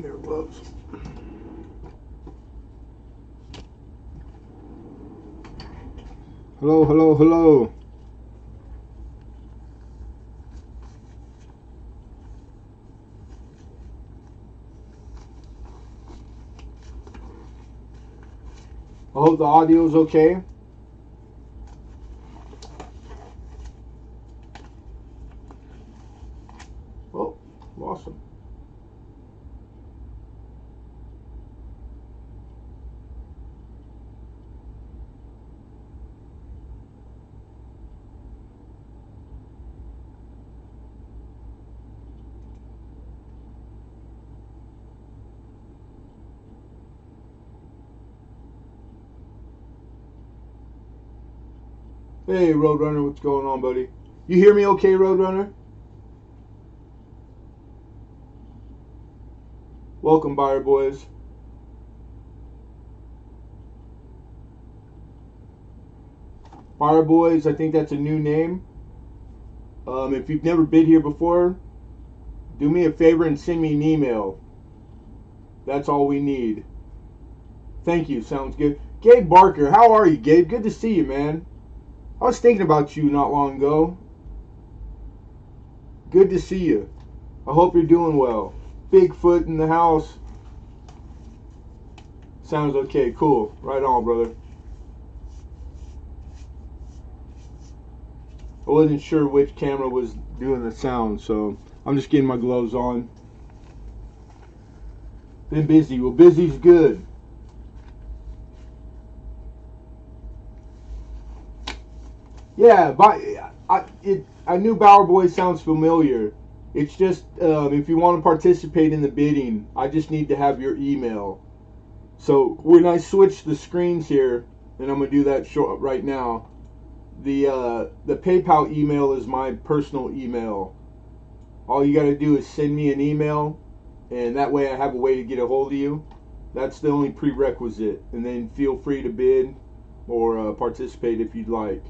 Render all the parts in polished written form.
there, gloves. Hello, hello, hello. I hope the audio is okay. Oh, lost him. Hey, Roadrunner, what's going on, buddy? You hear me okay, Roadrunner? Welcome, Buyer Boys. Buyer Boys, I think that's a new name. If you've never bid here before, do me a favor and send me an email. That's all we need. Thank you, sounds good. Gabe Barker, how are you, Gabe? Good to see you, man. I was thinking about you not long ago. Good to see you. I hope you're doing well. Bigfoot in the house. Sounds okay. Cool. Right on, brother. I wasn't sure which camera was doing the sound, so I'm just getting my gloves on. Been busy. Well, busy's good. Yeah, but I knew Bower Boy sounds familiar. It's just if you want to participate in the bidding, I just need to have your email. So when I switch the screens here, and I'm gonna do that right now, the PayPal email is my personal email. All you gotta do is send me an email, and that way I have a way to get a hold of you. That's the only prerequisite, and then feel free to bid or participate if you'd like.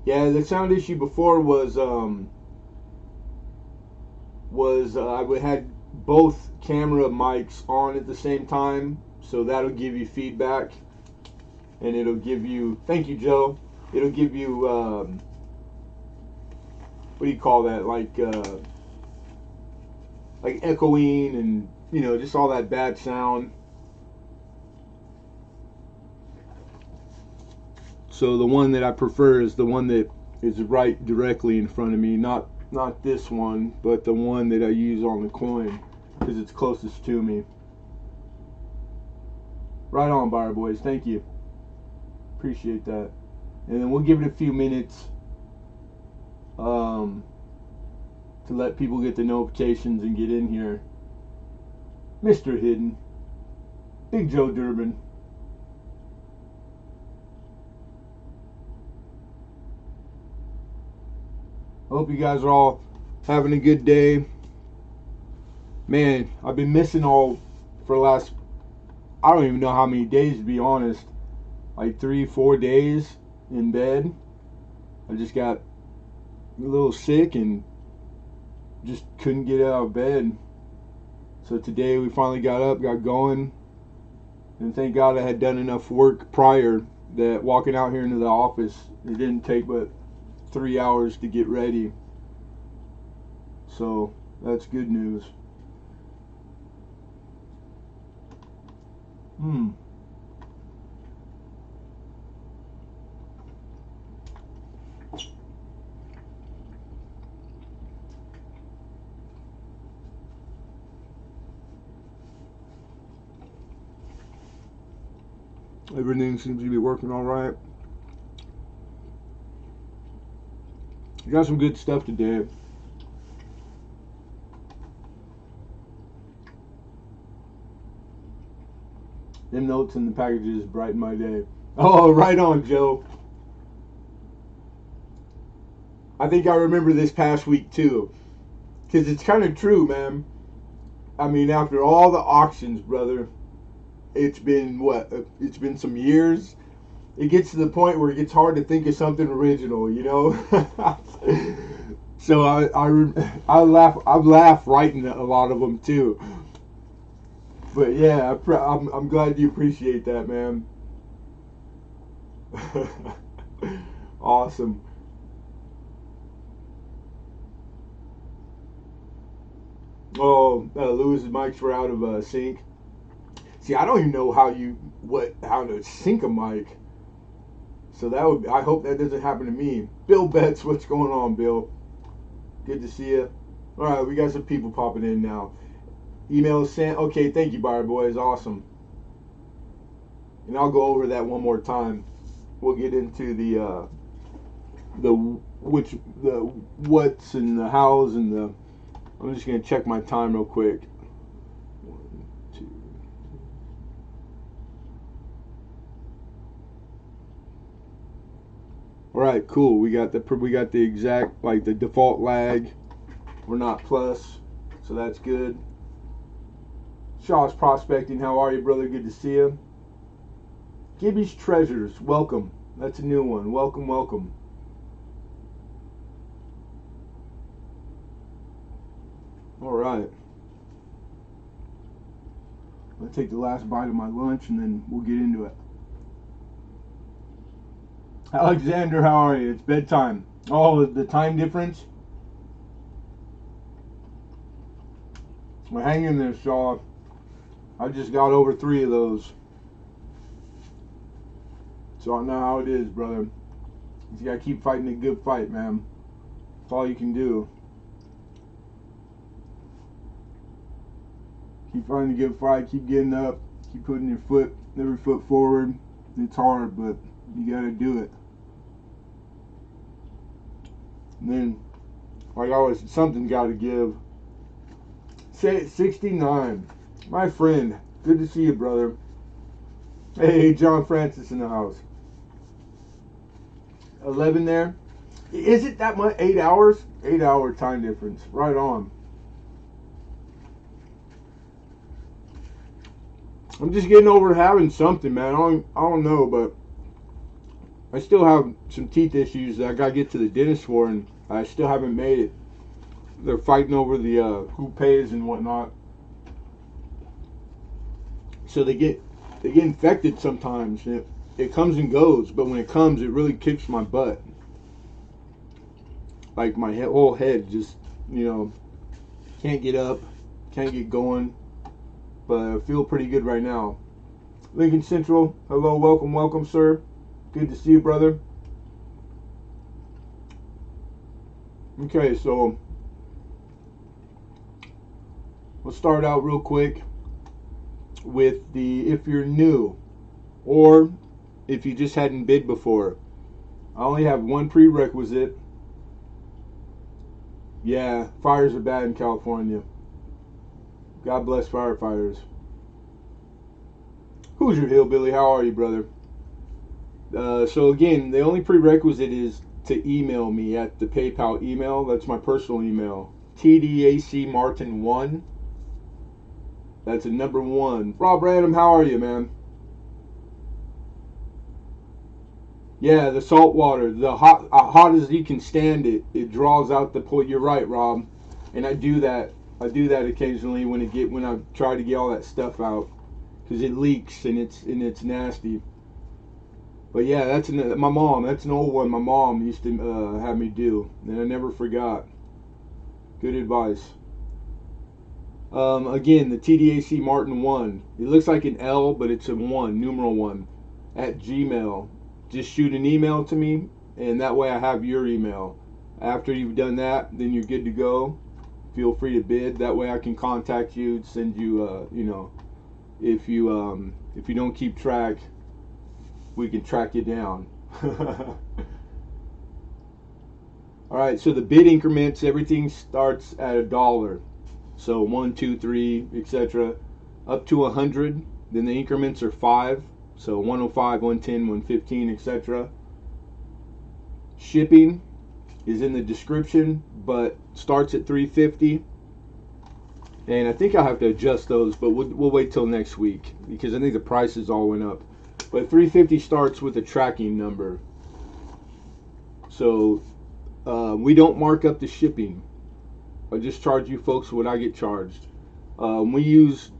Yeah, the sound issue before was I had both camera mics on at the same time, so that'll give you feedback, and it'll give you. Thank you, Joe. It'll give you what do you call that? Like echoing and just all that bad sound. So the one that I prefer is the one that is right directly in front of me, not this one, but the one that I use on the coin because it's closest to me. Right on, Buyer Boys. Thank you. Appreciate that. And then we'll give it a few minutes to let people get the notifications and get in here. Mr. Hidden. Big Joe Durbin. I hope you guys are all having a good day. Man, I've been missing all for the last, I don't even know how many days, to be honest. Like 3-4 days in bed. I just got a little sick and just couldn't get out of bed. So today we finally got up, got going. And thank God I had done enough work prior that walking out here into the office, it didn't take but 3 hours to get ready. So that's good news. Everything seems to be working all right. You got some good stuff today. Them notes in the packages brighten my day. Oh, right on, Joe. I think I remember this past week too. Because it's kind of true, man. I mean, after all the auctions, brother, it's been what? It's been some years. It gets to the point where it gets hard to think of something original, So I've laughed writing a lot of them too. But yeah, I'm glad you appreciate that, man. Awesome. Oh, Lewis's mics were out of sync. See, I don't even know how to sync a mic. So I hope that doesn't happen to me. Bill Betts, what's going on, Bill? Good to see you. All right, we got some people popping in now. Email sent. Okay, thank you, Buyer Boys. Awesome. And I'll go over that one more time. We'll get into the what's and the hows and the. I'm just gonna check my time real quick. 1, 2. All right, cool. We got the exact, like, the default lag. We're not plus, so that's good. Shaw's Prospecting, how are you, brother? Good to see you. Gibby's Treasures, welcome. That's a new one. Welcome, welcome. All right. I'll take the last bite of my lunch and then we'll get into it. Alexander, how are you? It's bedtime. Oh, the time difference? Well, hang in there, Shaw. I just got over 3 of those. So I know how it is, brother. You gotta keep fighting a good fight, man. That's all you can do. Keep fighting a good fight, keep getting up, keep putting every foot forward. It's hard, but you gotta do it. And then, like always, something gotta give. Say it, 69. My friend, good to see you, brother. Hey, John Francis in the house. 11 there. Is it that much? 8 hours? 8-hour time difference. Right on. I'm just getting over having something, man. I don't know, but I still have some teeth issues that I gotta get to the dentist for, and I still haven't made it. They're fighting over the who pays and whatnot. So they get infected sometimes. And it comes and goes, but when it comes, it really kicks my butt. Like my whole head just, can't get up, can't get going. But I feel pretty good right now. Lincoln Central, hello, welcome, welcome, sir. Good to see you, brother. Okay, so let's start out real quick with if you're new or if you just hadn't bid before. I only have one prerequisite. Yeah, fires are bad in California. God bless firefighters. Who's your hillbilly? How are you, brother? So again, the only prerequisite is to email me at the PayPal email. That's my personal email. TDACMartin1. That's a number 1. Rob Random, how are you, man? Yeah, the salt water, the hot as you can stand it. It draws out the poison. You're right, Rob. And I do that. I do that occasionally when I try to get all that stuff out, because it leaks and it's nasty. But yeah, that's my mom. That's an old one. My mom used to have me do, and I never forgot. Good advice. Again, the TDAC Martin 1. It looks like an L, but it's a 1, numeral 1, at Gmail. Just shoot an email to me, and that way I have your email. After you've done that, then you're good to go. Feel free to bid. That way I can contact you, send you, if you don't keep track, we can track you down. All right, so the bid increments, everything starts at $1. So 1, 2, 3, etc. Up to 100. Then the increments are 5. So 105, 110, 115, etc. Shipping is in the description, but starts at $3.50. And I think I'll have to adjust those, but we'll wait till next week because I think the prices all went up. But $3.50 starts with a tracking number. So We don't mark up the shipping. I just charge you folks what I get charged. We use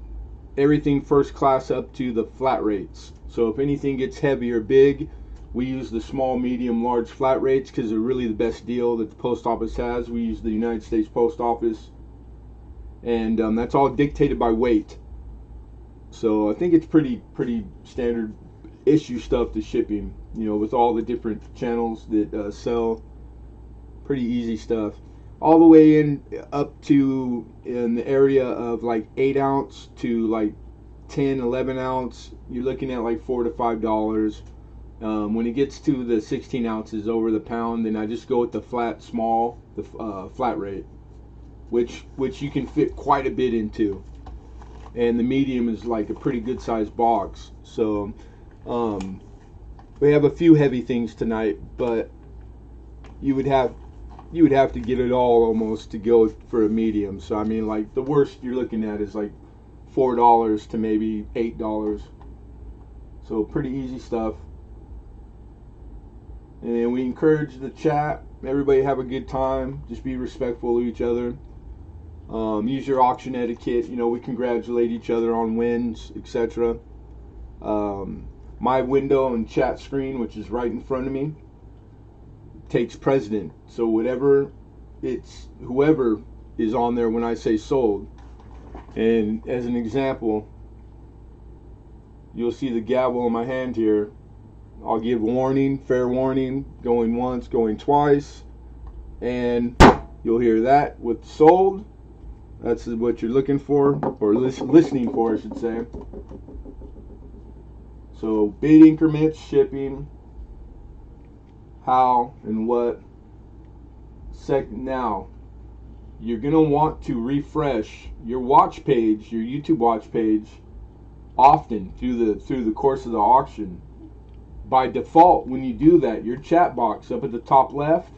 everything first class up to the flat rates. So if anything gets heavy or big, we use the small, medium, large flat rates because they're really the best deal that the post office has. We use the United States Post Office, and that's all dictated by weight. So I think it's pretty standard issue stuff to shipping. You know, with all the different channels that sell, pretty easy stuff. All the way in up to in the area of like 8 ounce to like 10, 11 ounce. You're looking at like $4 to $5. When it gets to the 16 ounces over the pound, then I just go with the flat small, the flat rate, which you can fit quite a bit into. And the medium is like a pretty good sized box. So we have a few heavy things tonight, but you would have to get it all almost to go for a medium. So I mean, like the worst you're looking at is like $4 to maybe $8. So pretty easy stuff. And we encourage the chat. Everybody have a good time. Just be respectful of each other. Use your auction etiquette. You know, we congratulate each other on wins, etc. My window and chat screen, which is right in front of me, takes precedent. So whoever is on there when I say sold. And as an example, you'll see the gavel in my hand here. I'll give warning, fair warning, going once, going twice, and you'll hear that with sold. That's what you're looking for, or listening for, I should say. So bid increments, shipping, how and what. Now, you're going to want to refresh your watch page, your YouTube watch page, often through the course of the auction. By default, when you do that, your chat box up at the top left,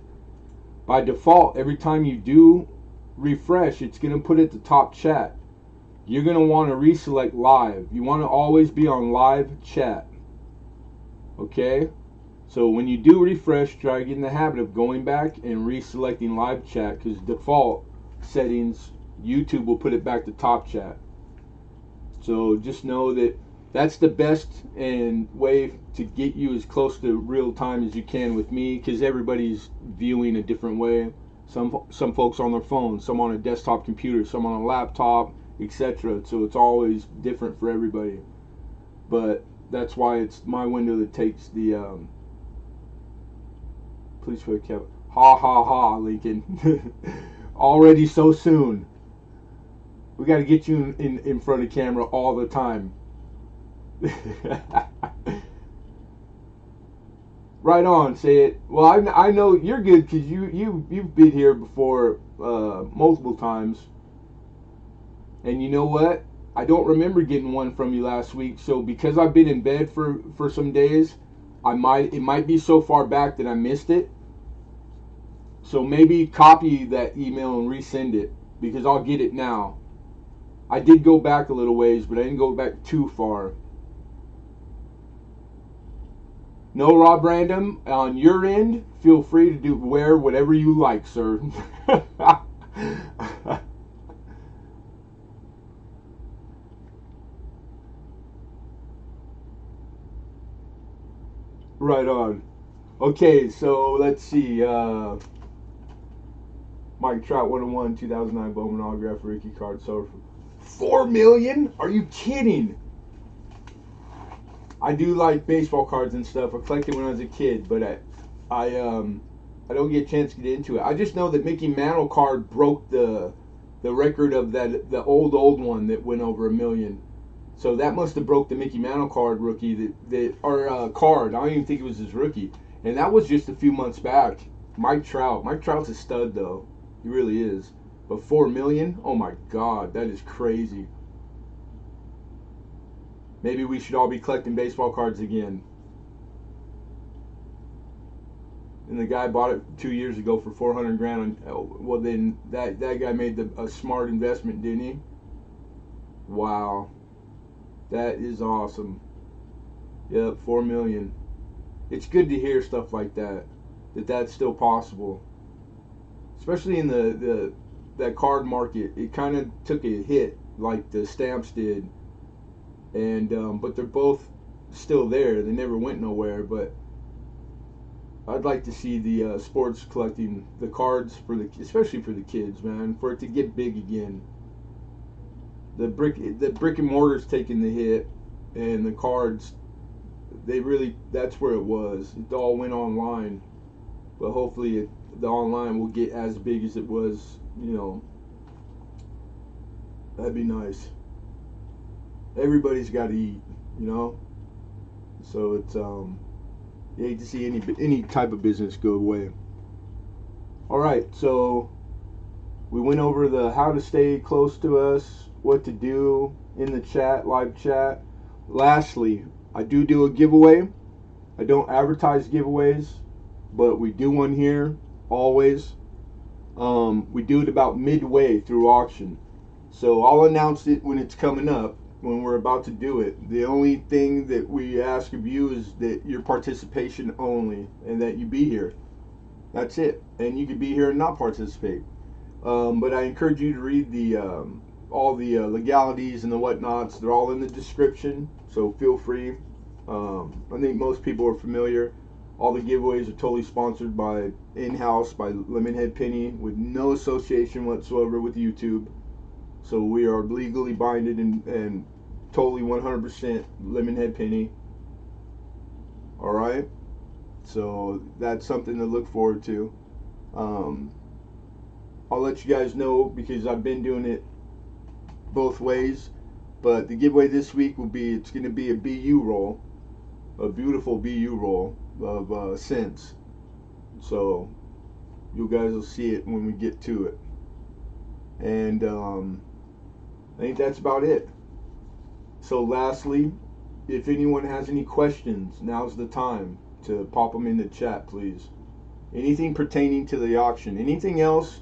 by default, every time you do refresh, it's going to put at the top chat. You're going to want to reselect live. You want to always be on live chat. Okay? So when you do refresh, try to get in the habit of going back and reselecting live chat, because default settings, YouTube will put it back to top chat. So just know that that's the best and way to get you as close to real time as you can with me, because everybody's viewing a different way. Some folks on their phone, some on a desktop computer, some on a laptop, etc. So it's always different for everybody. But that's why it's my window that takes the please put Kevin. Ha ha ha, Lincoln. Already so soon. We got to get you in front of camera all the time. Right on, say it. Well, I know you're good because you've been here before multiple times. And you know what? I don't remember getting one from you last week. So because I've been in bed for some days, it might be so far back that I missed it. So maybe copy that email and resend it, because I'll get it now. I did go back a little ways, but I didn't go back too far. No, Rob Random, on your end, feel free to wear whatever you like, sir. Right on. Okay, so let's see. Mike Trout 101 2009 Bowman autograph rookie card sold for $4 million? Are you kidding? I do like baseball cards and stuff. I collected when I was a kid, but I don't get a chance to get into it. I just know that Mickey Mantle card broke the record of the old one that went over $1 million. So that must have broke the Mickey Mantle card rookie card. I don't even think it was his rookie, and that was just a few months back. Mike Trout's a stud though. He really is. But $4 million? Oh my God, that is crazy. Maybe we should all be collecting baseball cards again. And the guy bought it 2 years ago for 400 grand. Well, then that guy made a smart investment, didn't he? Wow, that is awesome. Yep, 4 million. It's good to hear stuff like that. That's still possible. especially in that card market, it kind of took a hit like the stamps did, and but they're both still there. They never went nowhere. But I'd like to see the sports collecting the cards especially for the kids, man, for it to get big again. The brick and mortar's taking the hit, and the cards, that's where it was. It all went online, but hopefully the online will get as big as it was. That'd be nice. Everybody's got to eat, so it's you hate to see any type of business go away. All right, so we went over the how to stay close to us, what to do in the chat, live chat. Lastly, I do a giveaway. I don't advertise giveaways, but we do one here always. We do it about midway through auction, so I'll announce it when it's coming up, when we're about to do it. The only thing that we ask of you is that your participation only, and that you be here. That's it. And you could be here and not participate. But I encourage you to read all the legalities and the whatnots. They're all in the description, so feel free. I think most people are familiar. All the giveaways are totally sponsored by in-house by Lemonhead Penny, with no association whatsoever with YouTube. So we are legally binded and totally 100% Lemonhead Penny. All right. So that's something to look forward to. I'll let you guys know because I've been doing it both ways. But the giveaway this week it's going to be a BU roll, a beautiful BU roll of cents. So you guys will see it when we get to it. And I think that's about it. So lastly, if anyone has any questions, now's the time to pop them in the chat, please. Anything pertaining to the auction. Anything else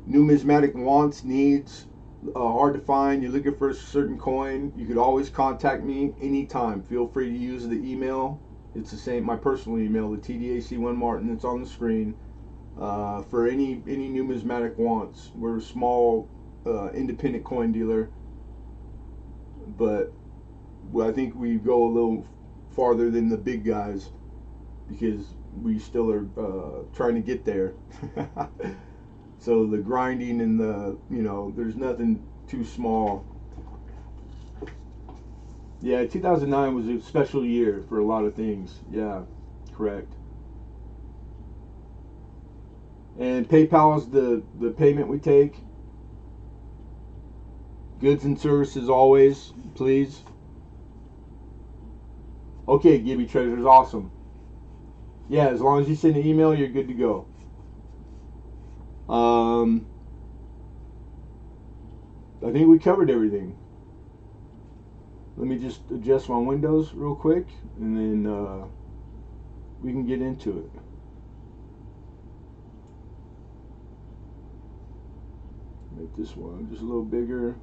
numismatic wants, needs, hard to find, you're looking for a certain coin, you could always contact me anytime. Feel free to use the email. It's the same, my personal email, the TDAC1Martin that's on the screen, for any numismatic wants. We're a small independent coin dealer, but I think we go a little farther than the big guys because we still are trying to get there. So the grinding and there's nothing too small. Yeah, 2009 was a special year for a lot of things. Yeah, correct. And PayPal is the payment we take. Goods and services always, please. Okay, Gibby Treasure's awesome. Yeah, as long as you send an email, you're good to go. I think we covered everything. Let me just adjust my windows real quick, and then we can get into it. Make this one just a little bigger.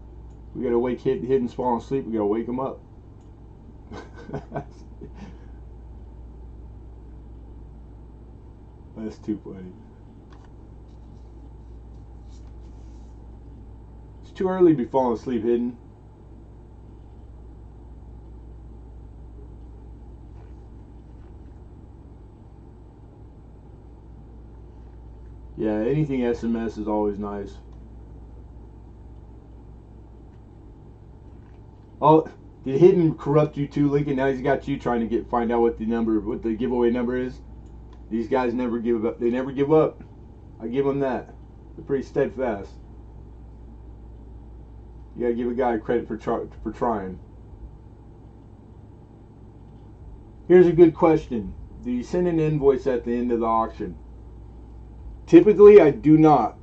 We gotta wake Hidden Spawn asleep. We gotta wake him up. That's too funny. It's too early to be falling asleep, Hidden. Yeah, anything SMS is always nice. Oh, did Hidden corrupt you too, Lincoln? Now he's got you trying to find out what the giveaway number is. These guys never give up. They never give up. I give them that. They're pretty steadfast. You gotta give a guy credit for trying. Here's a good question. Do you send an invoice at the end of the auction? Typically, I do not.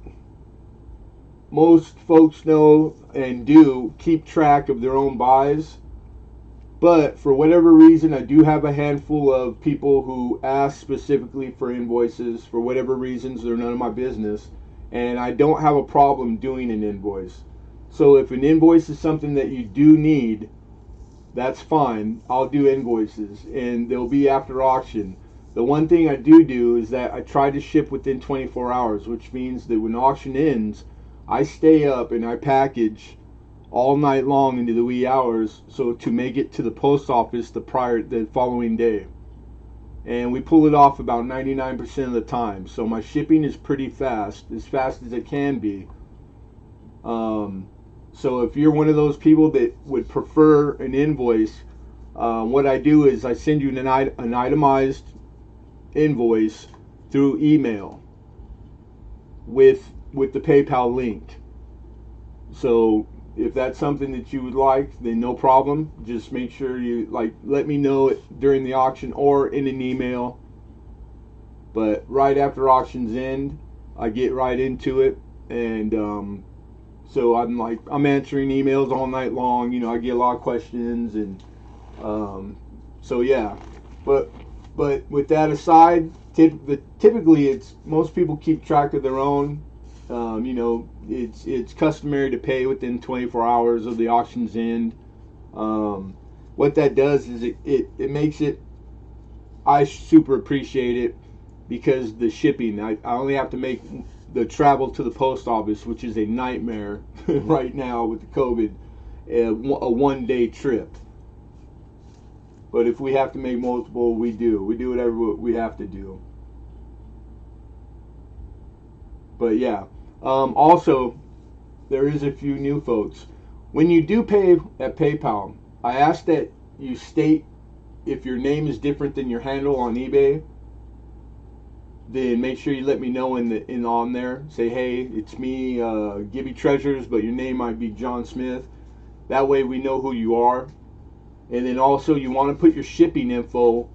Most folks know and do keep track of their own buys. But for whatever reason, I do have a handful of people who ask specifically for invoices. For whatever reasons, they're none of my business. And I don't have a problem doing an invoice. So if an invoice is something that you do need, that's fine. I'll do invoices. And they'll be after auction. The one thing I do is that I try to ship within 24 hours, which means that when auction ends, I stay up and I package all night long into the wee hours, so to make it to the post office the following day. And we pull it off about 99% of the time. So my shipping is pretty fast as it can be. So if you're one of those people that would prefer an invoice, what I do is I send you an itemized invoice through email with the PayPal link. So if that's something that you would like, then no problem. Just make sure you let me know it during the auction or in an email. But right after auctions end, I get right into it, and so I'm answering emails all night long. You know, I get a lot of questions, and so yeah. But with that aside, typically it's most people keep track of their own. You know, it's customary to pay within 24 hours of the auction's end. What that does is it makes it. I super appreciate it because the shipping. I only have to make the travel to the post office, which is a nightmare right now with the COVID, a 1-day trip. But if we have to make multiple, we do. We do whatever we have to do. But yeah. Also, there is a few new folks. When you do pay at PayPal, I ask that you state if your name is different than your handle on eBay. Then make sure you let me know on there. Say, hey, it's me, Gibby Treasures, but your name might be John Smith. That way we know who you are. And then also you want to put your shipping info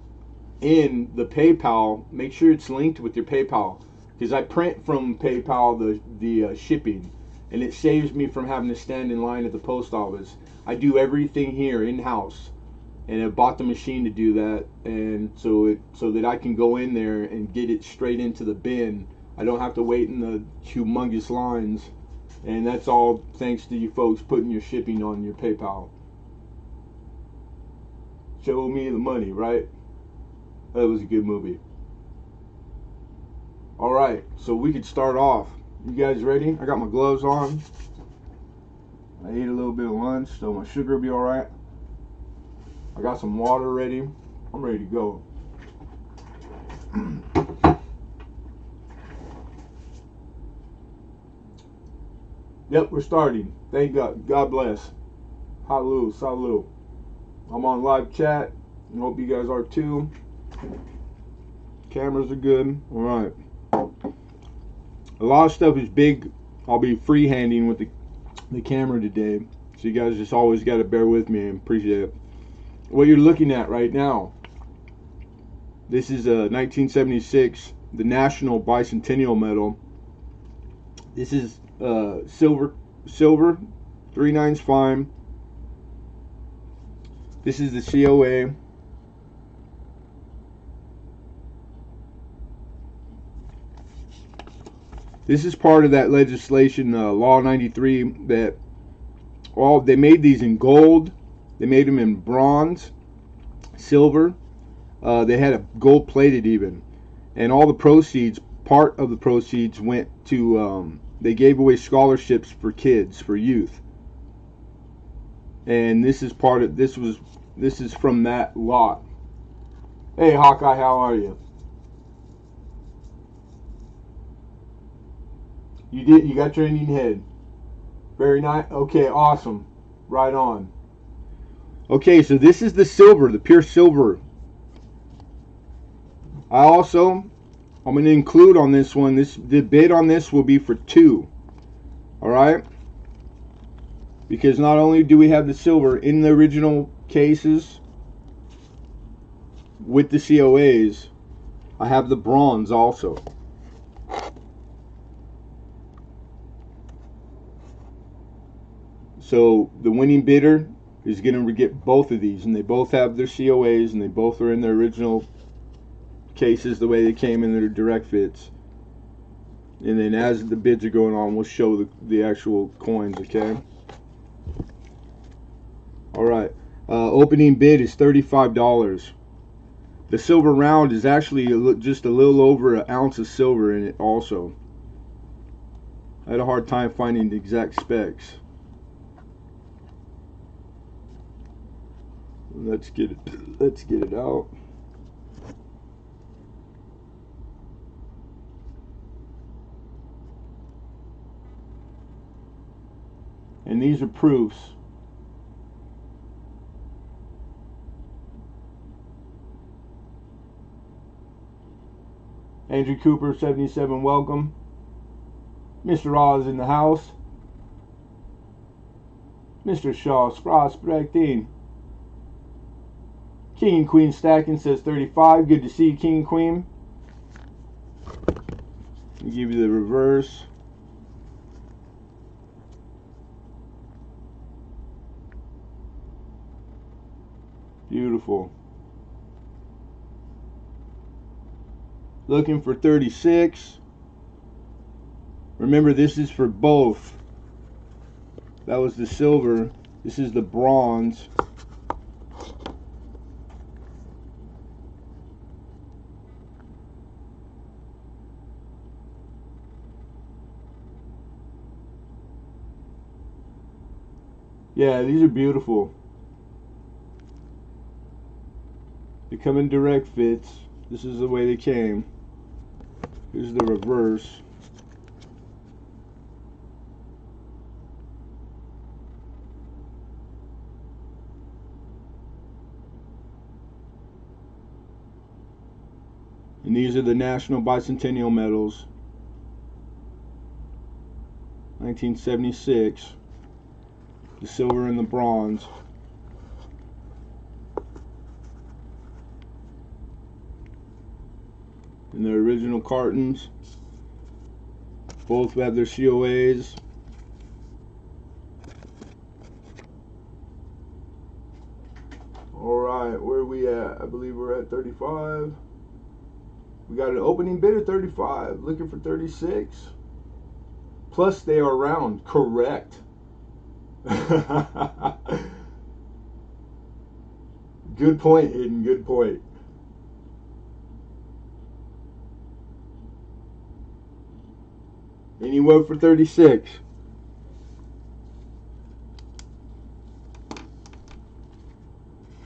in the PayPal. Make sure it's linked with your PayPal, because I print from PayPal the shipping, and it saves me from having to stand in line at the post office. I do everything here in-house, and I bought the machine to do that, and so that I can go in there and get it straight into the bin. I don't have to wait in the humongous lines, and that's all thanks to you folks putting your shipping on your PayPal. Show me the money, right? That was a good movie. Alright, so we could start off. You guys ready? I got my gloves on. I ate a little bit of lunch, so my sugar will be alright. I got some water ready. I'm ready to go. Yep, we're starting. Thank God. God bless. Hallelujah. Salut. I'm on live chat. I hope you guys are too. Cameras are good. Alright. A lot of stuff is big. I'll be freehanding with the camera today. So you guys just always got to bear with me and appreciate it. What you're looking at right now, this is a 1976, the National Bicentennial Medal. This is silver, 3/9 fine. This is the COA. This is part of that legislation, Law 93, that they made these in gold. They made them in bronze, silver. They had a gold plated even. And all the proceeds, part of the proceeds went to, they gave away scholarships for kids, for youth. And this is this is from that lot. Hey Hawkeye, how are you? You got your Indian head. Very nice. Okay, awesome. Right on. Okay, so this is the silver, the pure silver. I'm going to include on this one, the bid on this will be for 2. Alright? Because not only do we have the silver in the original cases with the COAs, I have the bronze also. So the winning bidder is going to get both of these, and they both have their COAs, and they both are in their original cases the way they came in their direct fits. And then as the bids are going on, we'll show the actual coins, okay? Alright, opening bid is $35. The silver round is actually just a little over an ounce of silver in it also. I had a hard time finding the exact specs. Let's get it out. And these are proofs. Andrew Cooper 77, welcome. Mr. Oz in the house. Mr. Shaw Sprospecting. King and Queen stacking says 35. Good to see you, King and Queen. I'll give you the reverse. Beautiful. Looking for 36. Remember, this is for both. That was the silver. This is the bronze. Yeah, these are beautiful. They come in direct fits. This is the way they came. Here's the reverse. And these are the National Bicentennial Medals. 1976. The silver and the bronze. And the original cartons. Both have their COAs. Alright, where are we at? I believe we're at 35. We got an opening bid of 35. Looking for 36. Plus they are round. Correct. Good point, Hayden. Good point. Anywhere for 36.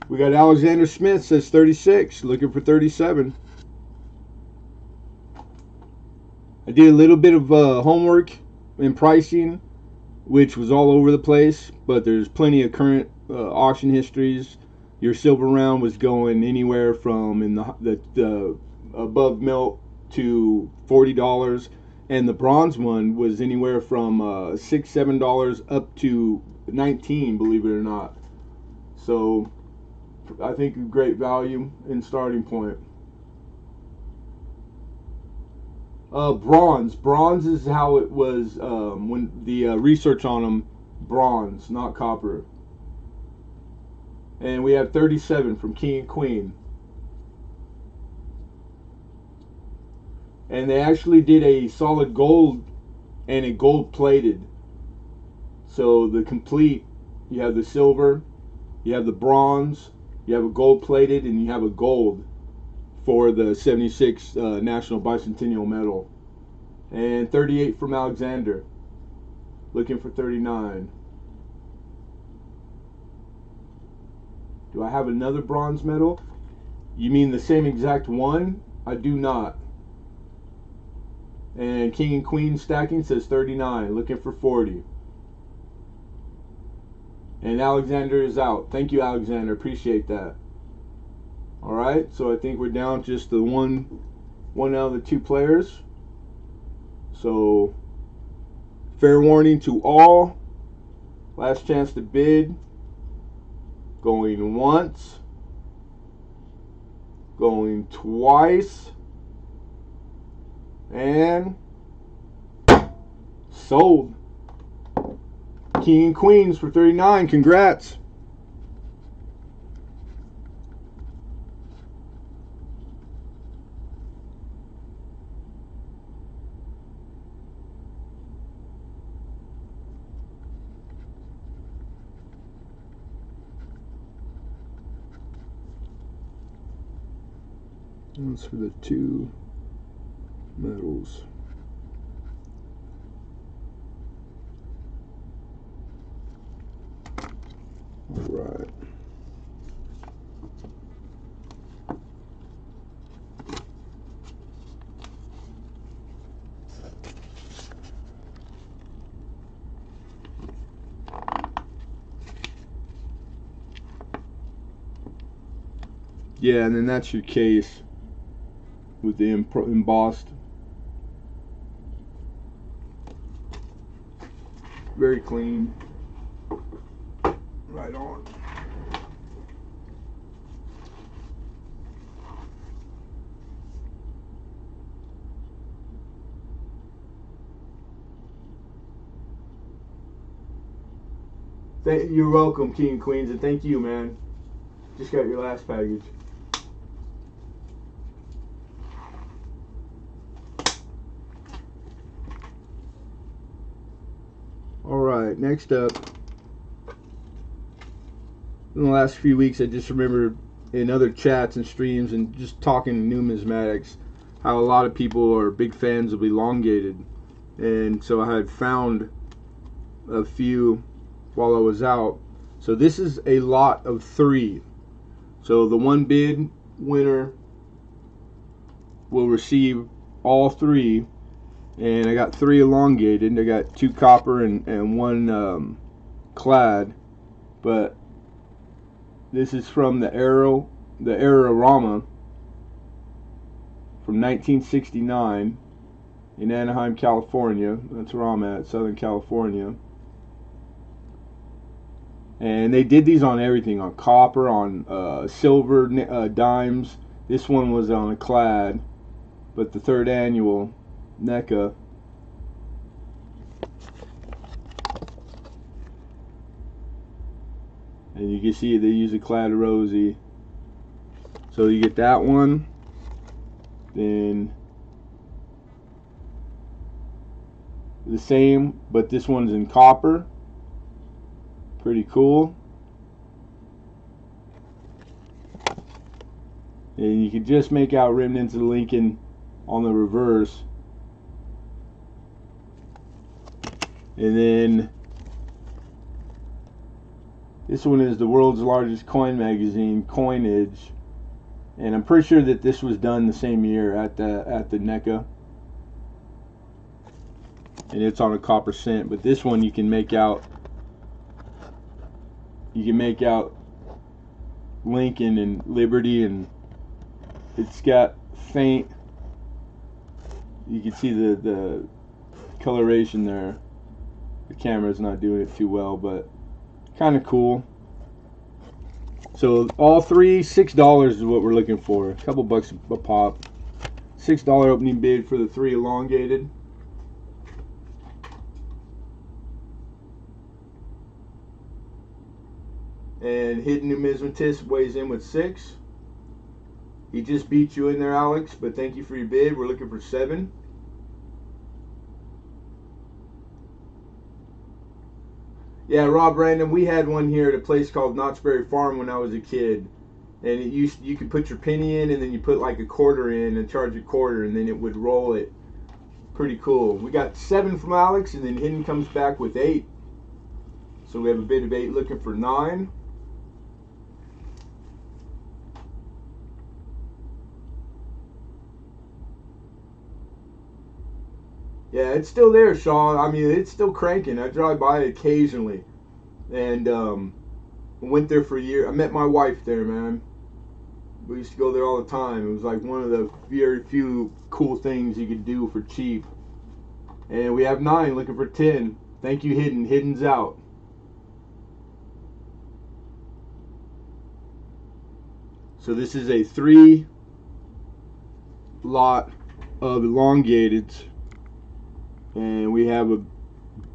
We got Alexander Smith says 36. Looking for 37. I did a little bit of homework and pricing, which was all over the place, but there's plenty of current auction histories. Your silver round was going anywhere from in the above melt to $40, and the bronze one was anywhere from $6-7 up to $19, believe it or not. So I think a great value and starting point. Bronze is how it was when the research on them. Bronze, not copper. And we have 37 from King and Queen. And they actually did a solid gold and a gold plated. So the complete, you have the silver, you have the bronze, you have a gold plated, and you have a gold for the 76 National Bicentennial Medal. And 38 from Alexander. Looking for 39. Do I have another bronze medal? You mean the same exact one? I do not. And King and Queen stacking says 39. Looking for 40. And Alexander is out. Thank you, Alexander. Appreciate that. Alright, so I think we're down just the one out of the two players. So, fair warning to all. Last chance to bid. Going once. Going twice. And sold. King and Queens for 39. Congrats. That's for the two metals. All right. Yeah, and then that's your case with the embossed. Very clean. Right on. You're welcome, King and Queens, and thank you, man. Just got your last package. Alright, next up. In the last few weeks, I just remember in other chats and streams and just talking numismatics how a lot of people are big fans of elongated. And so I had found a few while I was out. So this is a lot of 3. So the one bid winner will receive all 3. And I got 3 elongated. I got 2 copper and 1 clad. But this is from the Aerorama from 1969 in Anaheim, California. That's where I'm at, Southern California. And they did these on everything, on copper, on silver, dimes. This one was on a clad, but the 3rd annual NECA. And you can see they use a clad rosy. So you get that one. Then the same, but this one's in copper. Pretty cool. And you can just make out remnants of Lincoln on the reverse. And then this one is the world's largest coin magazine, Coinage. And I'm pretty sure that this was done the same year at the NECA. And it's on a copper cent, but this one you can make out Lincoln and Liberty, and it's got faint, you can see the coloration there. The camera's not doing it too well, but kind of cool. So all 3, $6 is what we're looking for. A couple bucks a pop. $6 opening bid for the 3 elongated. And Hidden Numismatist weighs in with 6. He just beat you in there, Alex, but thank you for your bid. We're looking for 7. Yeah, Rob Brandon, we had one here at a place called Knott's Berry Farm when I was a kid. And you could put your penny in, and then you put like a quarter in and charge a quarter, and then it would roll it. Pretty cool. We got 7 from Alex, and then Hidden comes back with 8. So we have a bid of 8 looking for 9. Yeah, it's still there, Sean. I mean, it's still cranking. I drive by it occasionally. And went there for a year. I met my wife there, man. We used to go there all the time. It was like one of the very few cool things you could do for cheap. And we have 9 looking for 10. Thank you, Hidden. Hidden's out. So this is a 3 lot of elongateds. And we have a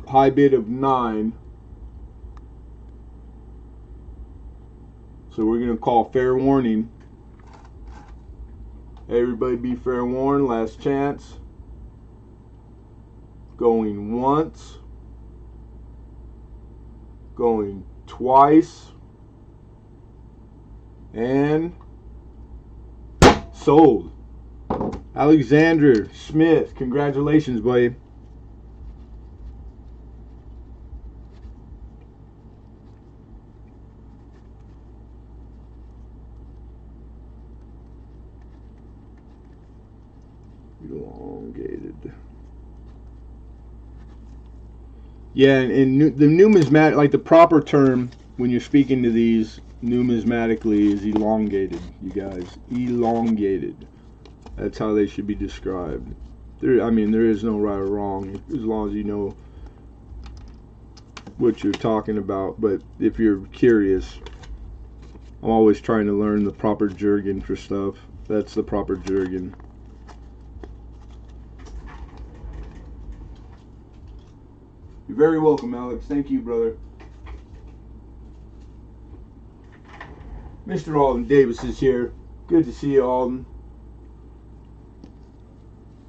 high bid of 9. So we're going to call fair warning. Everybody be fair warned. Last chance. Going once. Going twice. And sold. Alexander Smith, congratulations, buddy. Elongated. Yeah, and the numismatic, like the proper term when you're speaking to these numismatically, is elongated. You guys, elongated. That's how they should be described. I mean, there is no right or wrong as long as you know what you're talking about. But if you're curious, I'm always trying to learn the proper jargon for stuff. That's the proper jargon. You're very welcome, Alex. Thank you, brother. Mr. Alden Davis is here. Good to see you, Alden.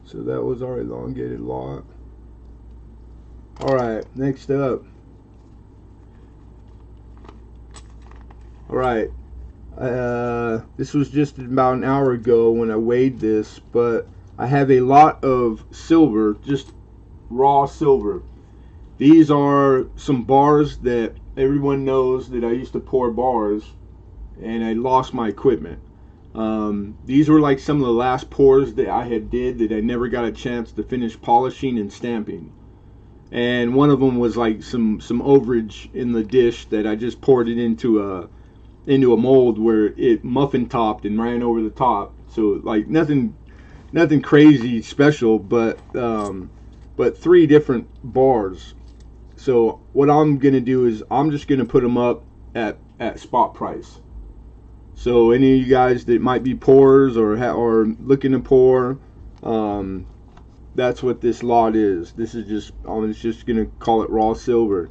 So that was our elongated lot. Alright, next up. Alright. This was just about an hour ago when I weighed this, but I have a lot of silver, just raw silver. These are some bars that everyone knows that I used to pour bars, and I lost my equipment. These were like some of the last pours that I had did that I never got a chance to finish polishing and stamping. And one of them was like some overage in the dish that I just poured it into a mold where it muffin topped and ran over the top. So like nothing crazy special, but 3 different bars. So what I'm gonna do is I'm just gonna put them up at spot price. So any of you guys that might be pourers or looking to pour, that's what this lot is. This is just, I'm just gonna call it raw silver.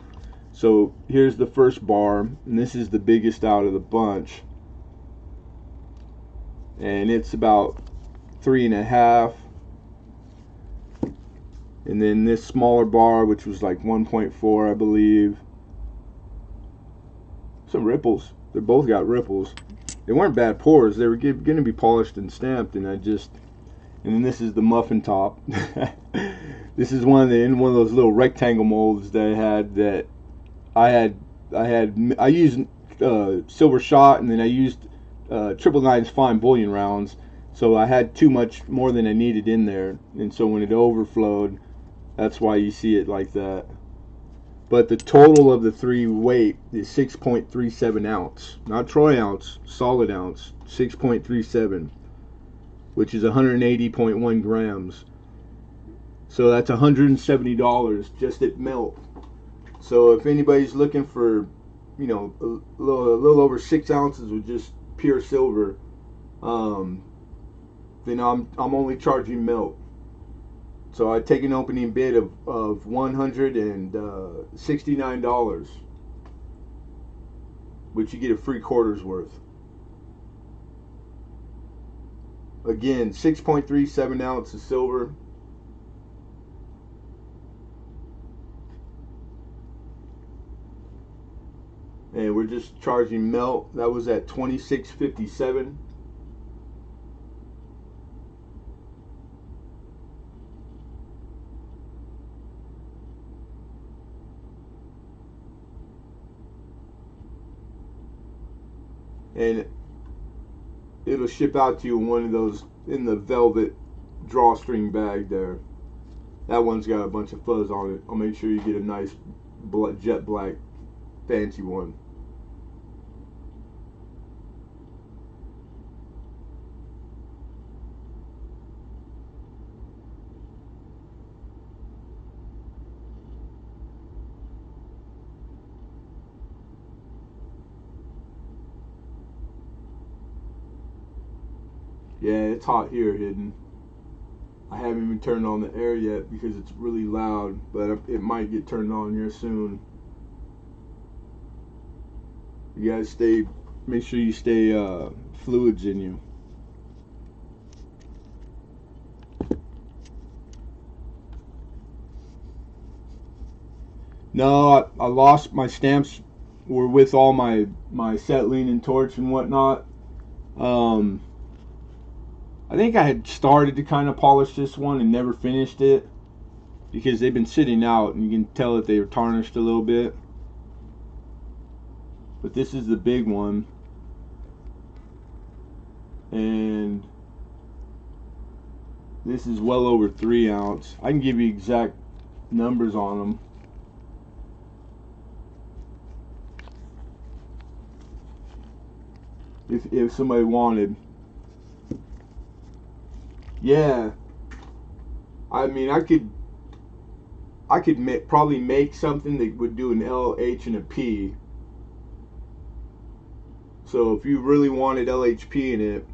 So here's the first bar, and this is the biggest out of the bunch, and it's about 3.5. And then this smaller bar, which was like 1.4, I believe. Some ripples. They both got ripples. They weren't bad pours. They were going to be polished and stamped, and and then this is the muffin top. This is one of those little rectangle molds that I used silver shot, and then I used 999's fine bullion rounds. So I had too much more than I needed in there, and so when it overflowed, that's why you see it like that. But the total of the 3 weight is 6.37 ounce, not troy ounce, solid ounce, 6.37, which is 180.1 grams. So that's $170 just at melt. So if anybody's looking for, you know, a little over 6 ounces with just pure silver, then I'm only charging melt. So I take an opening bid of $169, which you get a free quarter's worth. Again, 6.37 ounces silver. And we're just charging melt. That was at $26.57. And it'll ship out to you in one of those, in the velvet drawstring bag there. That one's got a bunch of fuzz on it. I'll make sure you get a nice jet black fancy one. Yeah, it's hot here, Hidden. I haven't even turned on the air yet because it's really loud, but it might get turned on here soon. You guys make sure you stay fluids in you. No, I lost my stamps. Were with all my acetylene and torch and whatnot. I think I had started to kind of polish this one and never finished it because they've been sitting out and you can tell that they were tarnished a little bit. But this is the big one. And this is well over 3 ounce. I can give you exact numbers on them. If somebody wanted. Yeah. I mean, I could probably make something that would do an L, H, and a P. So if you really wanted LHP in it,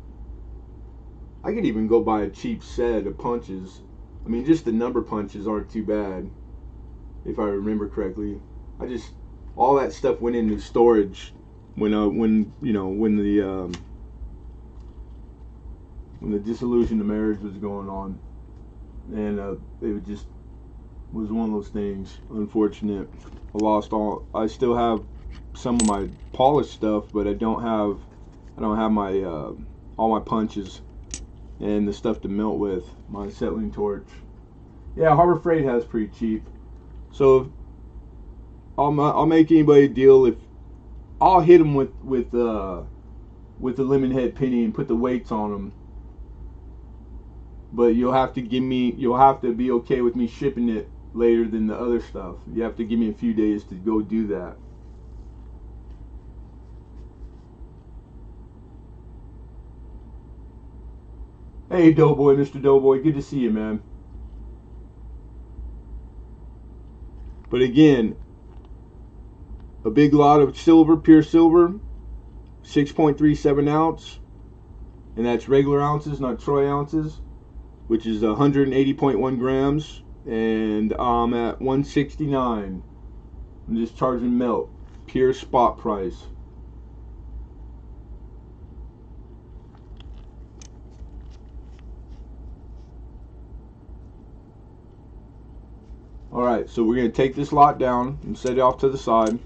I could even go buy a cheap set of punches. I mean, just the number punches aren't too bad, if I remember correctly. All that stuff went into storage when the dissolution of marriage was going on, and it just was one of those things. Unfortunate. I still have some of my polished stuff, but I don't have my all my punches and the stuff to melt with, my acetylene torch. Yeah, Harbor Freight has pretty cheap. So I'll make anybody a deal if I'll hit them with the Lemonhead penny and put the weights on them. But you'll have to be okay with me shipping it later than the other stuff. You have to give me a few days to go do that. Hey, Doughboy, Mr. Doughboy, good to see you, man. But again, a big lot of silver, pure silver, 6.37 ounce, and that's regular ounces, not troy ounces, which is 180.1 grams, and I'm at 169. I'm just charging melt, pure spot price. Alright, so we're going to take this lot down and set it off to the side.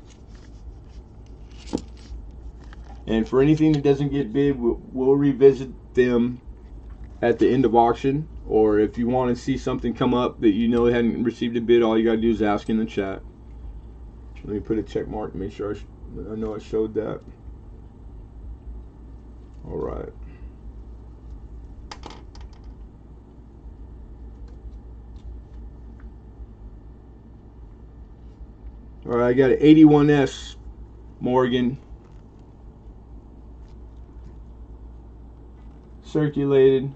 And for anything that doesn't get bid, we'll revisit them at the end of auction. Or if you want to see something come up that you know hadn't received a bid, all you got to do is ask in the chat. Let me put a check mark to make sure I know I showed that. Alright. Alright, I got an 81S Morgan. Circulated.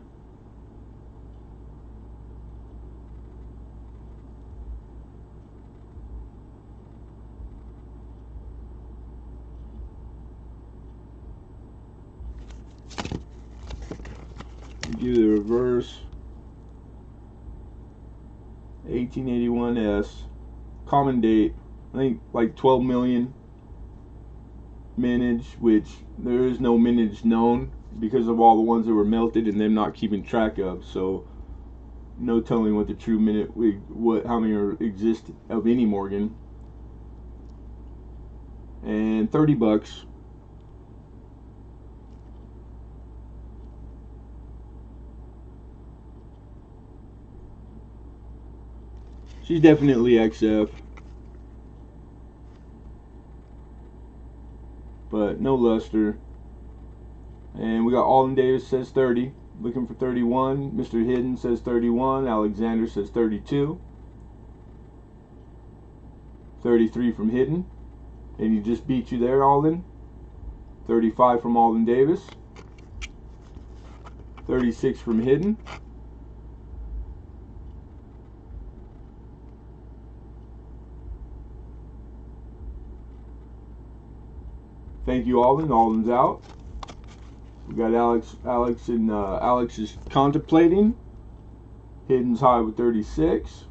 Do the reverse. 1881S. Common date. I think like 12 million mintage, which there is no mintage known because of all the ones that were melted and them not keeping track of. So no telling what the true how many exist of any Morgan. And $30. She's definitely XF, but no luster. And we got Alden Davis says 30, looking for 31. Mr. Hidden says 31. Alexander says 32. 33 from Hidden. And he just beat you there, Alden. 35 from Alden Davis. 36 from Hidden. Thank you, Alden. Alden's out. We got Alex is contemplating. Hidden's high with 36.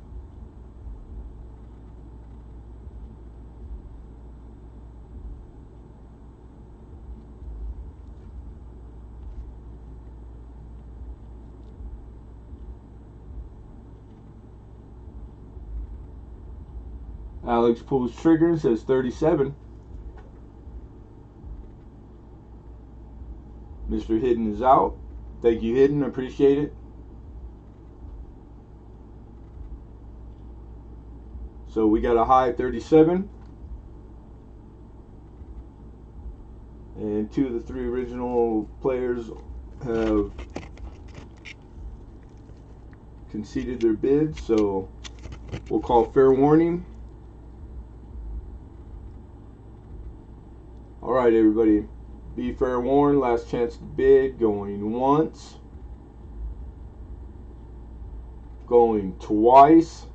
Alex pulls trigger and says 37. Mr. Hidden is out. Thank you, Hidden. Appreciate it. So we got a high 37. And 2 of the 3 original players have conceded their bids, so we'll call fair warning. Alright, everybody. Be fair warned. Last chance to bid. Going once. Going twice.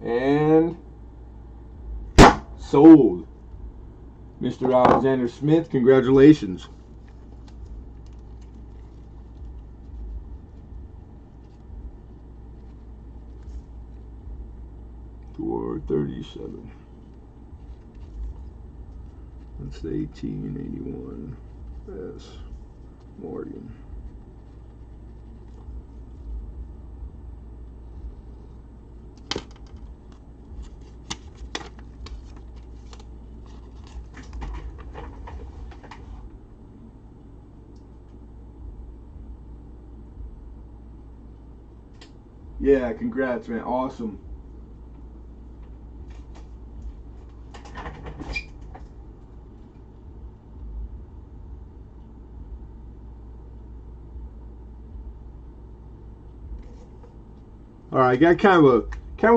And sold. Mr. Alexander Smith, congratulations. For 37. That's the 1881. Yes, Morgan. Yeah, congrats, man. Awesome. All right, I got kind of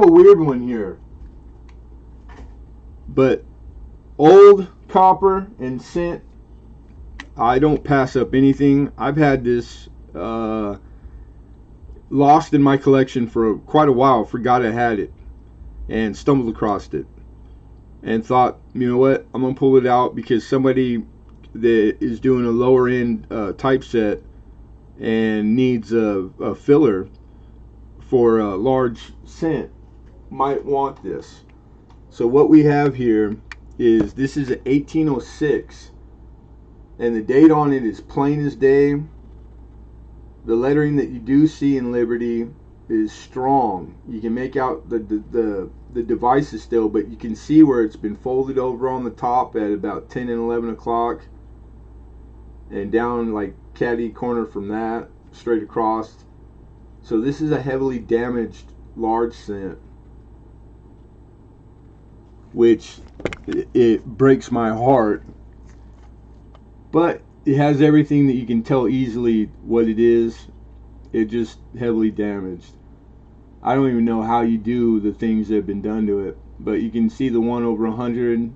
a weird one here. But old copper and cent, I don't pass up anything. I've had this lost in my collection for quite a while. Forgot I had it and stumbled across it and thought, you know what, I'm gonna pull it out because somebody that is doing a lower end typeset and needs a filler for a large cent might want this. So what we have here is, this is an 1806 and the date on it is plain as day. The lettering that you do see in Liberty is strong. You can make out the devices still, but you can see where it's been folded over on the top at about 10 and 11 o'clock, and down like caddy corner from that straight across. So this is a heavily damaged large cent, which it breaks my heart, but it has everything that you can tell easily what it is. It just heavily damaged. I don't even know how you do the things that have been done to it, but you can see the 1 over 100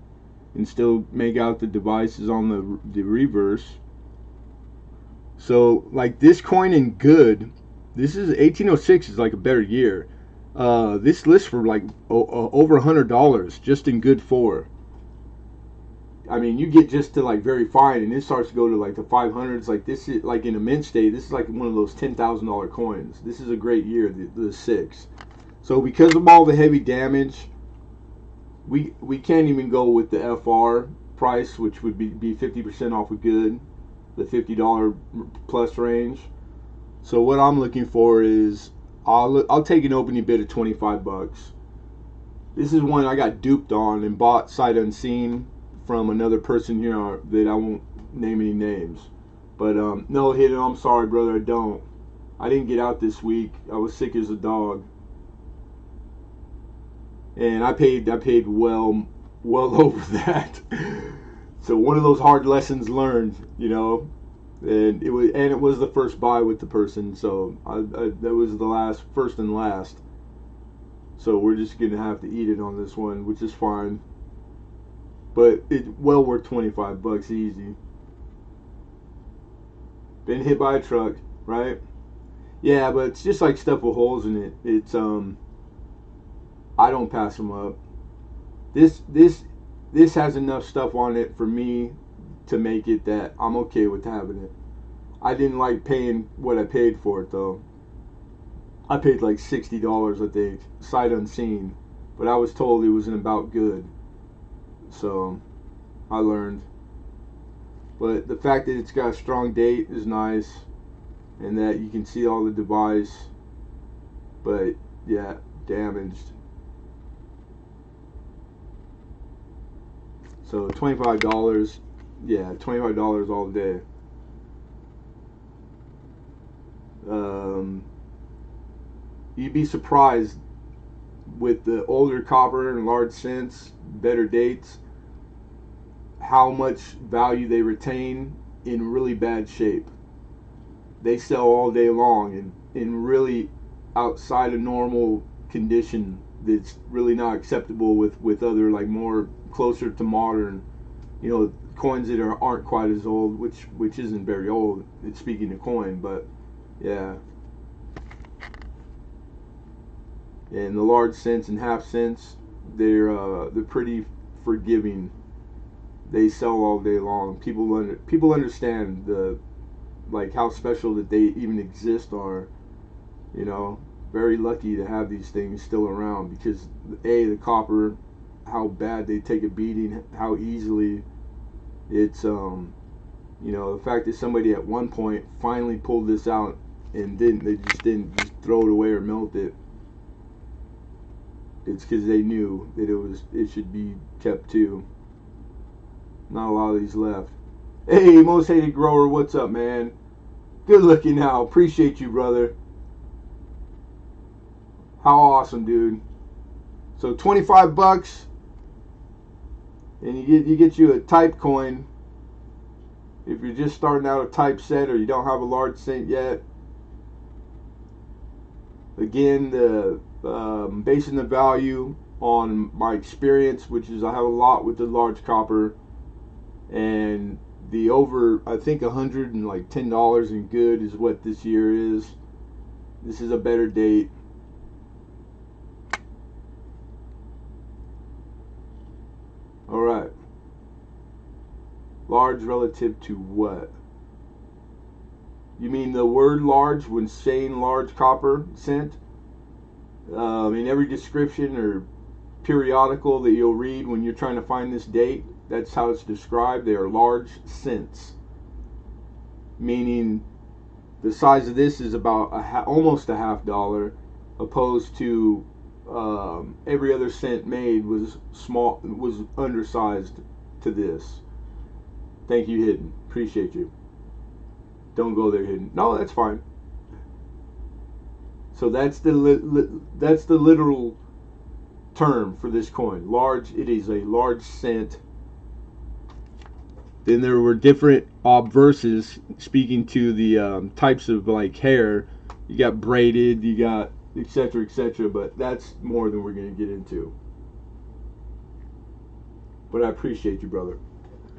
and still make out the devices on the reverse. So like this coin in good, this is 1806 is like a better year. This lists for like over $100 just in good 4. I mean, you get just to like very fine, and it starts to go to like the 500s. Like this is like in a mint state. This is like one of those $10,000 coins. This is a great year, the 6. So because of all the heavy damage, we can't even go with the FR price, which would be 50% off of good, the $50 plus range. So what I'm looking for is I'll take an opening bid of $25. This is one I got duped on and bought sight unseen from another person here that I won't name any names. But no, Hidden, I'm sorry, brother, I don't. I didn't get out this week. I was sick as a dog. And I paid well over that. So one of those hard lessons learned, you know. And it was the first buy with the person, so that was the first and last. So we're just gonna have to eat it on this one, which is fine. But it's well worth $25 easy. Been hit by a truck, right? Yeah, but it's just like stuff with holes in it. It's I don't pass them up. This has enough stuff on it for me to make it that I'm okay with having it. I didn't like paying what I paid for it though. I paid like $60, I think, sight unseen, but I was told it wasn't about good. So I learned. But the fact that it's got a strong date is nice, and that you can see all the device. But yeah, damaged. So $25, yeah, $25 all day. Um, you'd be surprised with the older copper and large cents, better dates, how much value they retain in really bad shape. They sell all day long and in really outside of normal condition that's really not acceptable with other like more closer to modern, coins that aren't quite as old, which isn't very old. It's speaking of coin, but yeah. And the large cents and half cents, they're pretty forgiving. They sell all day long. People understand the like how special that they even exist are. You know, very lucky to have these things still around because the copper, how bad they take a beating, how easily it's the fact that somebody at one point finally pulled this out and didn't just throw it away or melt it. It's because they knew that it should be kept too. Not a lot of these left. Hey, most hated grower, what's up, man? Good looking now. Appreciate you, brother. How awesome, dude. So 25 bucks, and you get you a type coin. If you're just starting out a type set or you don't have a large cent yet. Again, the basing the value on my experience, which is I have a lot with the large copper, and the over I think $110 in good is what this year is. This is a better date. All right. Large relative to what? You mean the word large when saying large copper cent? In every description or periodical that you'll read when you're trying to find this date, that's how it's described. They are large cents, meaning the size of this is about almost a $1/2, opposed to every other cent made was undersized to this. Thank you, Hidden. Appreciate you. Don't go there, Hidden. No, that's fine. So that's the literal term for this coin. Large. It is a large cent. Then there were different obverses speaking to the types of like hair. You got braided. You got etc. etc. But that's more than we're going to get into. But I appreciate you, brother.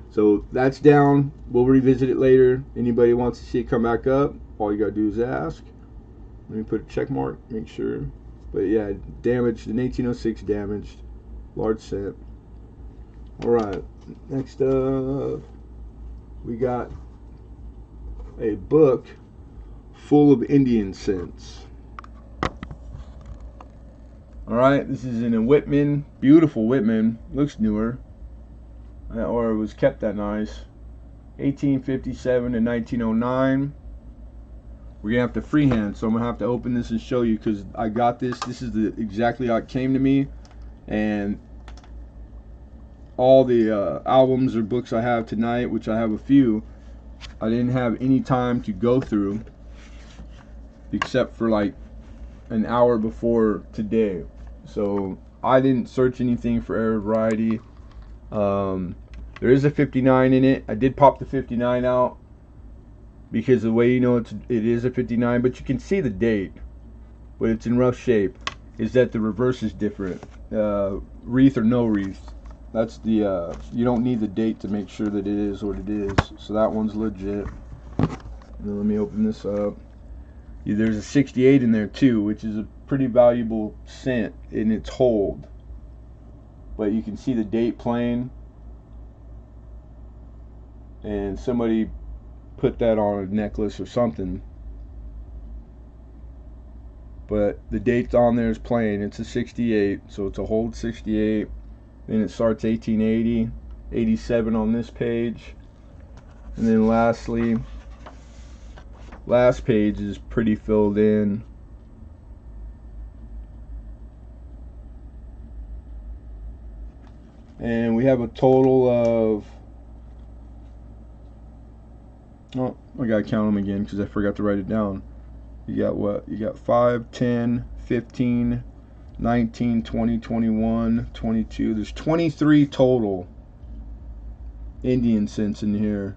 So that's down. We'll revisit it later. Anybody wants to see it come back up, all you got to do is ask. Let me put a check mark, make sure. But yeah, damaged in 1806, damaged. Large cent. Alright, next up, we got a book full of Indian cents. Alright, this is in a Whitman. Beautiful Whitman. Looks newer. Or it was kept that nice. 1857 to 1909. We're gonna have to freehand, so I'm gonna have to open this and show you because I got this. This is exactly how it came to me, and all the albums or books I have tonight, which I have a few, I didn't have any time to go through except for like an hour before today. So I didn't search anything for error variety. There is a 59 in it. I did pop the 59 out because the way you know it is a 59, but you can see the date, but it's in rough shape. Is that the reverse is different? Wreath or no wreath? That's the you don't need the date to make sure that it is what it is. So that one's legit. And then let me open this up. Yeah, there's a 68 in there too, which is a pretty valuable cent in its hold. But you can see the date plain. And somebody put that on a necklace or something. But the date's on there is plain. It's a 68, so it's a hold 68. Then it starts 1880, 87 on this page. And then lastly, last page is pretty filled in. And we have a total of, oh, I gotta count them again because I forgot to write it down. You got what? You got 5, 10, 15, 19, 20, 21, 22. There's 23 total Indian cents in here.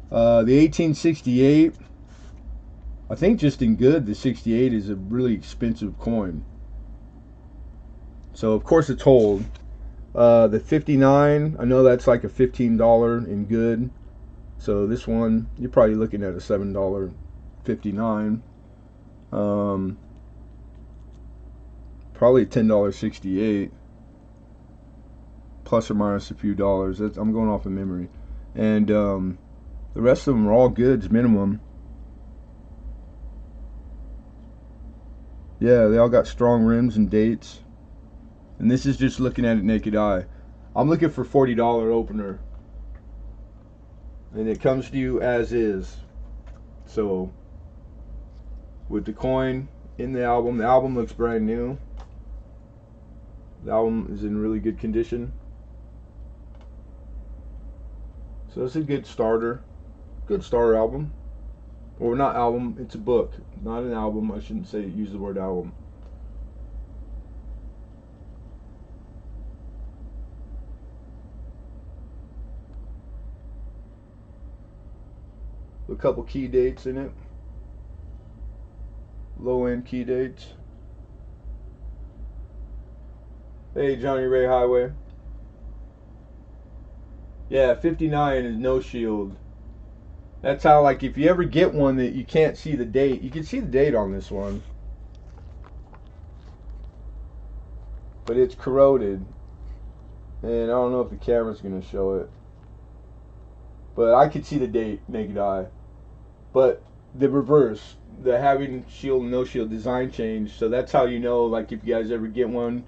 The 1868, I think just in good, the 68 is a really expensive coin. So, of course, it's hold. The 59, I know that's like a $15 in good. So this one, you're probably looking at a $7.59. Probably a $10.68. Plus or minus a few dollars. I'm going off of memory. And the rest of them are all goods minimum. Yeah, they all got strong rims and dates. And this is just looking at it naked eye. I'm looking for $40 opener. And it comes to you as is. So, with the coin in the album looks brand new. The album is in really good condition. So it's a good starter. Good starter album. Or not album, it's a book. Not an album, I shouldn't say use the word album. A couple key dates in it. Low end key dates. Hey, Johnny Ray Highway. Yeah, 59 is no shield. That's how, like, if you ever get one that you can't see the date, you can see the date on this one. But it's corroded. And I don't know if the camera's going to show it. But I could see the date, naked eye. But the reverse, the having shield and no shield design change. So that's how you know, like, if you guys ever get one.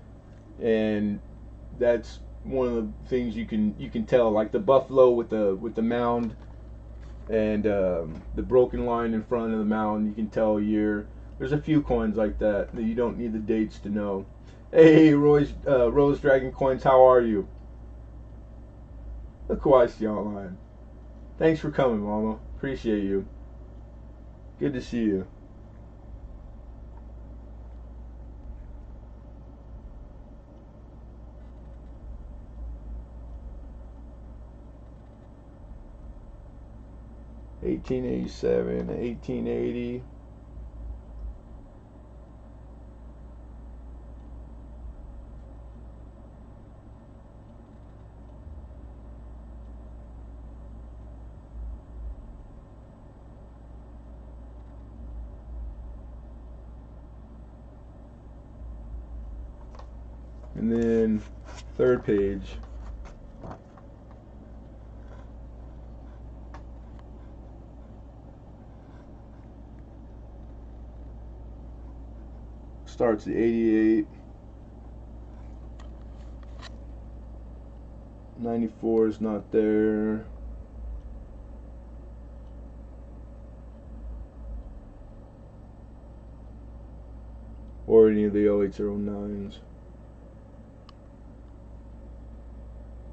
And that's one of the things you can tell, like the buffalo with the mound and the broken line in front of the mound. You can tell a year. There's a few coins like that you don't need the dates to know. Hey, Rose Dragon Coins, how are you? Look who I see online. Thanks for coming, Mama. Appreciate you. Good to see you. $18.87, $18.80. And then third page. Starts at 88. 94 is not there. Or any of the 08s or 09s.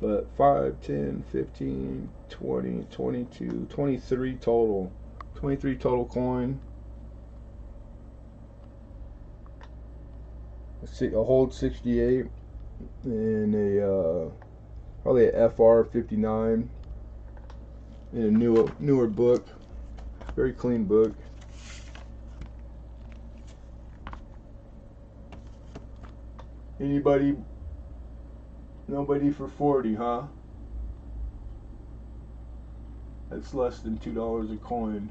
But 5, 10, 15, 20, 22, 23 total. 23 total coin. A hold 68 and a probably a FR 59 in a newer book. Very clean book. Anybody? Nobody for 40, huh? That's less than $2 a coin.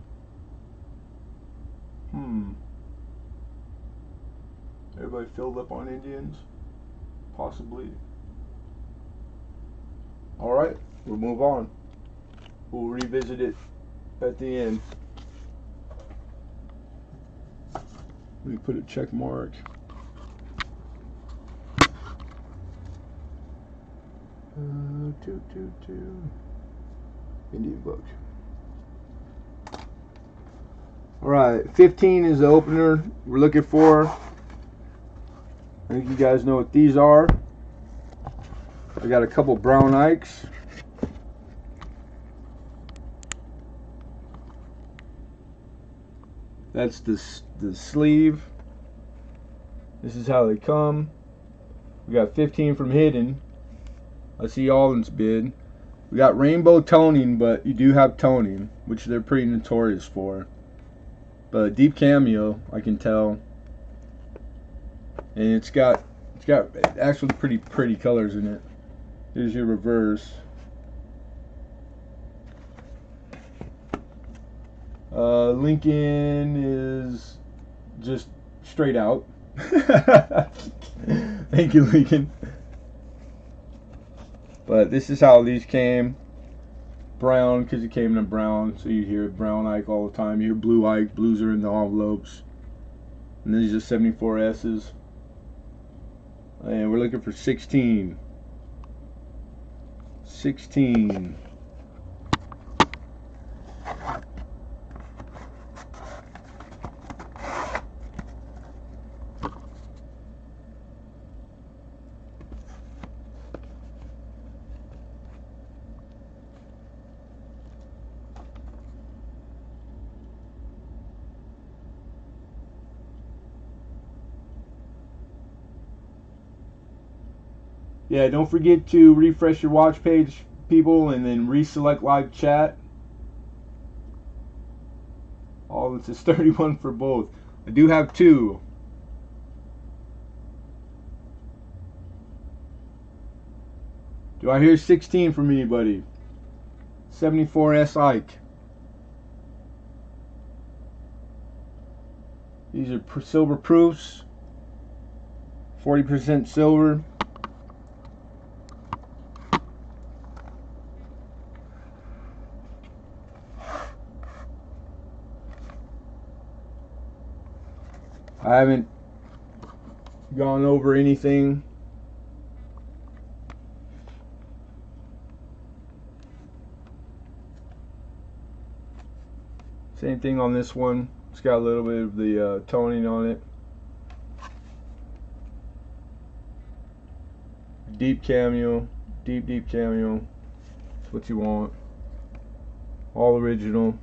Everybody filled up on Indians? Possibly. Alright, we'll move on. We'll revisit it at the end. Let me put a check mark. Indian book. Alright, 15 is the opener we're looking for. I think you guys know what these are. I got a couple brown Ikes. That's the sleeve. This is how they come. We got 15 from Hidden. I see Alden's bid. We got rainbow toning, but you do have toning, which they're pretty notorious for. But deep cameo, I can tell. And it's got actually pretty pretty colors in it. Here's your reverse. Lincoln is just straight out. Thank you, Lincoln. But this is how these came. Brown, because it came in brown, so you hear brown Ike all the time. You hear blue Ike. Blues are in the envelopes. And these are 74S's. And we're looking for 16. 16. Yeah, don't forget to refresh your watch page, people, and then reselect live chat. Oh, this is 31 for both. I do have 2. Do I hear 16 from anybody? 74S Ike. These are silver proofs. 40% silver. I haven't gone over anything. Same thing on this one. It's got a little bit of the toning on it. Deep cameo. Deep cameo. That's what you want. All original.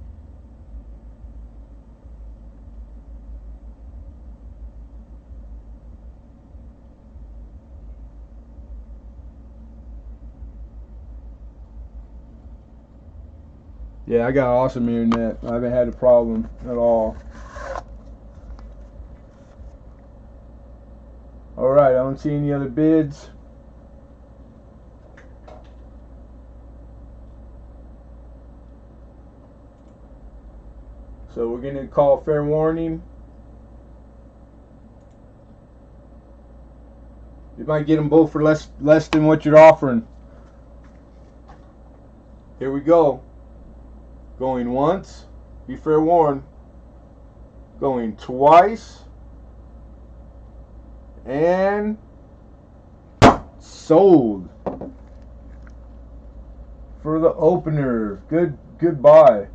Yeah, I got awesome internet. I haven't had a problem at all. Alright, I don't see any other bids. So we're going to call fair warning. You might get them both for less than what you're offering. Here we go. Going once, be fair warned. Going twice, and sold for the opener. Goodbye.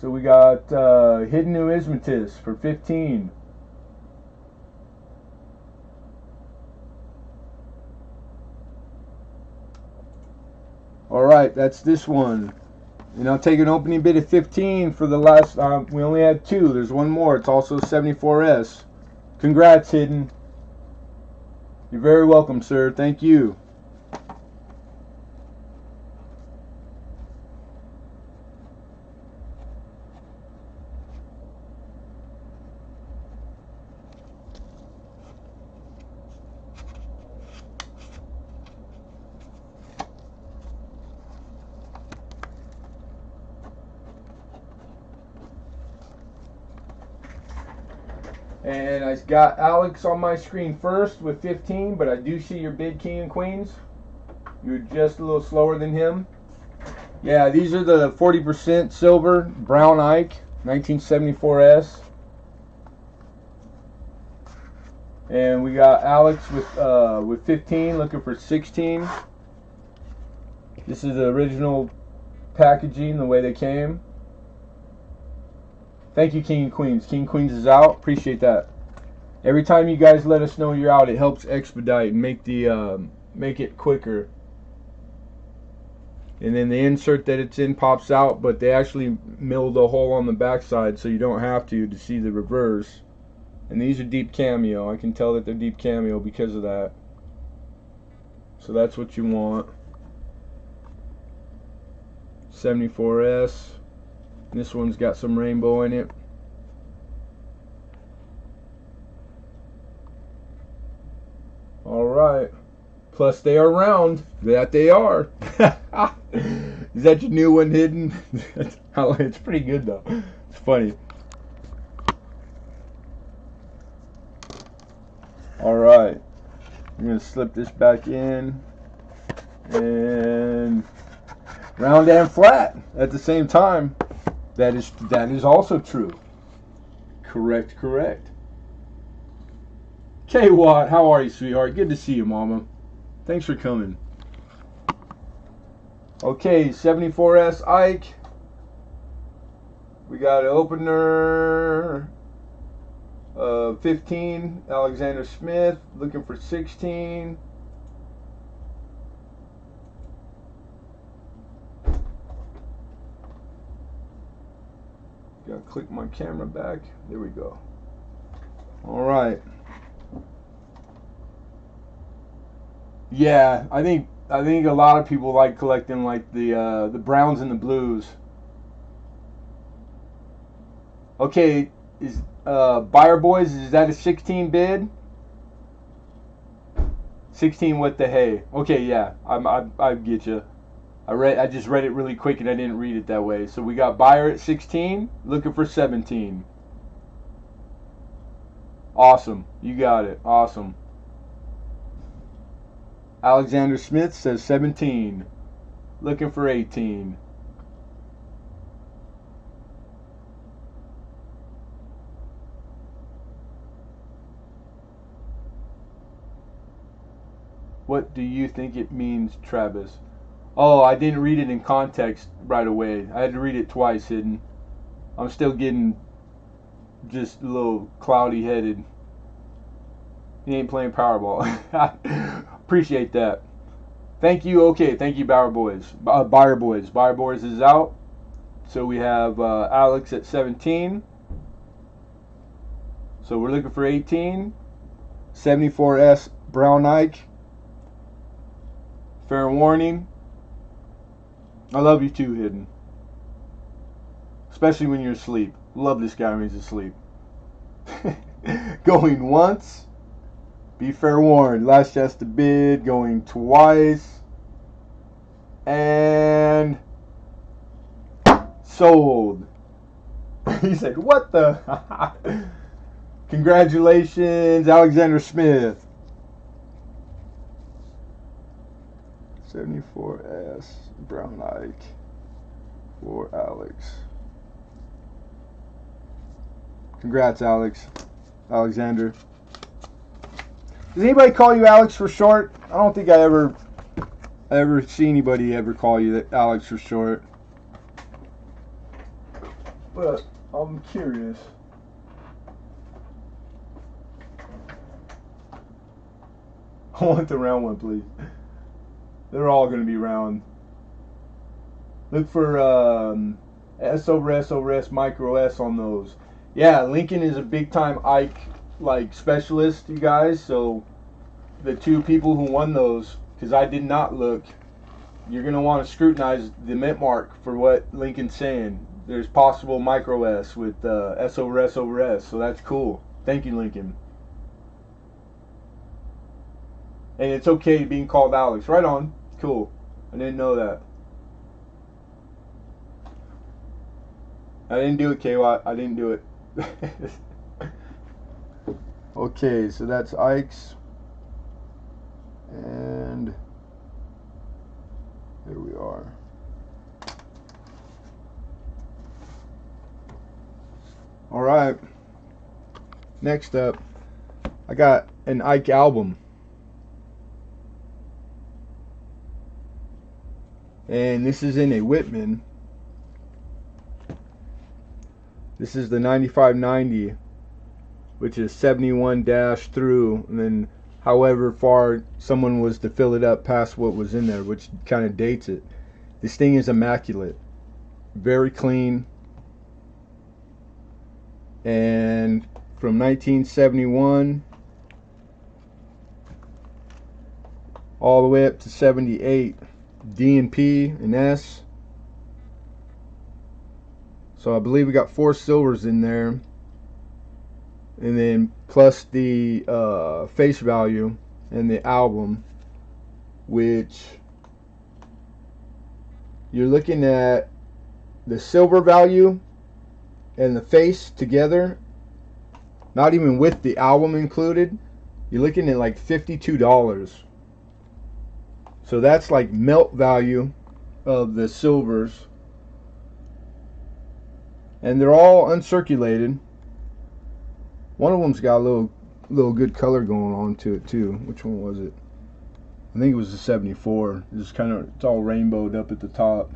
So we got Hidden Numismatist for 15. All right, that's this one. And I'll take an opening bid of 15 for the last. We only had 2. There's one more. It's also 74S. Congrats, Hidden. You're very welcome, sir. Thank you. And I got Alex on my screen first with 15, but I do see your bid, King and Queens. You're just a little slower than him. Yeah, these are the 40% silver brown Ike 1974S. And we got Alex with 15, looking for 16. This is the original packaging, the way they came. Thank you, King and Queens. King and Queens is out. Appreciate that. Every time you guys let us know you're out, it helps expedite and make it quicker. And then the insert that it's in pops out, but they actually milled a hole on the backside so you don't have to see the reverse. And these are deep cameo. I can tell that they're deep cameo because of that. So that's what you want. 74S. This one's got some rainbow in it. Alright. Plus they are round. That they are. Is that your new one hidden? It's pretty good though. It's funny. Alright. I'm going to slip this back in. And round and flat at the same time. That is also true. Correct. K-Watt, how are you, sweetheart? Good to see you, mama. Thanks for coming. Okay, 74S Ike. We got an opener. 15, Alexander Smith, looking for 16. Gotta click my camera back. There we go. Alright. Yeah, I think a lot of people like collecting like the browns and the blues. Okay, is Buyer Boys, is that a 16 bid? 16 with the hay. Okay, yeah, I get you. I just read it really quick and I didn't read it that way. So we got Buyer at 16, looking for 17. Awesome, you got it. Awesome. Alexander Smith says 17, looking for 18. What do you think it means, Travis? Oh, I didn't read it in context right away. I had to read it twice, hidden. I'm still getting just a little cloudy headed. He ain't playing Powerball. Appreciate that. Thank you. Okay, thank you, Buyer Boys. Buyer Boys. Buyer Boys is out. So we have Alex at 17. So we're looking for 18. 74S Brown Ike. Fair warning. I love you too, hidden. Especially when you're asleep. Love this guy when he's asleep. Going once. Be fair warned. Last chance to bid. Going twice. And sold. He said, what the? Congratulations, Alexander Smith. 74S Brown Ike for Alex. Congrats, Alexander. Does anybody call you Alex for short? I don't think I ever see anybody ever call you Alex for short. But I'm curious. I want the round one, please. They're all going to be round. Look for S over S, micro S on those. Yeah, Lincoln is a big time Ike specialist, you guys. So the two people who won those, because I did not look, you're going to want to scrutinize the mint mark for what Lincoln's saying. There's possible micro S with S over S, so that's cool. Thank you, Lincoln. And it's okay being called Alex. Right on. Cool. I didn't know that. I didn't do it, K-Watt. I didn't do it. Okay, so that's Ike's. And there we are. Alright. Next up, I got an Ike album. And this is in a Whitman. This is the 9590, which is 71 dash through, and then however far someone was to fill it up past what was in there, which kind of dates it. This thing is immaculate, very clean, and from 1971 all the way up to 78, D and P and S. So I believe we got 4 silvers in there, and then plus the face value and the album, which you're looking at the silver value and the face together, not even with the album included, you're looking at like $52. So that's like melt value of the silvers, and they're all uncirculated. One of them's got a little good color going on to it too. Which one was it? I think it was the 74. It's all rainbowed up at the top.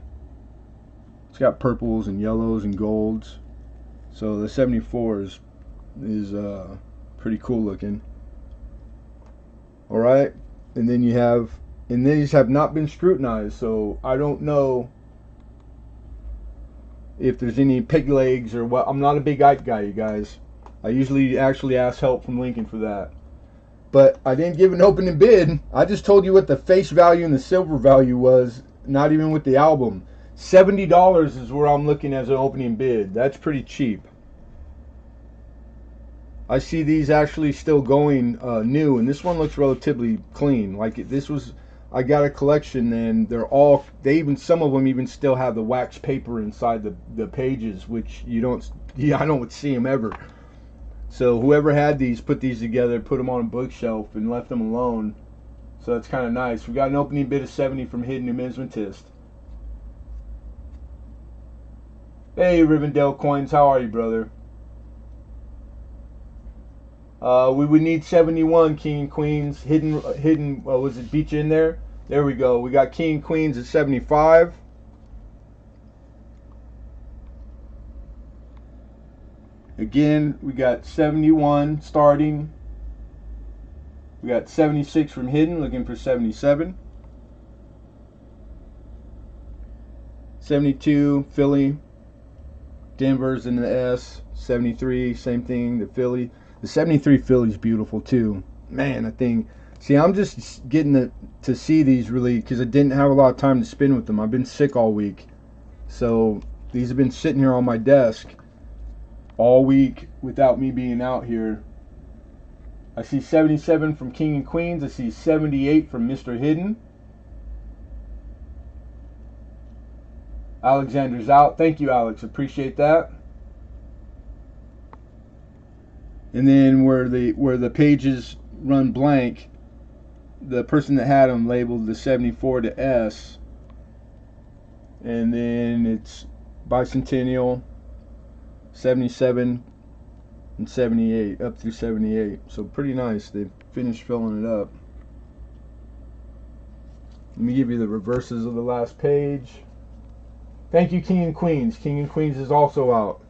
It's got purples and yellows and golds. So the 74 is pretty cool looking. All right, and then these have not been scrutinized, so I don't know if there's any pig legs or what. I'm not a big Ike guy, you guys. I usually actually ask help from Lincoln for that. But I didn't give an opening bid. I just told you what the face value and the silver value was, not even with the album. $70 is where I'm looking as an opening bid. That's pretty cheap. I see these actually still going new, and this one looks relatively clean. Like this was, I got a collection, and some of them even still have the wax paper inside the pages, which I don't see them ever. So whoever had these put these together, put them on a bookshelf, and left them alone. So that's kind of nice. We got an opening bid of 70 from Hidden Numismatist. Hey, Rivendell Coins, how are you, brother? We would need 71 King and Queens. Hidden. Was it beat you in there? There we go. We got King and Queens at 75. Again, we got 71 starting. We got 76 from Hidden, looking for 77. 72 Philly. Denver's in the S. 73, same thing. The Philly. The 73 Philly's beautiful too. Man, I think. See, I'm just getting to see these really because I didn't have a lot of time to spend with them. I've been sick all week, so these have been sitting here on my desk all week without me being out here. I see 77 from King and Queens. I see 78 from Mr. Hidden. Alexander's out. Thank you, Alex. Appreciate that. And then where the pages run blank, the person that had them labeled the 74 to S. And then it's Bicentennial, 77 and 78, up through 78. So pretty nice. They finished filling it up. Let me give you the reverses of the last page. Thank you, King and Queens. King and Queens is also out.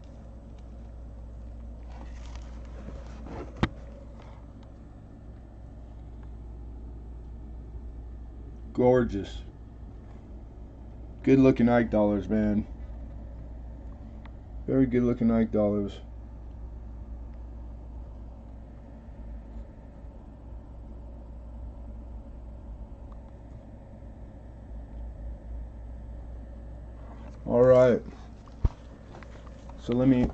Gorgeous. Good looking Ike dollars, man. Very good looking Ike dollars. All right. So let me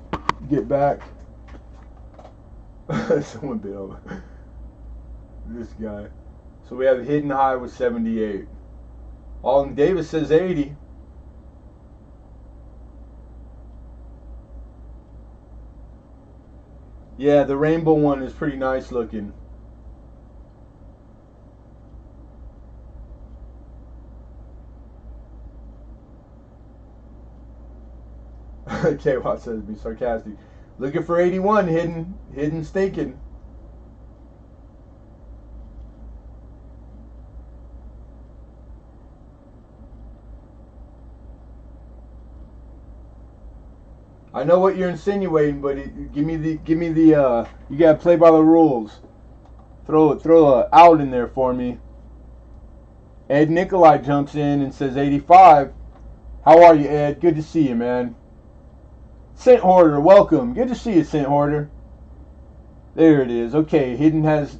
get back. Someone bit over this guy. So we have Hidden High with 78. Alden Davis says 80. Yeah, the rainbow one is pretty nice looking. K-Watt says be sarcastic. Looking for 81, hidden stinking. I know what you're insinuating, but give me the you gotta play by the rules. Throw a out in there for me. Ed Nikolai jumps in and says 85. How are you, Ed? Good to see you, man. Scent Hoarder, welcome. Good to see you, Scent Hoarder. There it is. Okay, Hidden has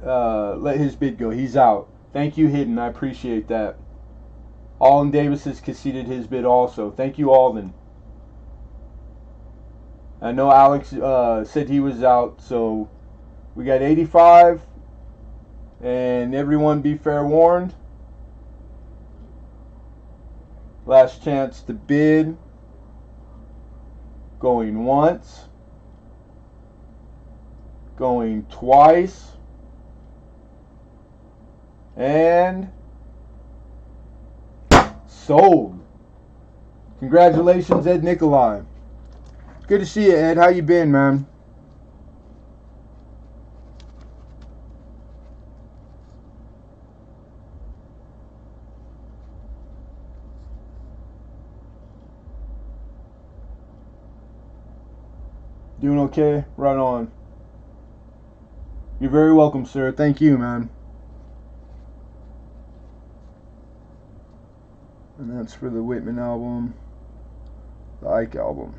let his bid go. He's out. Thank you, Hidden. I appreciate that. Alden Davis has conceded his bid also. Thank you, Alden. I know Alex said he was out, so we got 85. And everyone be fair warned. Last chance to bid. Going once. Going twice. And sold. Congratulations, Ed Nikolai. Good to see you, Ed. How you been, man? Doing okay? Right on. You're very welcome, sir. Thank you, man. And that's for the Whitman album, the Ike album.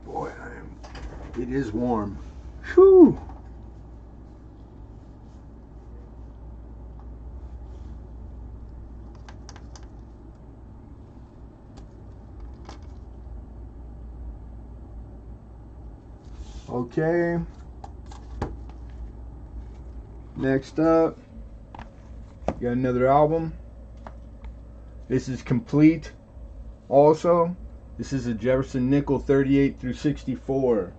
Boy, it is warm. Whew. Okay. Next up, got another album. This is complete. Also, this is a Jefferson Nickel 38 through 64.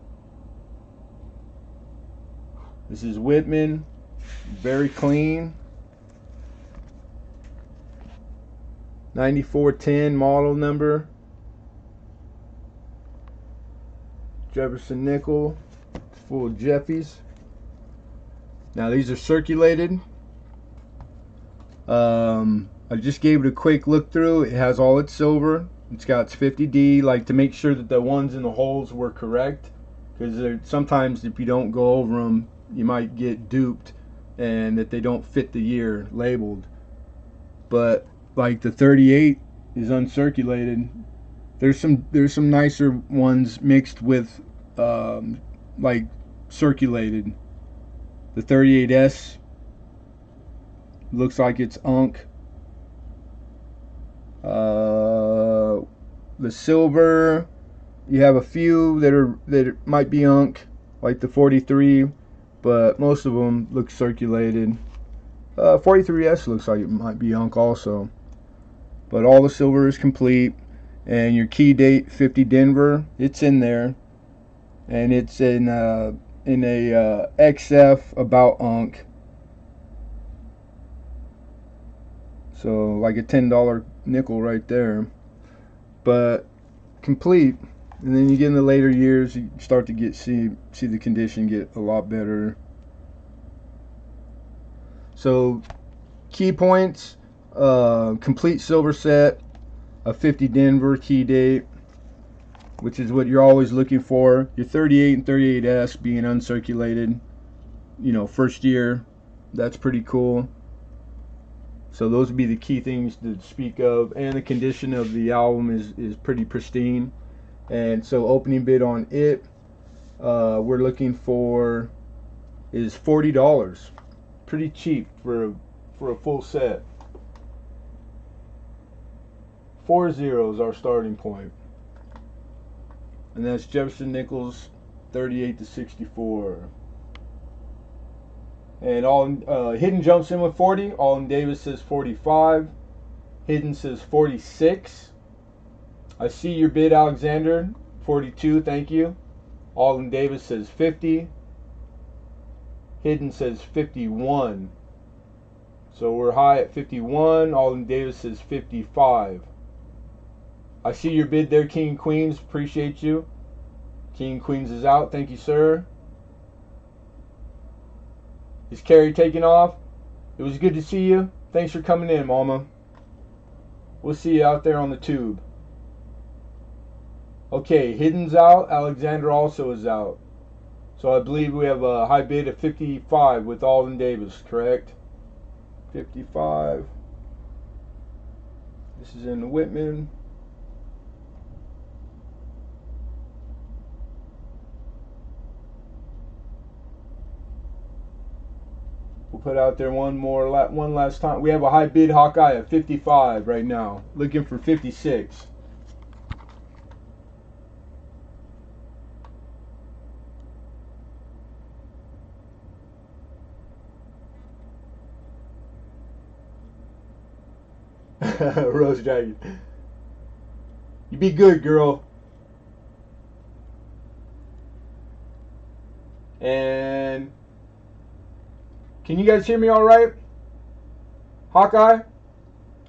This is Whitman, very clean. 9410 model number. Jefferson Nickel, full of Jeffies. Now these are circulated. I just gave it a quick look through. It has all its silver. It's got its 50D, like to make sure that the ones in the holes were correct. Because sometimes if you don't go over them, you might get duped and that they don't fit the year labeled. But like the 38 is uncirculated. There's some nicer ones mixed with like circulated. The 38S looks like it's unk. The silver, you have a few that might be unk, like the 43, but most of them look circulated. 43S looks like it might be unk also, but all the silver is complete. And your key date 50 Denver, it's in there, and it's in a XF about unk. So like a $10 nickel right there, but complete. And then you get in the later years, you start to see the condition get a lot better. So key points, complete silver set, a 50 Denver key date, which is what you're always looking for. Your 38 and 38S being uncirculated, first year, that's pretty cool. So those would be the key things to speak of. And the condition of the album is pretty pristine. And so opening bid on it, we're looking for is $40. Pretty cheap for a full set. 40 is our starting point. And that's Jefferson Nichols 38 to 64. And Hidden jumps in with 40. Alden Davis says 45. Hidden says 46. I see your bid, Alexander. 42, thank you. Alden Davis says 50. Hidden says 51. So we're high at 51. Alden Davis says 55. I see your bid there, King and Queens. Appreciate you. King and Queens is out. Thank you, sir. Is Carrie taking off? It was good to see you. Thanks for coming in, Mama. We'll see you out there on the tube. Okay, Hidden's out. Alexander also is out. So I believe we have a high bid of 55 with Alden Davis, correct? 55. This is in the Whitman. We'll put out there one last time. We have a high bid Hawkeye at 55 right now. Looking for 56. Rose Dragon. You be good, girl. And can you guys hear me all right? Hawkeye,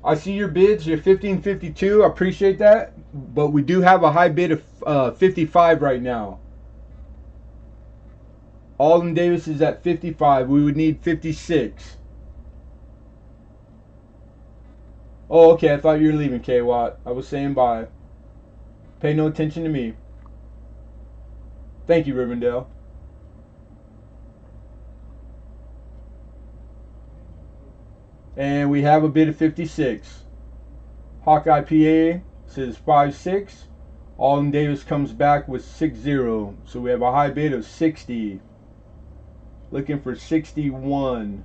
I see your bids. You're 1552. I appreciate that. But we do have a high bid of 55 right now. Alden Davis is at 55. We would need 56. Oh, okay. I thought you were leaving, K-Watt. I was saying bye. Pay no attention to me. Thank you, Rivendell. And we have a bid of 56. Hawkeye PA says 5-6. Alden Davis comes back with 6-0. So we have a high bid of 60. Looking for 61.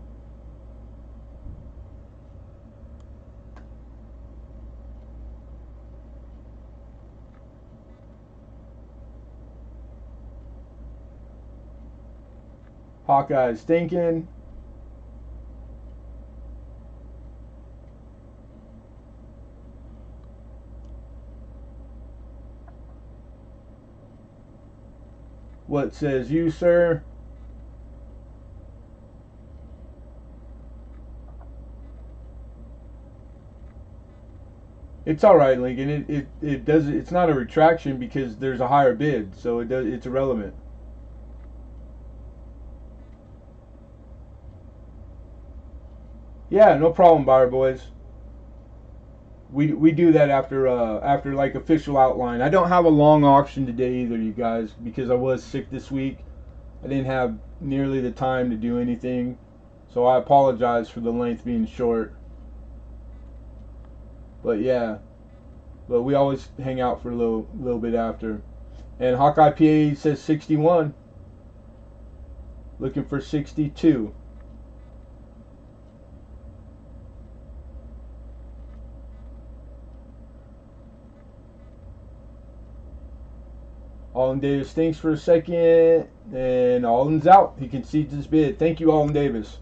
Hawkeye's thinking. What says you, sir? It's all right, Lincoln. It does. It's not a retraction because there's a higher bid, so it's irrelevant. Yeah, no problem, Buyer Boys. We do that after like official outline. I don't have a long auction today either, you guys, because I was sick this week. I didn't have nearly the time to do anything, so I apologize for the length being short. But yeah, but we always hang out for a little bit after. And Hawkeye PA says 61. Looking for 62. Alden Davis thinks for a second, and Alden's out. He concedes his bid. Thank you, Alden Davis.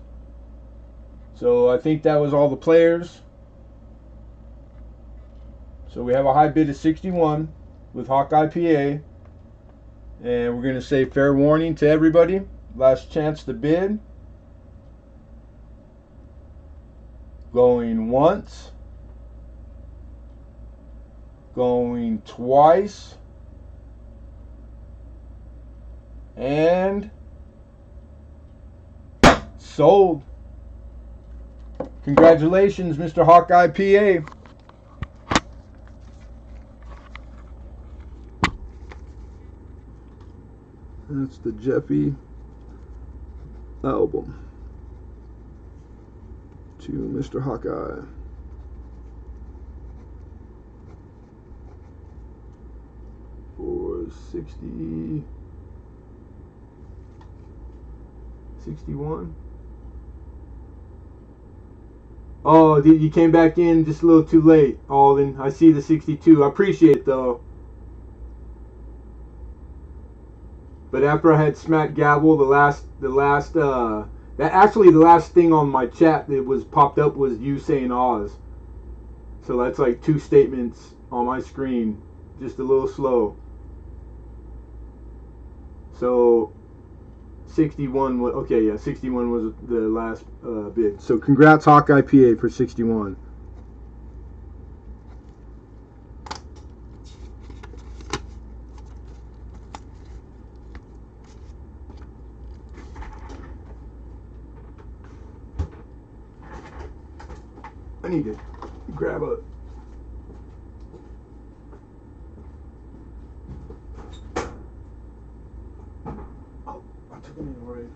So I think that was all the players. So we have a high bid of 61 with Hawkeye PA. And we're going to say fair warning to everybody. Last chance to bid. Going once. Going twice. And sold. Congratulations, Mr. Hawkeye PA. That's the Jeffy album to Mr. Hawkeye. For 61. Oh, you came back in just a little too late, Alden. I see the 62. I appreciate it though. But after I had smacked gavel, the last thing on my chat that was popped up was you saying Oz. So that's like two statements on my screen, just a little slow. So 61 was okay. Yeah, 61 was the last bid. So congrats, Hawkeye PA, for 61. I need to grab a... Oh, I took it in already.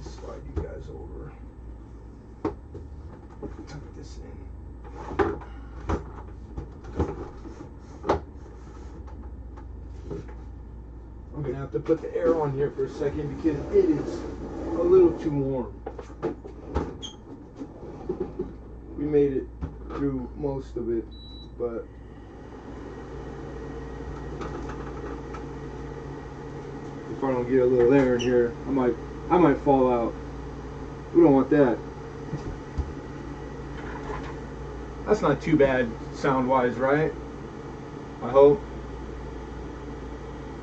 Slide you guys over. Tuck this in. I'm gonna have to put the air on here for a second because it is a little too warm. We made it through most of it, but if I don't get a little air in here, I might fall out. We don't want that. That's not too bad sound-wise, right? I hope.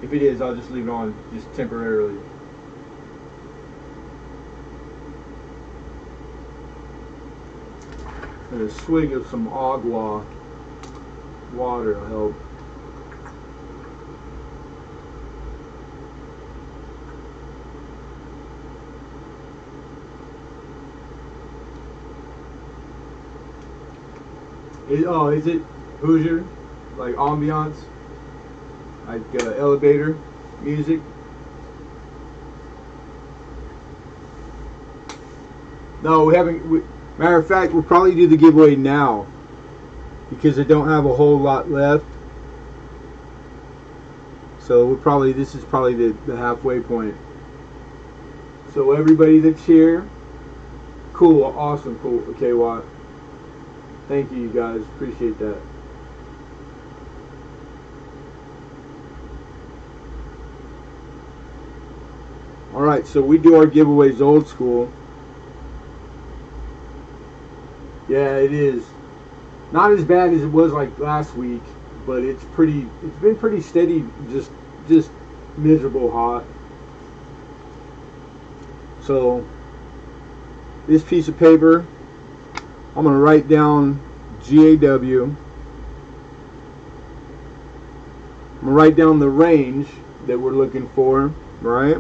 If it is, I'll just leave it on just temporarily. And a swig of some agua water will help. Is it Hoosier? Like ambiance? Like elevator music? No, we haven't. Matter of fact, we'll probably do the giveaway now because I don't have a whole lot left. So we'll probably, this is probably the halfway point. So everybody that's here, cool, awesome, cool. Okay, well, thank you guys, appreciate that. Alright, so we do our giveaways old school. Yeah, it is. Not as bad as it was like last week, but it's been pretty steady, just miserable hot. So this piece of paper, I'm going to write down GAW. I'm going to write down the range that we're looking for, right?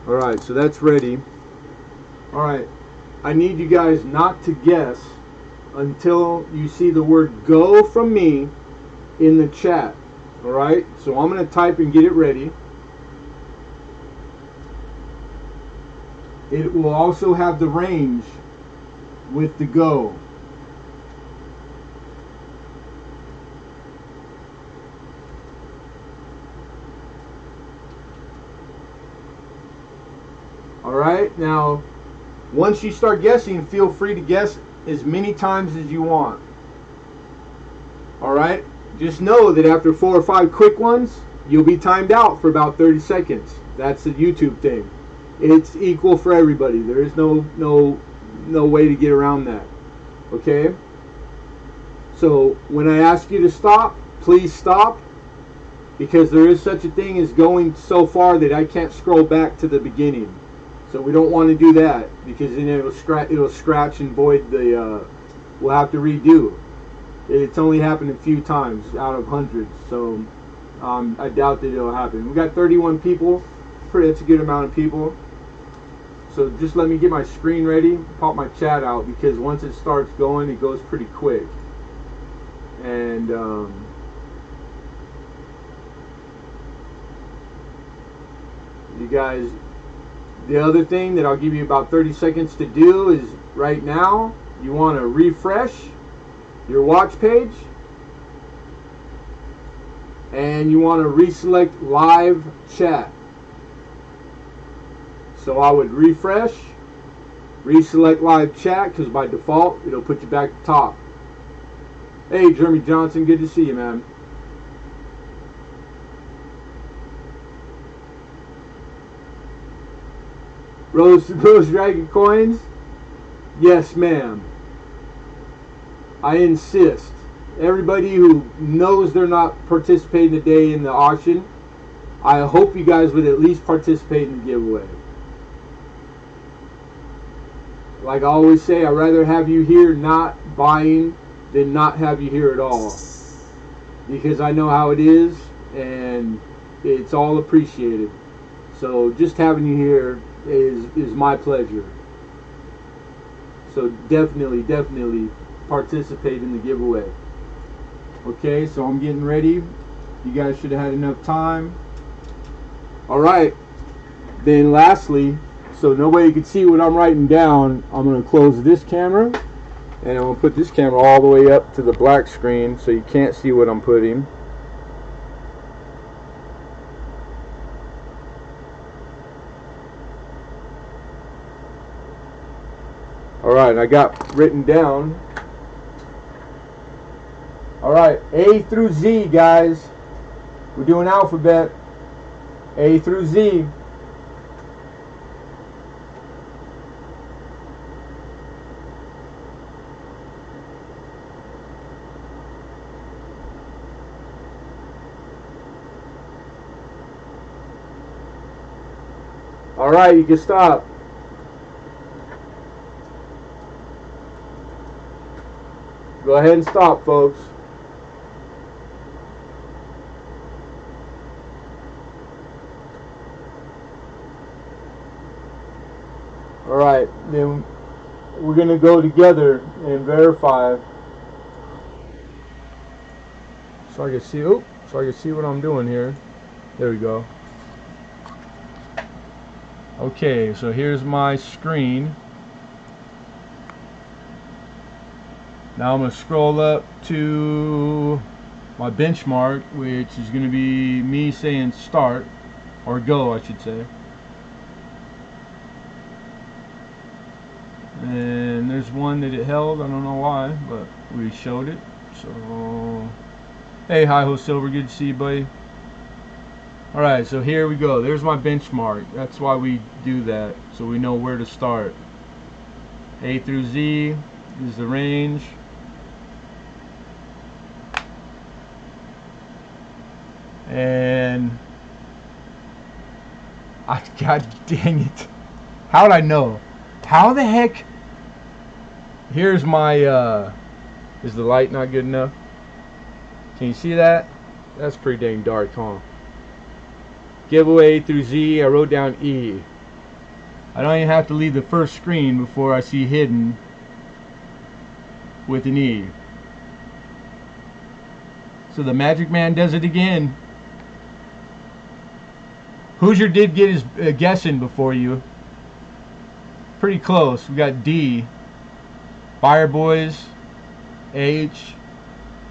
Alright, so that's ready. Alright, I need you guys not to guess until you see the word go from me in the chat. Alright, so I'm going to type and get it ready. It will also have the range with the go. Alright, now once you start guessing, feel free to guess as many times as you want. Alright, just know that after 4 or 5 quick ones, you'll be timed out for about 30 seconds. That's the YouTube thing. It's equal for everybody. There is no way to get around that. Okay? So when I ask you to stop, please stop, because there is such a thing as going so far that I can't scroll back to the beginning. So we don't want to do that, because then it'll scratch and void the. We'll have to redo. It's only happened a few times out of hundreds, so I doubt that it'll happen. We got 31 people. That's a good amount of people. So just let me get my screen ready, pop my chat out, because once it starts going, it goes pretty quick. And you guys. The other thing that I'll give you about 30 seconds to do is right now, you want to refresh your watch page and you want to reselect live chat. So I would refresh, reselect live chat, because by default it'll put you back to top. Hey Jeremy Johnson, good to see you, man. Rose Dragon coins? Yes, ma'am. I insist. Everybody who knows they're not participating today in the auction, I hope you guys would at least participate in the giveaway. like I always say, I'd rather have you here not buying than not have you here at all. Because I know how it is, and it's all appreciated. So just having you here is my pleasure. So definitely participate in the giveaway. Okay, so I'm getting ready. You guys should have had enough time. Alright, then lastly, so nobody can see what I'm writing down, I'm going to close this camera, and I'm going to put this camera all the way up to the black screen so you can't see what I'm putting. Alright, I got written down. Alright, A through Z, guys. We're doing alphabet. A through Z. Alright, you can stop. Go ahead and stop, folks. Alright, then we're going to go together and verify. So I can see what I'm doing here. There we go. Okay, so here's my screen. Now I'm going to scroll up to my benchmark, which is going to be me saying start, or go I should say. And there's one that it held, I don't know why, but we showed it. So, hey Hi-Ho Silver, good to see you, buddy. Alright, so here we go. There's my benchmark. That's why we do that, so we know where to start. A through Z is the range. And God dang it. How'd I know? How the heck? Here's my is the light not good enough? Can you see that? That's pretty dang dark, huh? Giveaway through Z. I wrote down E. I don't even have to leave the first screen before I see hidden with an E. So the Magic Man does it again. Hoosier did get his guessing before you. Pretty close. We got D. Fire Boys. H.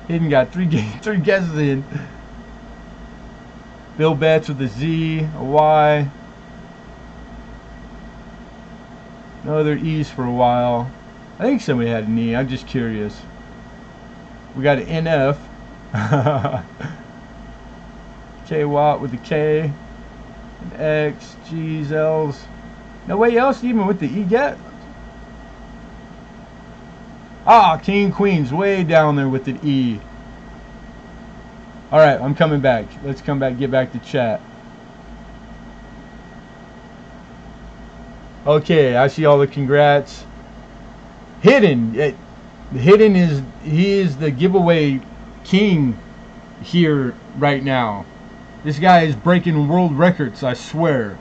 Hidden got three guesses in. Bill Betts with a Z, a Y. No other E's for a while. I think somebody had an E. I'm just curious. We got an NF. K Watt with a K. An X, G's, L's. Nobody else even with the E yet. Ah, King Queen's way down there with an E. Alright, I'm coming back. Let's come back, get back to chat. Okay, I see all the congrats. Hidden. Hidden he is the giveaway king here right now. This guy is breaking world records, I swear.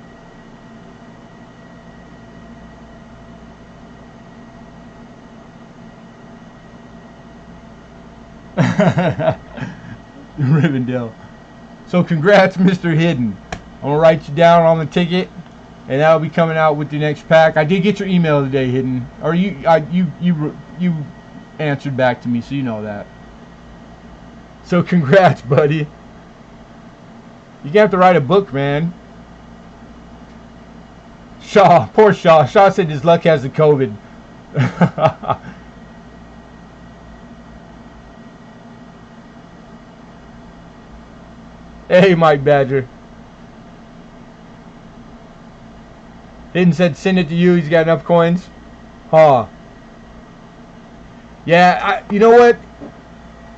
Rivendell. So congrats, Mr. Hidden. I'm gonna write you down on the ticket, and that'll be coming out with the next pack. I did get your email today, Hidden, or you answered back to me, so you know that. So congrats, buddy. You have to write a book, man. Shaw, poor Shaw. Shaw said his luck has the COVID. Hey, Mike Badger. Hidden said send it to you. He's got enough coins. Huh. Yeah, you know what?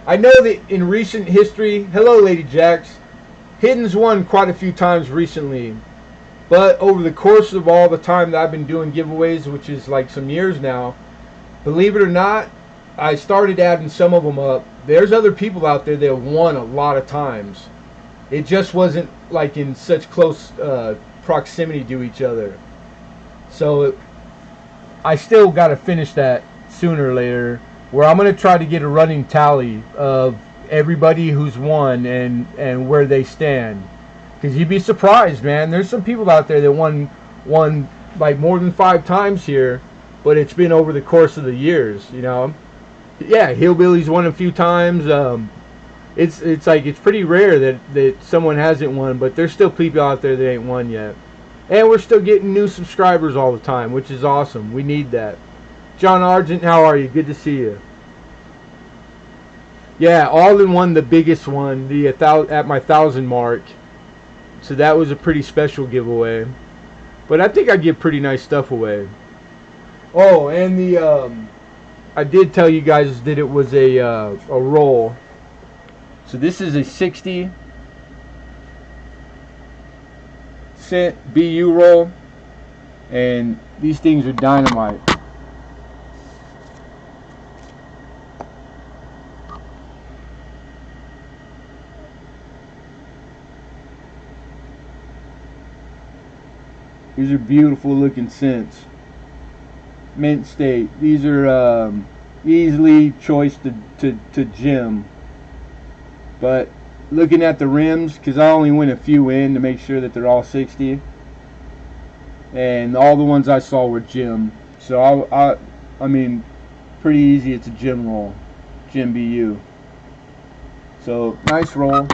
I know that in recent history, hello, Lady Jax. Hidden's won quite a few times recently. But over the course of all the time that I've been doing giveaways, which is like some years now, believe it or not, I started adding some of them up. There's other people out there that won a lot of times. It just wasn't like in such close proximity to each other. So I still got to finish that sooner or later, where I'm going to try to get a running tally of everybody who's won and where they stand. Because you'd be surprised, man. There's some people out there that won like more than 5 times here, but it's been over the course of the years, you know. Yeah, Hillbilly's won a few times. It's like it's pretty rare that someone hasn't won, but there's still people out there that ain't won yet. And we're still getting new subscribers all the time, which is awesome. We need that. John Argent, how are you? Good to see you. Yeah, Alden won the biggest one, at my 1,000 mark. So that was a pretty special giveaway. But I think I give pretty nice stuff away. Oh, and I did tell you guys that it was a roll. So this is a 60 cent BU roll, and these things are dynamite. These are beautiful looking cents. Mint state. These are easily choice to gem. But looking at the rims, because I only went a few in to make sure that they're all 60, and all the ones I saw were gem. So I mean, pretty easy. It's a gem roll, gem BU. So nice roll.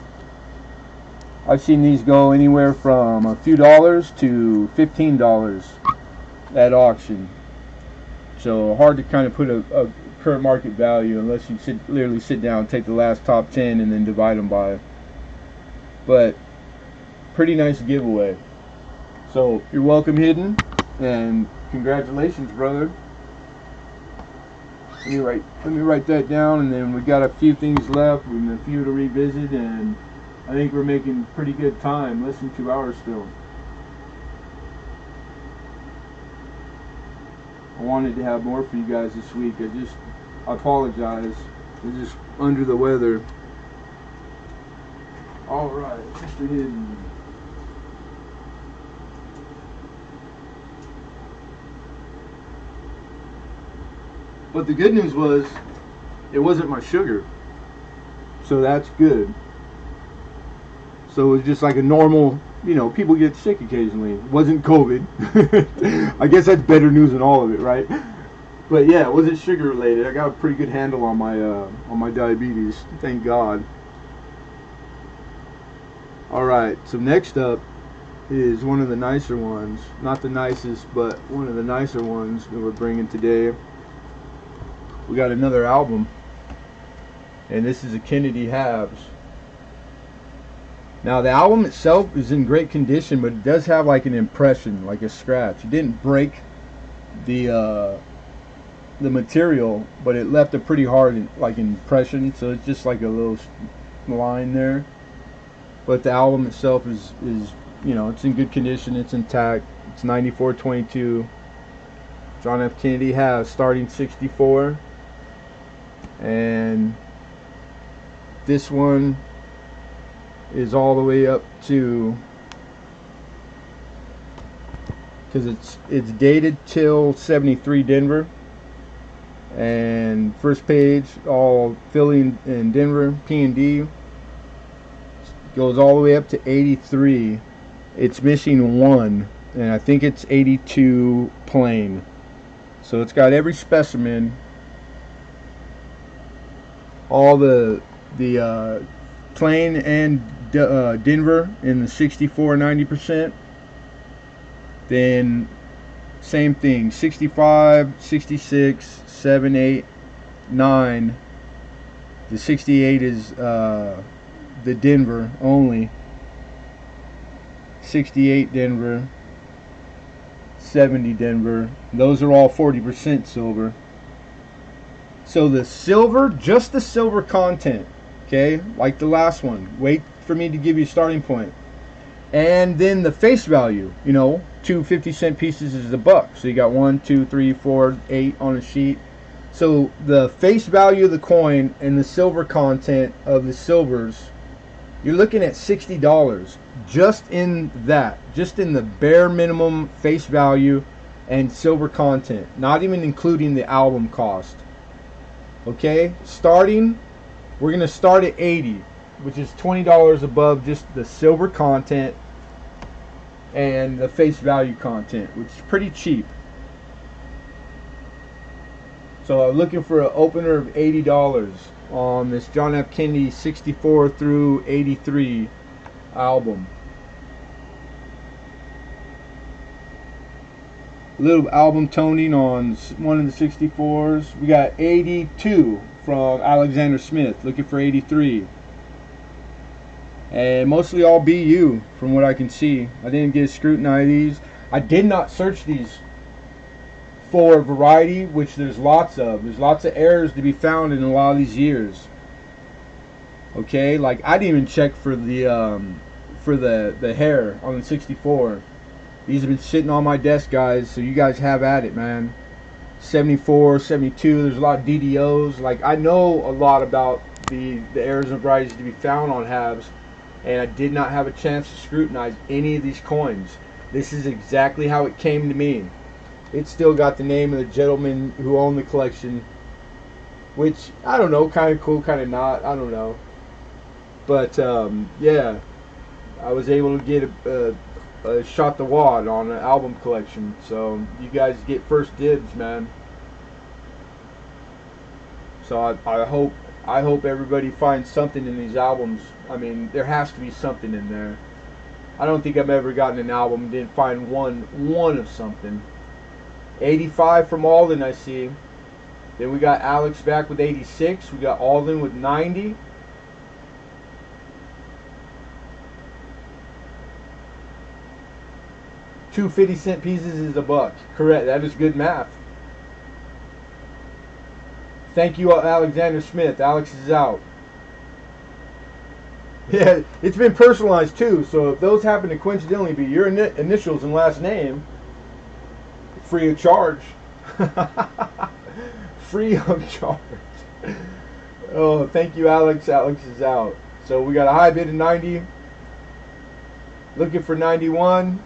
I've seen these go anywhere from a few dollars to $15 at auction. So hard to kind of put a current market value unless you literally sit down, take the last top 10 and then divide them by. But pretty nice giveaway. So you're welcome, Hidden, and congratulations, brother. Let me write that down, and then we got a few things left and a few to revisit, and I think we're making pretty good time. Less than 2 hours still. I wanted to have more for you guys this week. I apologize. I'm just under the weather. Alright, Mr. Hidden. But the good news was, it wasn't my sugar. So that's good. So it was just like a normal, you know, people get sick occasionally. It wasn't COVID. I guess that's better news than all of it, right? But yeah, it wasn't sugar related. I got a pretty good handle on my diabetes. Thank God. Alright, so next up is one of the nicer ones. Not the nicest, but one of the nicer ones that we're bringing today. We got another album. And this is a Kennedy Halves. Now the album itself is in great condition, but it does have like an impression, like a scratch. It didn't break the material, but it left a pretty hard like impression. So it's just like a little line there. But the album itself is you know, it's in good condition. It's intact. It's 9422. John F. Kennedy Halves, starting 64, and this one is all the way up to, because it's dated till 73 Denver, and first page all Philly and Denver P&D goes all the way up to 83. It's missing 1, and I think it's 82 plain. So it's got every specimen, all the plain and Denver in the 64 90%. Then same thing, 65, 66, 7, 8, 9. The 68 is the Denver only. 68 Denver, 70 Denver. Those are all 40% silver. So the silver, just the silver content, okay, like the last one. Wait for me to give you a starting point. And then the face value, you know, two 50-cent pieces is a buck. So you got 1, 2, 3, 4, 8 on a sheet. So the face value of the coin and the silver content of the silvers, you're looking at $60 just in that, just in the bare minimum face value and silver content, not even including the album cost. Okay, starting, we're going to start at 80, which is $20 above just the silver content and the face value content, which is pretty cheap. So I'm looking for an opener of $80 on this John F. Kennedy 64 through 83 album. A little album toning on one of the 64s. We got 82 from Alexander Smith, looking for 83. And mostly all BU from what I can see. I didn't get to scrutinize these. I did not search these for variety, which there's lots of. There's lots of errors to be found in a lot of these years. Okay, like I didn't even check for the hair on the 64. These have been sitting on my desk, guys, so you guys have at it, man. 74, 72, there's a lot of DDOs. Like, I know a lot about the errors and varieties to be found on halves, and I did not have a chance to scrutinize any of these coins. This is exactly how it came to me. It's still got the name of the gentleman who owned the collection, which, I don't know, kind of cool, kind of not, I don't know. But, yeah, I was able to get a shot the wad on an album collection, so you guys get first dibs, man. So I hope everybody finds something in these albums. I mean, there has to be something in there. I don't think I've ever gotten an album and didn't find one of something. 85 from Alden, I see. Then we got Alex back with 86. We got Alden with 90. Two 50-cent pieces is a buck. Correct. That is good math. Thank you, Alexander Smith. Alex is out. Yeah, it's been personalized too, so if those happen to coincidentally be your initials and last name, free of charge. Free of charge. Oh, thank you, Alex. Alex is out. So we got a high bid of 90. Looking for 91.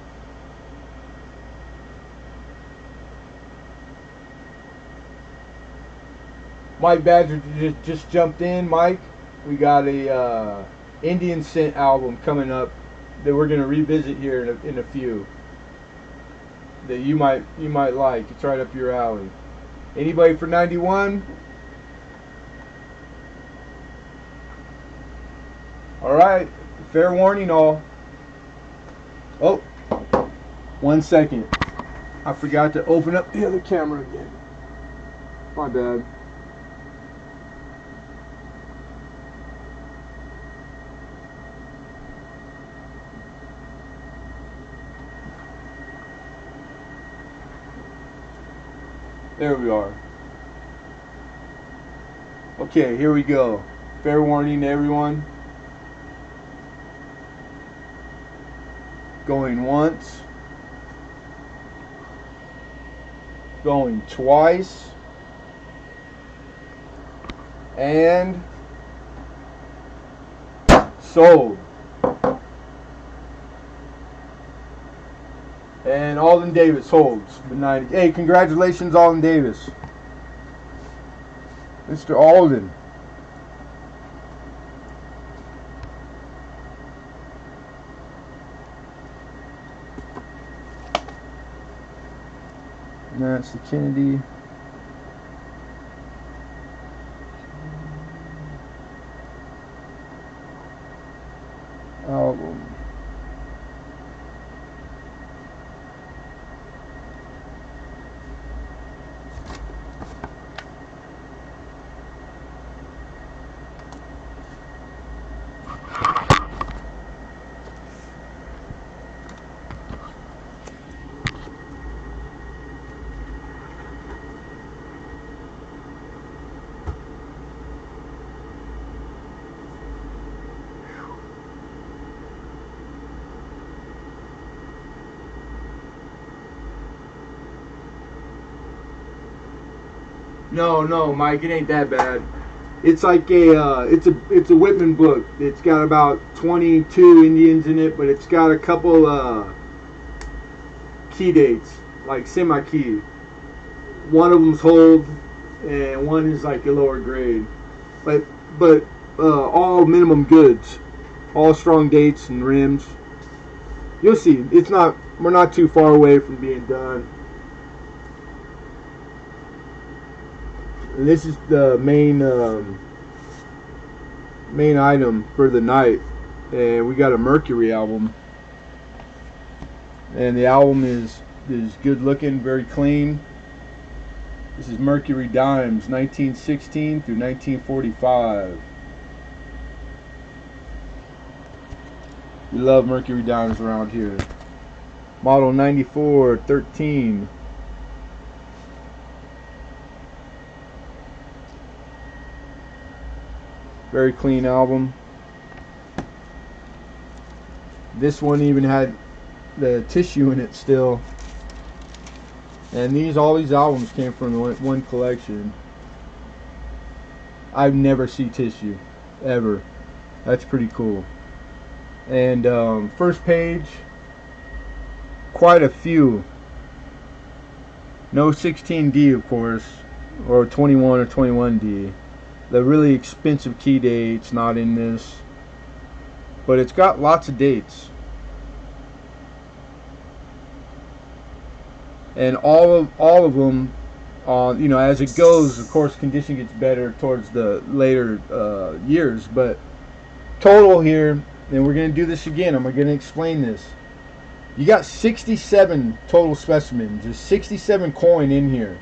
Mike Badger just jumped in. Mike, we got a Indian Scent album coming up that we're going to revisit here in a few. That you might like. It's right up your alley. Anybody for 91? All right. Fair warning, all. Oh, 1 second. I forgot to open up the other camera again. My bad. There we are. Okay, here we go. Fair warning to everyone. Going once. Going twice. And sold. And Alden Davis holds the 90. Hey, congratulations, Alden Davis. Mr. Alden. And that's the Kennedy. Album. No, Mike, it ain't that bad. It's like it's a Whitman book. It's got about 22 Indians in it, but it's got a couple key dates, like semi-key. One of them's hold, and one is like a lower grade. But all minimum goods, all strong dates and rims. You'll see. We're not too far away from being done. And this is the main item for the night, and we got a Mercury album, and the album is good looking, very clean. This is Mercury Dimes, 1916 through 1945. We love Mercury Dimes around here. Model 9413. Very clean album. This one even had the tissue in it still. And all these albums came from one collection. I've never seen tissue, ever. That's pretty cool. And first page, quite a few. No 16D, of course, or 21 or 21D. The really expensive key date's not in this, but it's got lots of dates. And all of them, as it goes, of course, condition gets better towards the later years. But total here, and we're going to do this again. I'm going to explain this. You got 67 total specimens. There's 67 coin in here.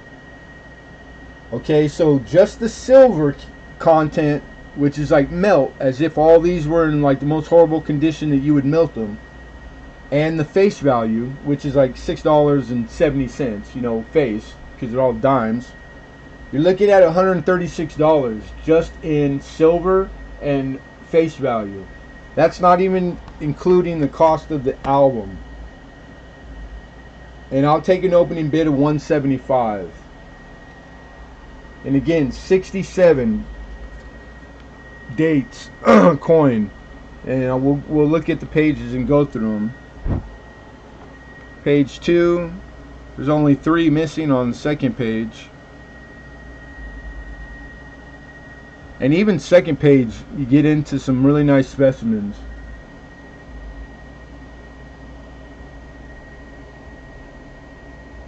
Okay, so just the silver content, which is like melt, as if all these were in like the most horrible condition that you would melt them, and the face value, which is like $6.70, face, because they're all dimes. You're looking at $136 just in silver and face value. That's not even including the cost of the album. And I'll take an opening bid of $175. And again, 67 dates coin, and we'll look at the pages and go through them. Page 2, there's only 3 missing on the second page, and even second page you get into some really nice specimens.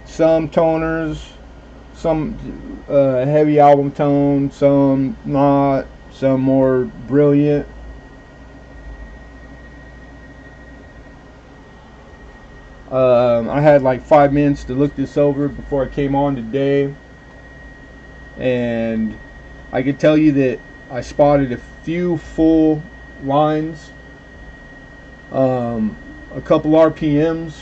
Some toners, some heavy album tone, some not, some more brilliant. I had like 5 minutes to look this over before I came on today, and I could tell you that I spotted a few full lines, a couple RPMs.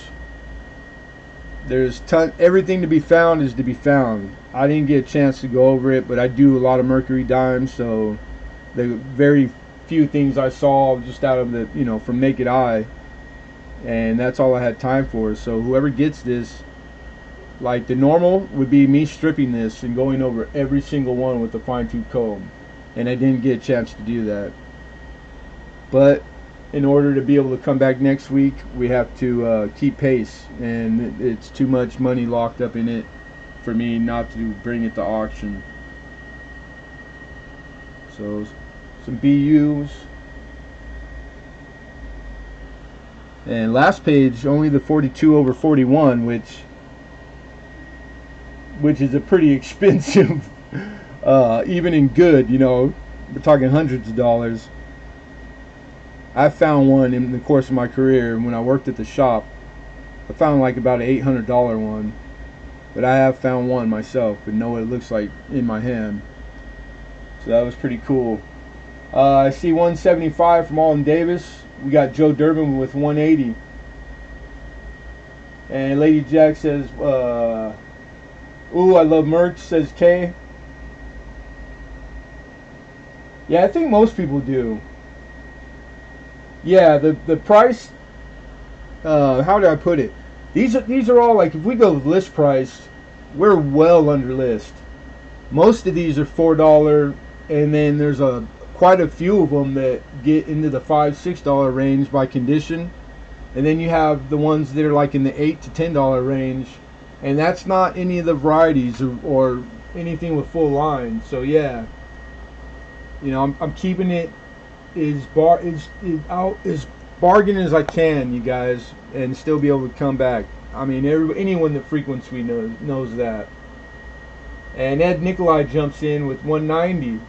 There's everything to be found is to be found. I didn't get a chance to go over it, but I do a lot of Mercury Dimes, so the very few things I saw just out of the, from naked eye, and that's all I had time for. So whoever gets this, like the normal would be me stripping this and going over every single one with a fine-tooth comb, and I didn't get a chance to do that. But in order to be able to come back next week, we have to keep pace, and it's too much money locked up in it for me not to bring it to auction. So some BUs. And last page, only the 42/41, which is a pretty expensive, even in good, we're talking hundreds of dollars. I found one in the course of my career when I worked at the shop. I found like about an $800 one, but I have found one myself and know what it looks like in my hand. So that was pretty cool. I see 175 from Alden Davis. We got Joe Durbin with 180. And Lady Jack says, ooh, I love merch, says Kay. Yeah, I think most people do. Yeah, the price, how do I put it? These are all like, if we go list price, we're well under list. Most of these are $4, and then there's quite a few of them that get into the $5-6 range by condition, and then you have the ones that are like in the $8 to $10 range, and that's not any of the varieties or anything with full line. So yeah, you know, I'm keeping it as bargain as I can, you guys, and still be able to come back. I mean, anyone that frequents me knows that. And Ed Nikolai jumps in with 190.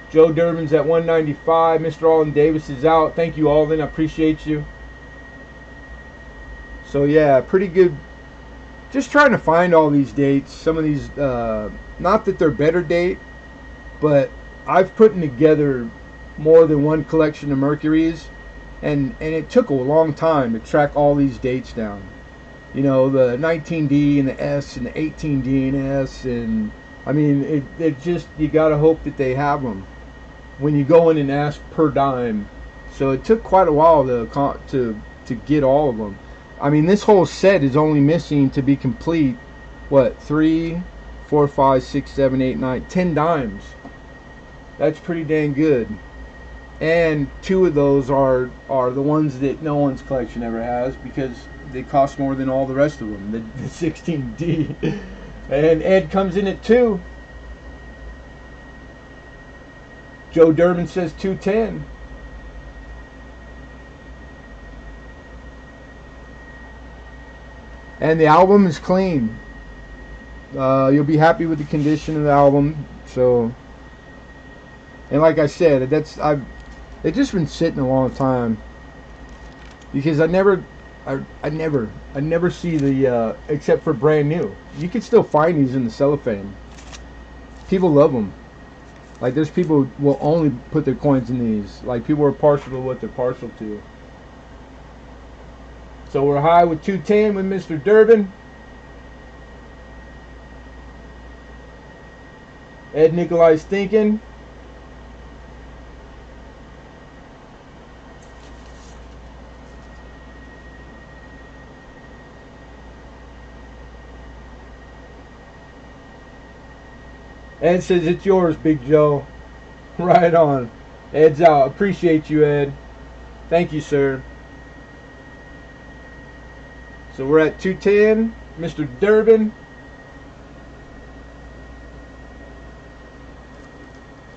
Joe Durbin's at 195. Mr. Alden Davis is out. Thank you, Alden. I appreciate you. So yeah, pretty good. Just trying to find all these dates. Some of these, not that they're better date, but I've put together more than one collection of Mercuries, and it took a long time to track all these dates down. You know, the 19D and the S and the 18D and S, and I mean, it just, you gotta hope that they have them when you go in and ask per dime. So it took quite a while to get all of them. I mean, this whole set is only missing to be complete, what, 3, 4, 5, 6, 7, 8, 9, 10 dimes. That's pretty dang good. And 2 of those are the ones that no one's collection ever has, because they cost more than all the rest of them, the 16D. And Ed comes in at 2. Joe Durbin says 210. And the album is clean. You'll be happy with the condition of the album. So, and like I said, it's just been sitting a long time, because I never see the except for brand new. You can still find these in the cellophane. People love them. Like, there's people who will only put their coins in these. Like, people are partial to what they're partial to. So we're high with 210 with Mr. Durbin. Ed Nikolai's thinking. Ed says it's yours, Big Joe. Right on. Ed's out. Appreciate you, Ed. Thank you, sir. So we're at 210. Mr. Durbin.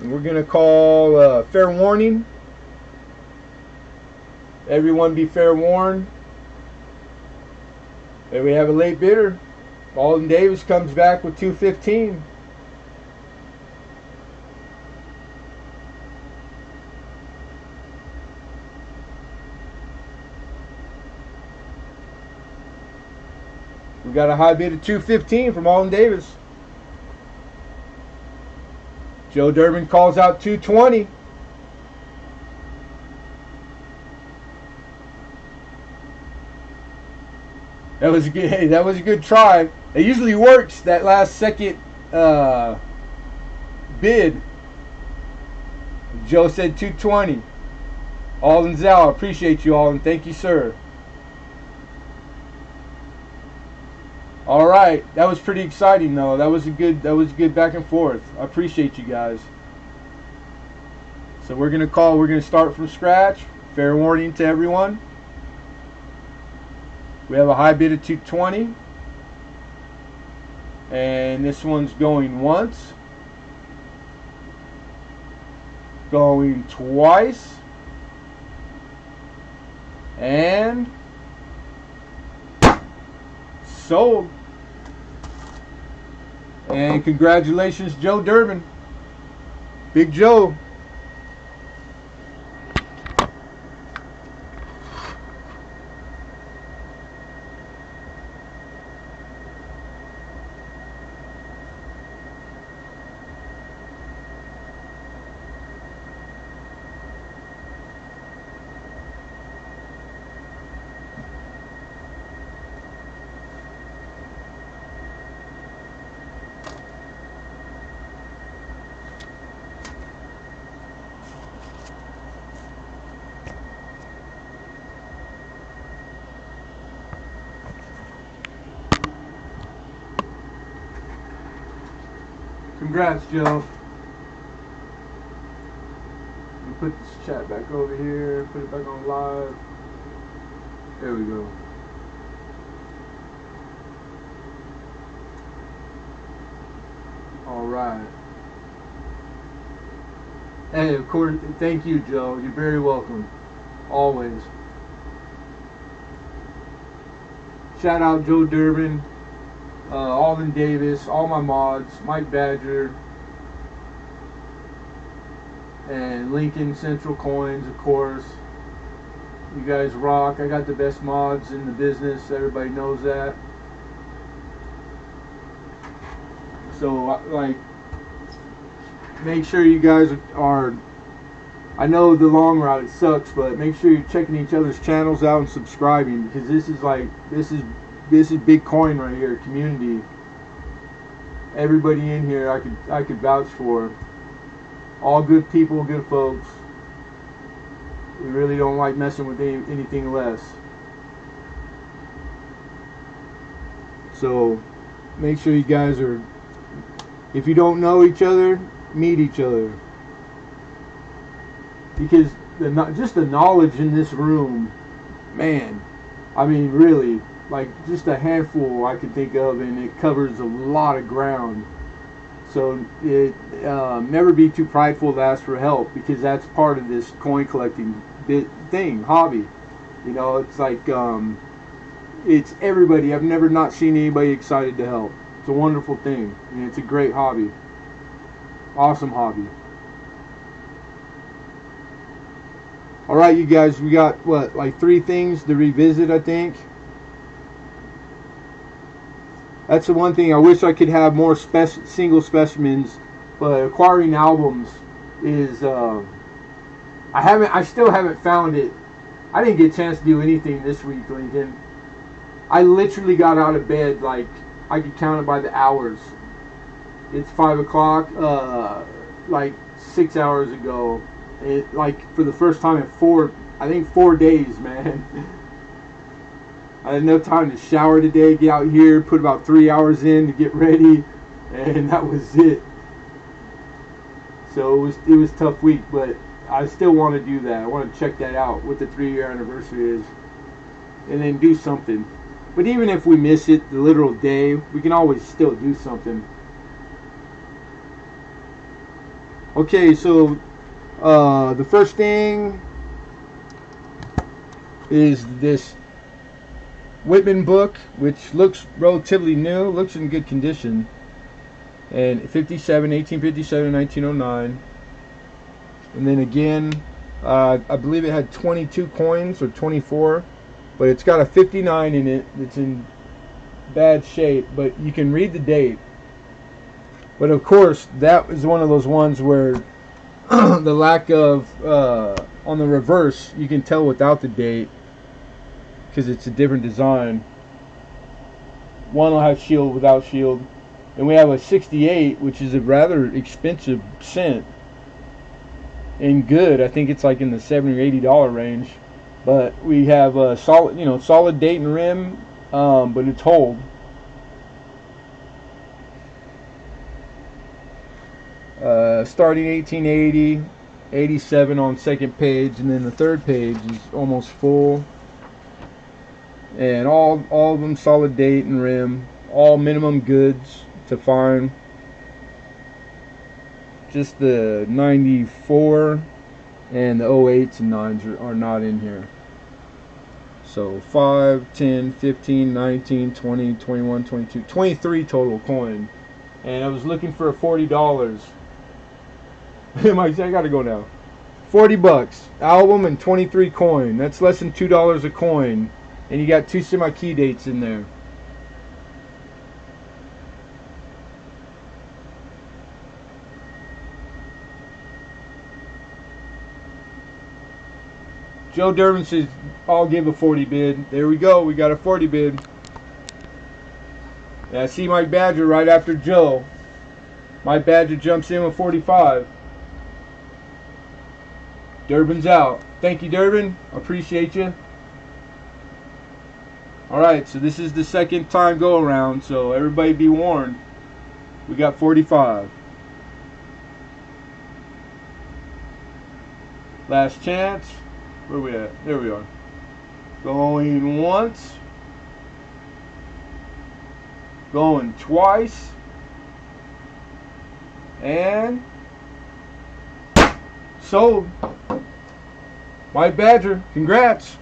And we're going to call fair warning. Everyone be fair warned. And we have a late bidder. Alden Davis comes back with 215. We got a high bid of 215 from Alden Davis. Joe Durbin calls out 220. That was a good. Hey, that was a good try. It usually works, that last second bid. Joe said 220. Alden's out. Appreciate you, Alden. Thank you, sir. All right, that was pretty exciting, though. That was a good back and forth. I appreciate you guys. So we're gonna start from scratch. Fair warning to everyone. We have a high bid of 220, and this one's going once, going twice, and sold. And congratulations, Joe Durbin. Big Joe. Congrats, Joe. Let me put this chat back over here. Put it back on live. There we go. All right. Hey, of course, thank you, Joe. You're very welcome. Always. Shout out Joe Durbin, Alden Davis, all my mods, Mike Badger, and Lincoln Central Coins, of course. You guys rock. I got the best mods in the business. Everybody knows that. So, like, make sure you guys are, I know the long route it sucks, but make sure you're checking each other's channels out and subscribing, because this is Bitcoin right here, community. Everybody in here I could vouch for. All good people, good folks. We really don't like messing with anything less. So make sure you guys are, if you don't know each other, meet each other, because just the knowledge in this room, man, I mean, really, like, just a handful I could think of, and it covers a lot of ground. So it never be too prideful to ask for help, because that's part of this coin collecting hobby. You know, it's like it's everybody. I've never not seen anybody excited to help. It's a wonderful thing, and it's a great hobby. Awesome hobby. All right, you guys, we got what, like 3 things to revisit, I think. That's the one thing. I wish I could have more single specimens, but acquiring albums is I still haven't found it. I didn't get a chance to do anything this week, Lincoln. I literally got out of bed, like, I could count it by the hours. It's 5 o'clock, like 6 hours ago. It, like, for the first time in 4 days, man. I had no time to shower today, get out here, put about 3 hours in to get ready, and that was it. So it was a tough week, but I still want to do that. I want to check that out, what the 3-year anniversary is, and then do something. But even if we miss it, the literal day, we can always still do something. Okay, so the first thing is this Whitman book, which looks relatively new, looks in good condition, and 1857, 1909. And then again, I believe it had 22 coins or 24, but it's got a 59 in it. It's in bad shape, but you can read the date. But of course, that is one of those ones where the lack of, on the reverse, you can tell without the date, because it's a different design. One will have shield, without shield. And we have a 68, which is a rather expensive cent. And good, I think it's like in the $70 or $80 range. But we have a solid date and rim, but it's hold. Starting 1880, 87 on second page, and then the third page is almost full. And all of them solid date and rim, all minimum goods to find. Just the 94 and the 08s and 9s are not in here. So 5, 10, 15, 19, 20, 21, 22, 23 total coin. And I was looking for $40. Mike, I gotta go now. $40 album and 23 coin. That's less than $2 a coin. And you got 2 semi-key dates in there. Joe Durbin says, I'll give a 40 bid. There we go. We got a 40 bid. And I see Mike Badger right after Joe. Mike Badger jumps in with 45. Durbin's out. Thank you, Durbin. Appreciate you. Alright, so this is the second time go around, so everybody be warned. We got 45. Last chance. Where we at? There we are. Going once. Going twice. And sold. White Badger, congrats.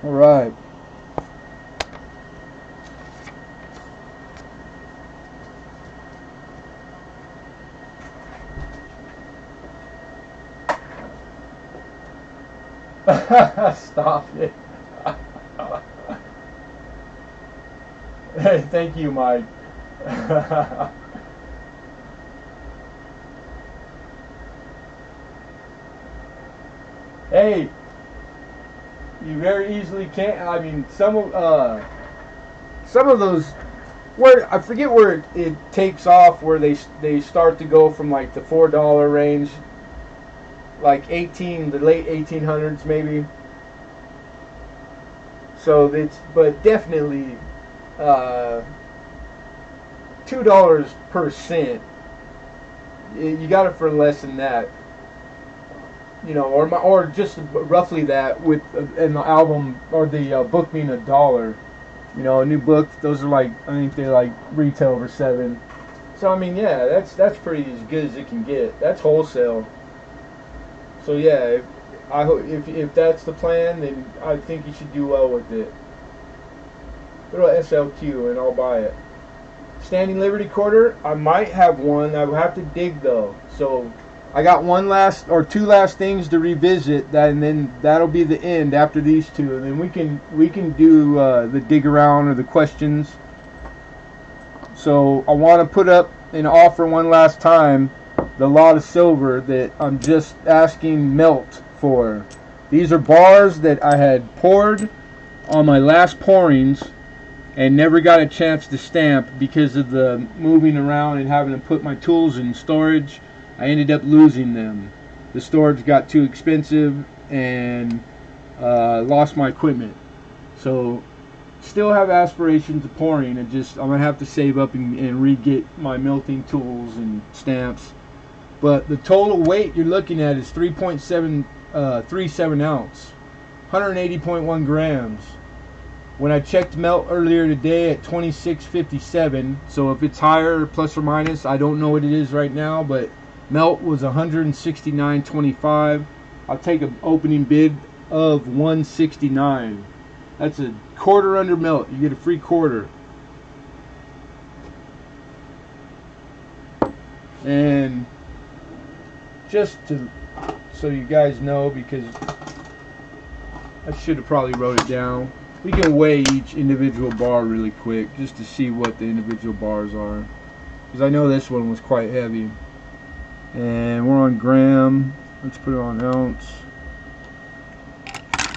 All right. Stop it. Hey, thank you, Mike. Hey, you very easily can't. I mean, some of those, where I forget where it takes off, where they start to go from like the $4 range, like the late 1800s maybe. So but definitely $2 per cent. You got it for less than that. You know, or just roughly that, with and the album or the book being $1. You know, a new book, those are like, I think they like retail for $7. So I mean, yeah, that's pretty as good as it can get. That's wholesale. So yeah, if that's the plan, then I think you should do well with it. Go to SLQ and I'll buy it. Standing Liberty quarter, I might have one. I will have to dig though. So I got two last things to revisit, and then that'll be the end after these two, and then we can do the dig around or the questions. So I want to put up an offer one last time, the lot of silver that I'm just asking melt for. These are bars that I had poured on my last pourings and never got a chance to stamp because of the moving around and having to put my tools in storage. I ended up losing them. The storage got too expensive and lost my equipment. So still have aspirations of pouring, and I'm gonna have to save up and re-get my melting tools and stamps. But the total weight you're looking at is 3.37 ounce, 180.1 grams. When I checked melt earlier today at 26.57, so if it's higher plus or minus, I don't know what it is right now, but melt was 169.25. I'll take an opening bid of 169. That's a quarter under melt. You get a free quarter. And just so you guys know, because I should have probably wrote it down, we can weigh each individual bar really quick just to see what the individual bars are, because I know this one was quite heavy. And we're on gram. Let's put it on ounce.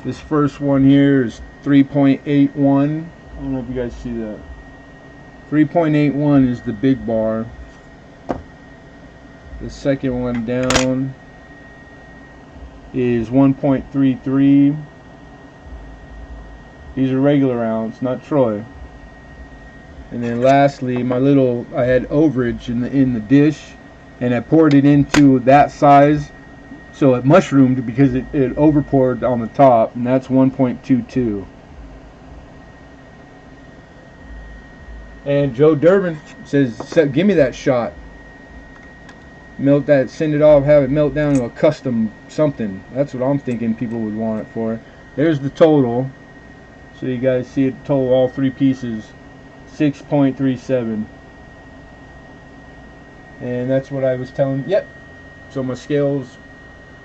This first one here is 3.81. I don't know if you guys see that. 3.81 is the big bar. The second one down is 1.33. These are regular ounce, not Troy. And then lastly, I had overage in the dish, and I poured it into that size, so it mushroomed because it overpoured on the top, and that's 1.22. And Joe Durbin says, give me that shot. Melt that, send it off, have it melt down to a custom something. That's what I'm thinking people would want it for. There's the total. So you guys see it total, all three pieces, 6.37. And that's what I was telling. Yep. So my scale's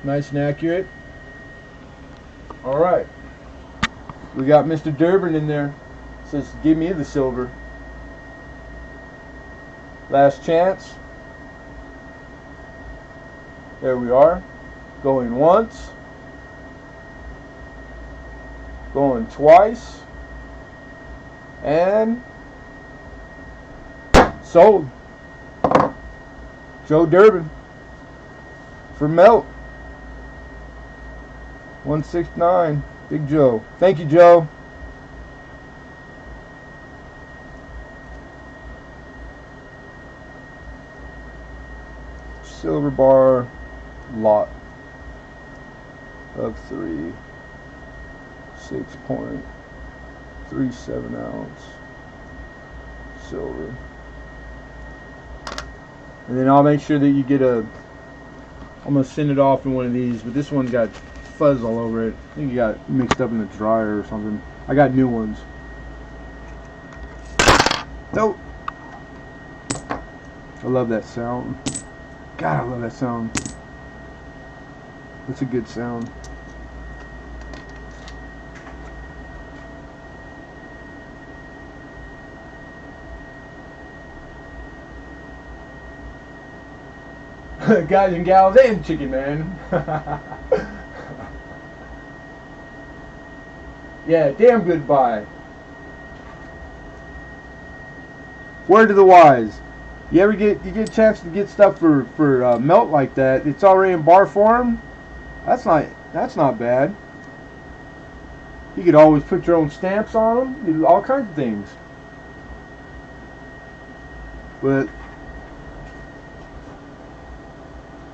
nice and accurate. All right. We got Mr. Durbin in there. Says, give me the silver. Last chance. There we are. Going once. Going twice. And sold. Joe Durbin for Melt. 169. Big Joe. Thank you, Joe. Silver bar lot of 3. 6.37 ounce silver. And then I'll make sure that you get a, I'm going to send it off in one of these, but this one got fuzz all over it. I think it got mixed up in the dryer or something. I got new ones. Nope. I love that sound. God, I love that sound. It's a good sound. Guys and gals and chicken man. Yeah, damn good buy. Word to the wise. You get a chance to get stuff for melt like that? It's already in bar form. That's not bad. You could always put your own stamps on them. You do all kinds of things. But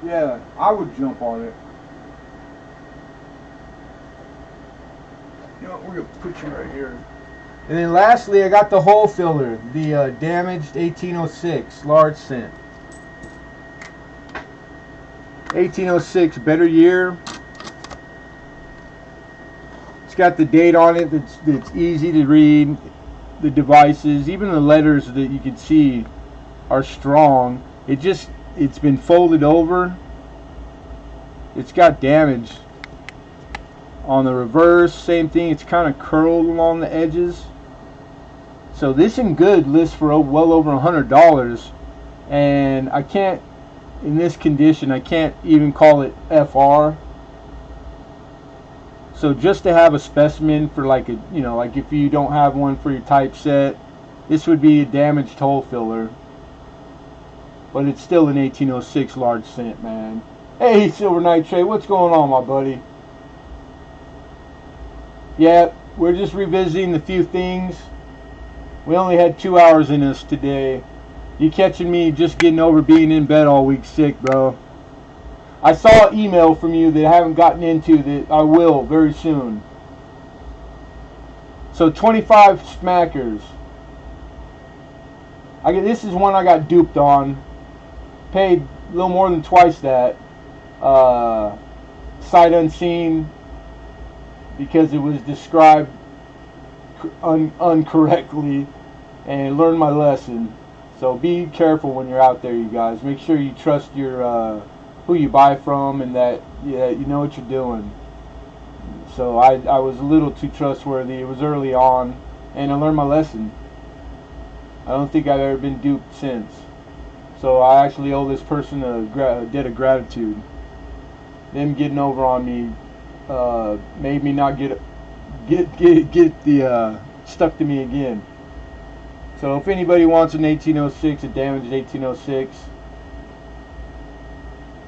yeah, I would jump on it. You know what, we're gonna put you right here. And then lastly, I got the hole filler, the damaged 1806 large cent. 1806, better year. It's got the date on it that's easy to read. The devices, even the letters that you can see are strong. It's been folded over. It's got damage on the reverse. Same thing, it's kind of curled along the edges. So this in good lists for well over $100, and I can't, in this condition, I can't even call it FR. So just to have a specimen for like a, you know, like if you don't have one for your typeset, this would be a damaged hole filler. But it's still an 1806 large cent, man. Hey, Silver Nitrate, what's going on, my buddy? Yeah, we're just revisiting a few things. We only had 2 hours in us today. You catching me just getting over being in bed all week sick, bro. I saw an email from you that I haven't gotten into that I will very soon. So 25 smackers. This is one I got duped on. Paid a little more than twice that. Sight unseen, because it was described incorrectly, and learned my lesson. So be careful when you're out there, you guys. Make sure you trust your who you buy from, and that you know what you're doing. So I was a little too trustworthy. It was early on, and I learned my lesson. I don't think I've ever been duped since. So I actually owe this person a debt of gratitude. Them getting over on me made me not get the stuck to me again. So if anybody wants an 1806, a damaged 1806,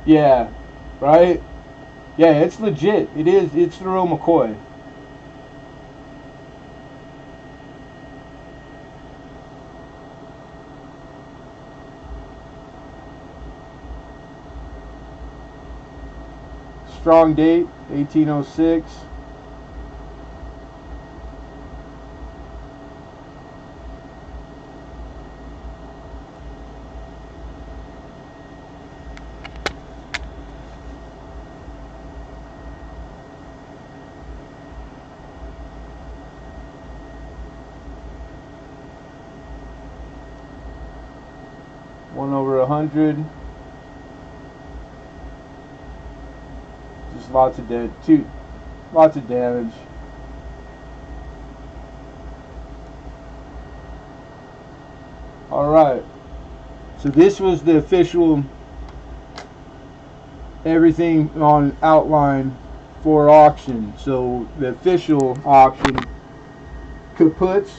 yeah, right? Yeah, it's legit. It is. It's the real McCoy. Strong date, 1806. One over 100. Just lots of lots of damage. All right. So this was the official everything on outline for auction. So the official auction kaputs.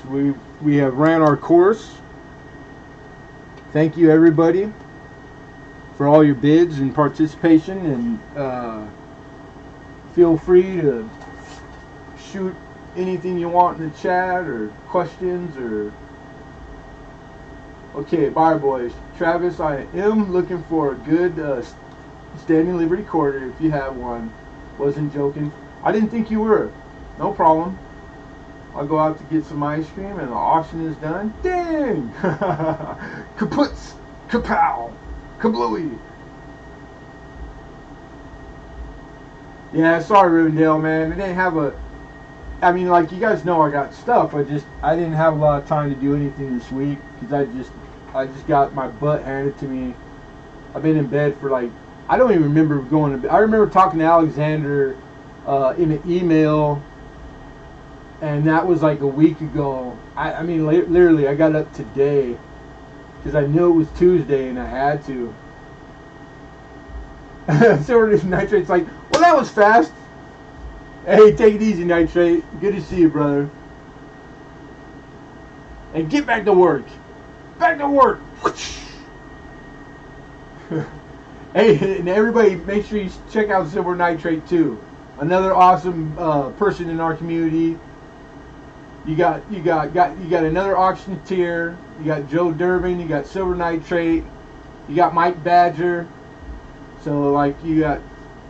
we have ran our course. Thank you, everybody, for all your bids and participation. And feel free to shoot anything you want in the chat or questions or. Okay, bye, boys. Travis, I am looking for a good standing Liberty quarter if you have one. Wasn't joking. I didn't think you were. No problem. I'll go out to get some ice cream and the auction is done. Dang! Kaputs! Kapow! Kablooey! Yeah, sorry, Rivendell, man. I didn't have a... I mean, like, you guys know I got stuff. I didn't have a lot of time to do anything this week because I just got my butt handed to me. I've been in bed for, like, I don't even remember going to bed. I remember talking to Alexander in an email, and that was like a week ago. I mean, literally, I got up today because I knew it was Tuesday and I had to. Silver Nitrate's like, well, that was fast. Hey, take it easy, Nitrate. Good to see you, brother. And get back to work. Back to work. Hey, and everybody, make sure you check out Silver Nitrate too. Another awesome person in our community. You got another auctioneer. You got Joe Durbin. You got Silver Nitrate. You got Mike Badger. So like you got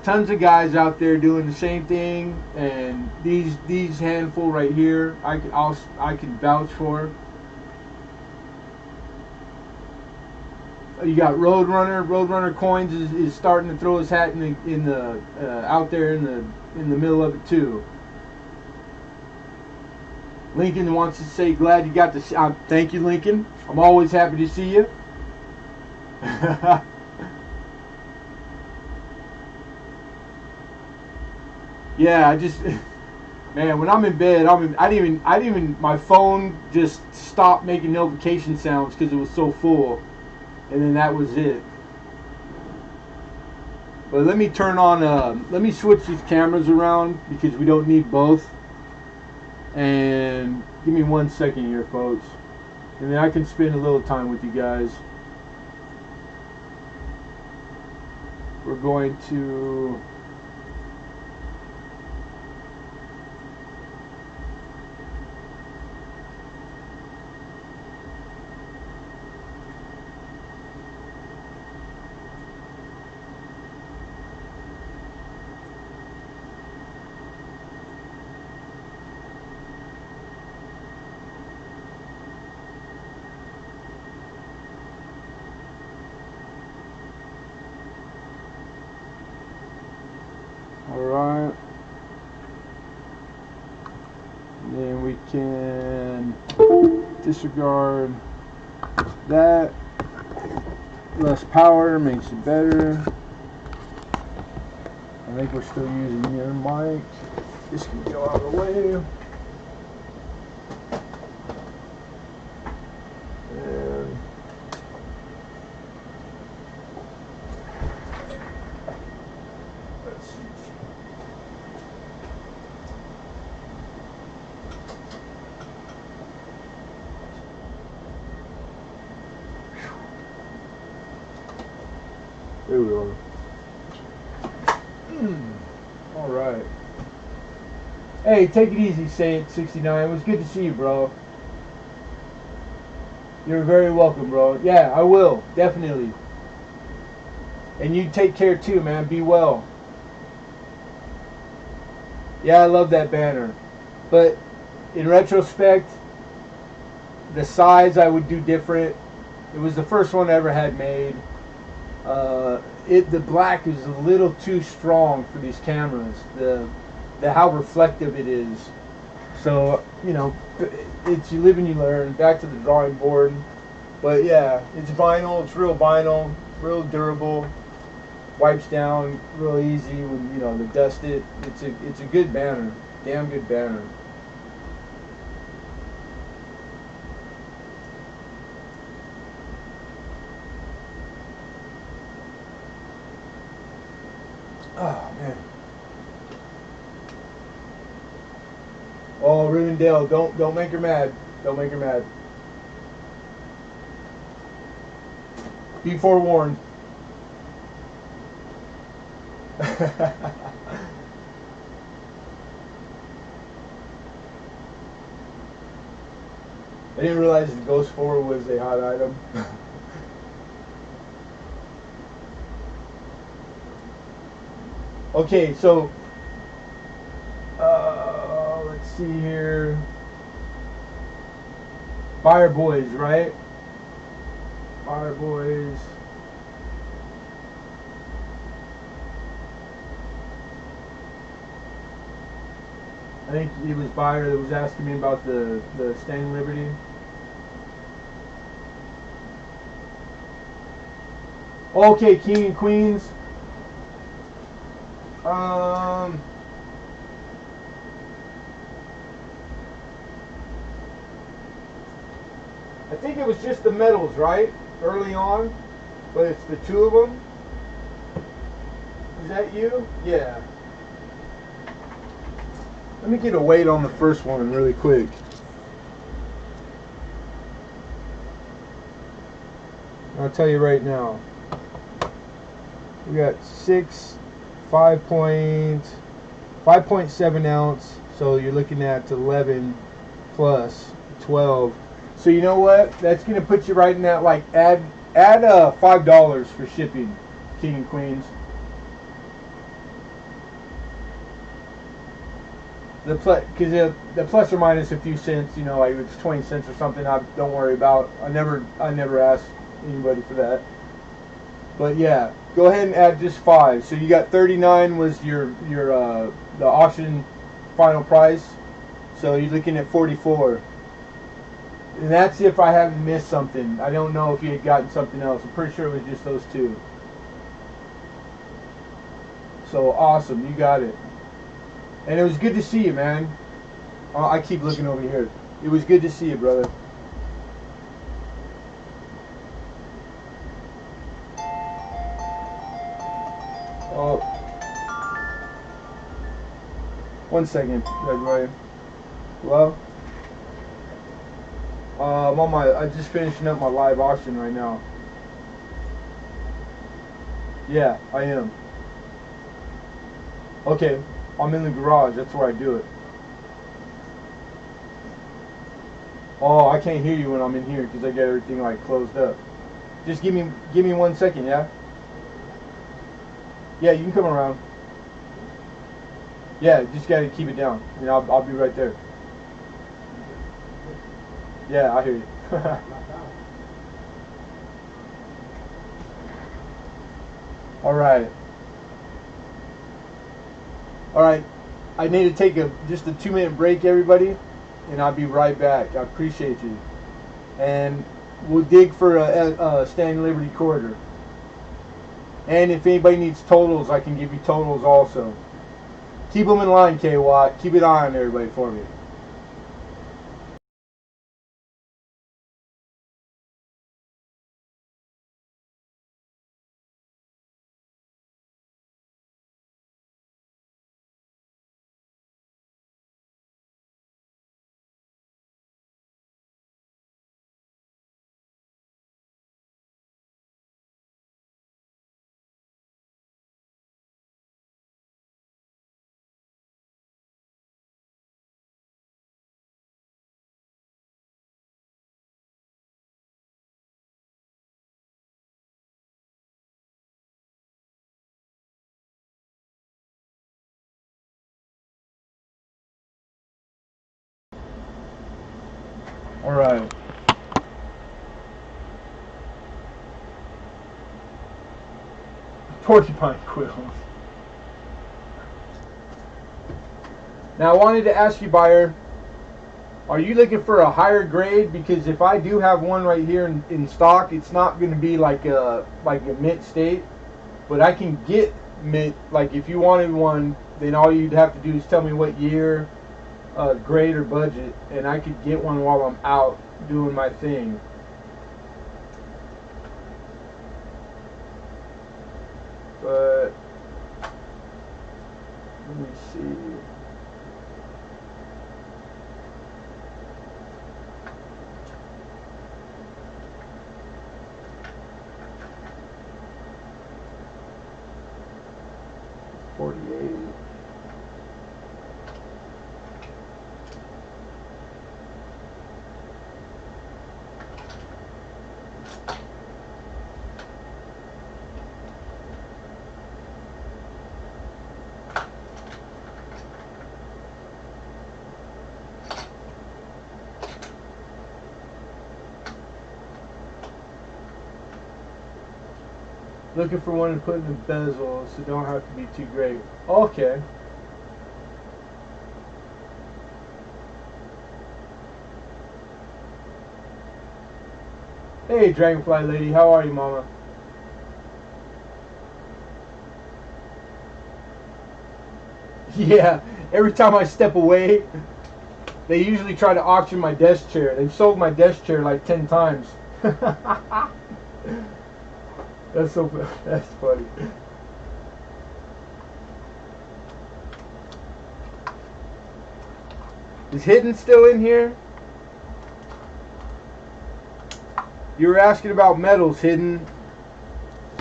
tons of guys out there doing the same thing. And these handful right here, I can vouch for. You got Roadrunner. Roadrunner Coins is starting to throw his hat in the out there in the middle of it too. Lincoln wants to say, glad you got to. Thank you, Lincoln. I'm always happy to see you. Yeah, man, when I'm in bed, I didn't even. My phone just stopped making notification sounds because it was so full. And then that was it. But let me turn on, let me switch these cameras around because we don't need both. And give me 1 second here, folks. And then I can spend a little time with you guys. We're going to... Alright. Then we can disregard that. Less power makes it better. I think we're still using your mic. This can go out of the way. And let's see. There we are. All right. Hey, take it easy, Saint69. It was good to see you, bro. You're very welcome, bro. Yeah, I will. Definitely. And you take care too, man. Be well. Yeah, I love that banner. But in retrospect, the size I would do different. It was the first one I ever had made. The black is a little too strong for these cameras. The how reflective it is. So, you know, it's you live and you learn. Back to the drawing board. But yeah, it's vinyl. It's real vinyl, real durable. Wipes down real easy when you know to dust it. It's a good banner. Damn good banner. Oh man. Oh, Rivendell, don't make her mad. Don't make her mad. Be forewarned. I didn't realize the Ghost 4 was a hot item. Okay, so let's see here. Fire Boys, right? Fire Boys. I think it was Buyer that was asking me about the Standing Liberty. Okay, King and Queens. I think it was just the medals, right? Early on, but it's the two of them. Is that you? Yeah. Let me get a weight on the first one really quick. I'll tell you right now. We got 5.7 ounce, so you're looking at 11 plus 12. So you know what? That's gonna put you right in that, like, add $5 for shipping, King and Queens. Because the plus or minus a few cents, you know, like it's 20 cents or something. I don't worry about. I never ask anybody for that. But yeah, go ahead and add just 5. So you got 39 was your the auction final price. So you're looking at 44. And that's if I haven't missed something. I don't know if you had gotten something else. I'm pretty sure it was just those two. So awesome, you got it. And it was good to see you, man. I keep looking over here. It was good to see you, brother. Oh, 1 second, everybody. Hello? I'm just finishing up my live auction right now. Yeah, I am. Okay, I'm in the garage. That's where I do it. Oh, I can't hear you when I'm in here because I get everything like closed up. Just give me 1 second, yeah? Yeah, you can come around. Yeah, just gotta keep it down, and I'll be right there. Yeah, I hear you. All right. All right. I need to take just a 2-minute break, everybody, and I'll be right back. I appreciate you. And we'll dig for a Standing Liberty quarter. And if anybody needs totals, I can give you totals also. Keep them in line, K-Watt. Keep an eye on everybody for me. All right. Porcupine quills. Now I wanted to ask you, buyer, are you looking for a higher grade? Because if I do have one right here in stock, it's not going to be like a mint state, but I can get mint. Like if you wanted one, then all you'd have to do is tell me what year, grade or budget, and I could get one while I'm out doing my thing. But let me see. 48. Looking for one to put in the bezel, so don't have to be too great. Okay. Hey, Dragonfly Lady, how are you, Mama? Yeah, every time I step away, they usually try to auction my desk chair. They've sold my desk chair like 10 times. That's funny. Is Hidden still in here? You were asking about medals, Hidden,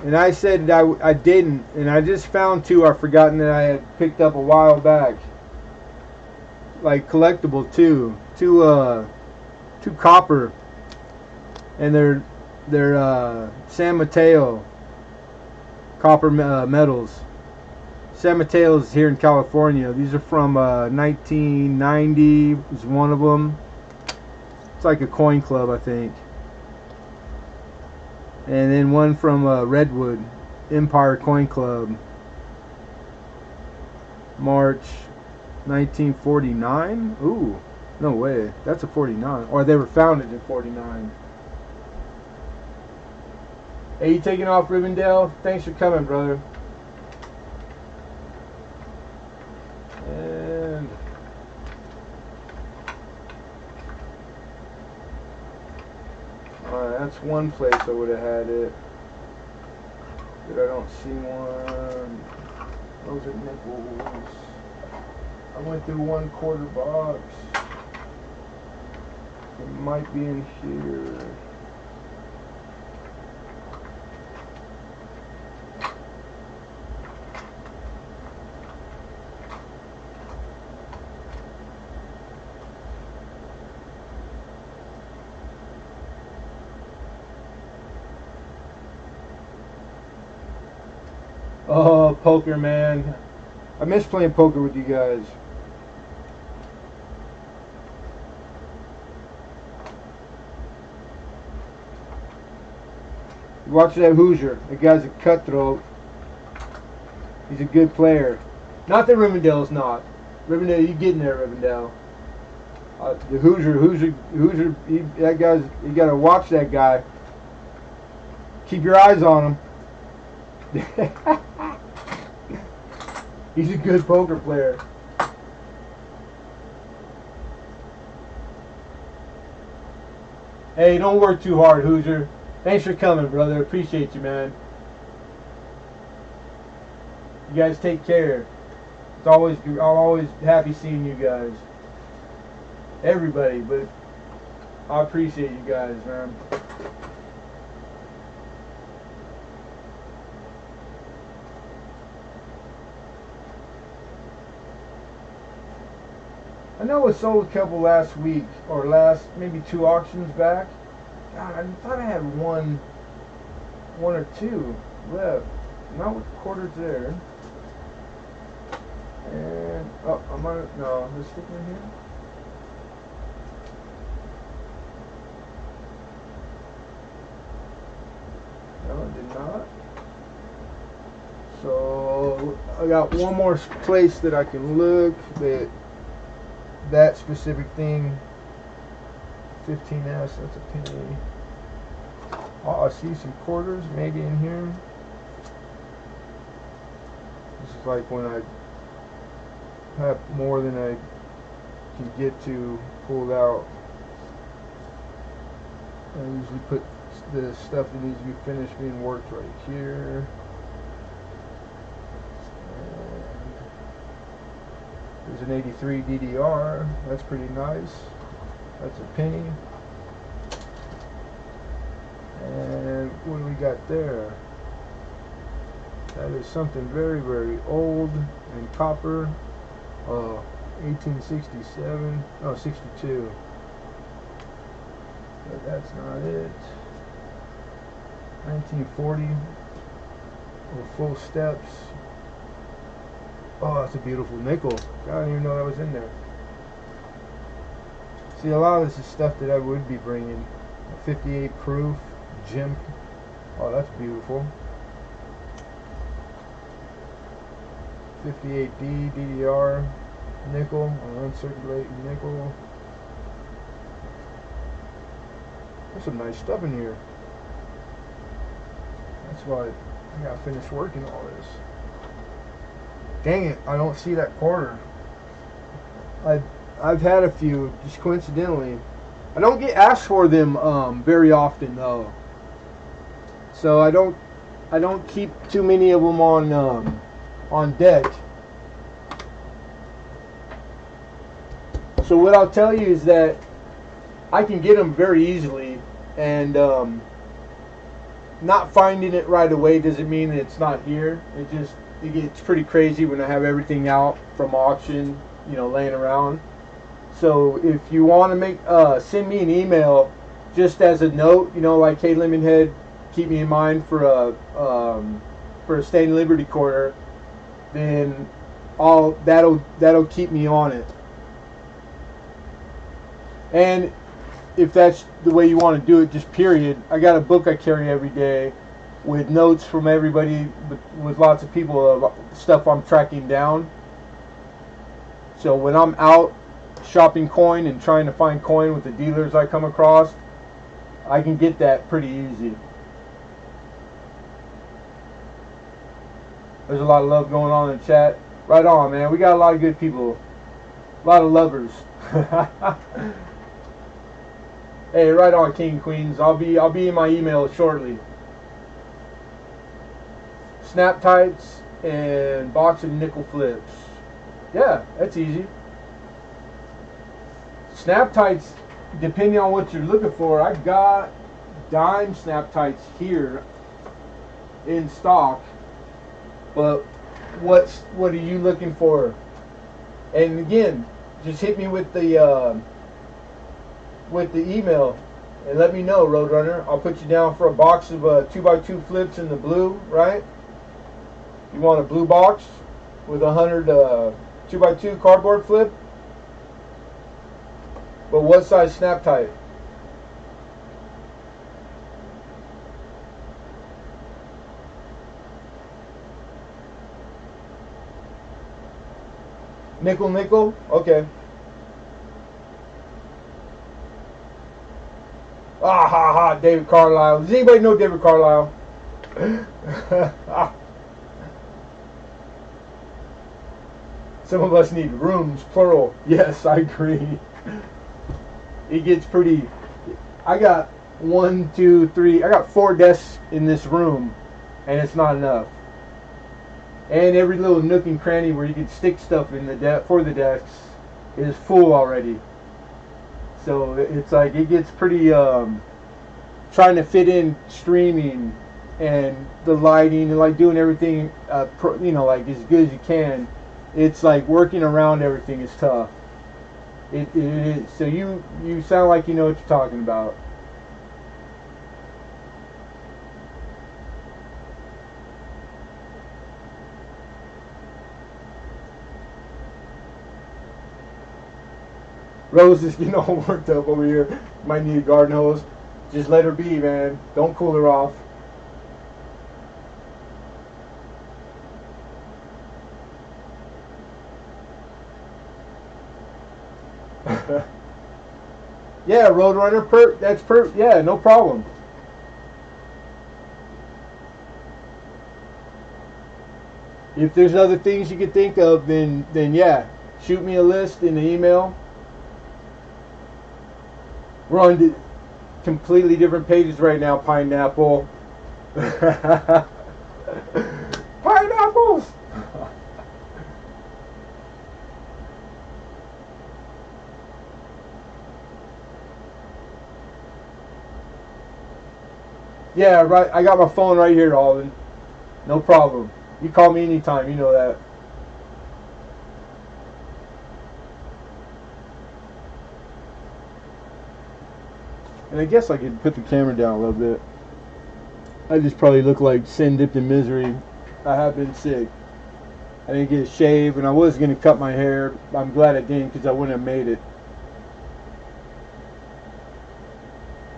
and I said I didn't, and I just found two I've forgotten that I had picked up a while back. Like collectible too. Two copper, and they're San Mateo copper medals. San Mateo is here in California. These are from 1990. Is one of them. It's like a coin club, I think. And then one from Redwood Empire Coin Club, March 1949. Ooh, no way. That's a 49. Or they were founded in 49. Hey, you taking off, Rivendell? Thanks for coming, brother. And alright, that's one place I would have had it. But I don't see one. Those are nickels. I went through 1/4 box. It might be in here. Oh, poker, man. I miss playing poker with you guys. Watch that Hoosier. That guy's a cutthroat. He's a good player. Not that Rivendell's not. Rivendell, you getting there, Rivendell. The Hoosier, that guy's, you gotta watch that guy. Keep your eyes on him. He's a good poker player. Hey, don't work too hard, Hoosier. Thanks for coming, brother. Appreciate you, man. You guys take care. I'm always happy seeing you guys. Everybody, but I appreciate you guys, man. I know it sold a couple last week, or maybe 2 auctions back. God, I thought I had one or two left. Not with the quarters there. And oh, no, let's stick in here. No, it did not. So I got one more place that I can look that specific thing. 15S, that's a penny. Oh, I see some quarters maybe in here. This is like when I have more than I can get to pulled out. I usually put the stuff that needs to be finished being worked right here. And there's an 83 DDR. That's pretty nice. That's a penny. And what do we got there? That is something very, very old and copper. 1867. Oh, 62. But that's not it. 1940. Or full steps. Oh, that's a beautiful nickel. I didn't even know that was in there. See, a lot of this is stuff that I would be bringing. A 58 proof gem. Oh, that's beautiful. 58D DDR nickel, or uncirculating nickel. There's some nice stuff in here. That's why I gotta finish working all this. Dang it, I don't see that quarter. I've had a few, just coincidentally. I don't get asked for them very often though. So I don't keep too many of them on deck. So what I'll tell you is that I can get them very easily, and not finding it right away doesn't mean that it's not here. It gets pretty crazy when I have everything out from auction, laying around. So if you want to send me an email, just as a note, like, hey, Lemonhead, keep me in mind for a Stay in Liberty quarter, then that'll keep me on it. And if that's the way you want to do it, just period, I got a book I carry every day with notes from everybody, with lots of people of stuff I'm tracking down. So when I'm out shopping coin and trying to find coin with the dealers I come across, I can get that pretty easy. There's a lot of love going on in the chat. Right on, man. We got a lot of good people. A lot of lovers. Hey, right on, King and Queens. I'll be in my email shortly. Snap tights and box of nickel flips. Yeah, that's easy. Snap tights, depending on what you're looking for, I got dime snap tights here in stock. But what are you looking for? And again, just hit me with the email and let me know, Roadrunner. I'll put you down for a box of 2x2 flips in the blue, right? You want a blue box with 100 2x2 cardboard flip? But what size snap tight? Nickel? Okay. Ah ha ha, David Carlisle. Does anybody know David Carlisle? Some of us need rooms, plural. Yes, I agree. It gets pretty. I got 1, 2, 3. I got 4 desks in this room, and it's not enough. And every little nook and cranny where you can stick stuff in for the desks is full already. So it's like it gets pretty trying to fit in streaming and the lighting and like doing everything like as good as you can. It's like working around everything is tough. It is. So you sound like you know what you're talking about. Rose is getting all worked up over here. Might need a garden hose. Just let her be, man. Don't cool her off. Yeah, Roadrunner, that's yeah, no problem. If there's other things you could think of, then yeah, shoot me a list in the email. We're on completely different pages right now, Pineapple. Pineapples! Yeah, right. I got my phone right here, Alden. No problem. You call me anytime, you know that. And I guess I could put the camera down a little bit. I just probably look like sin dipped in misery. I have been sick. I didn't get a shave, and I was going to cut my hair. I'm glad I didn't, because I wouldn't have made it.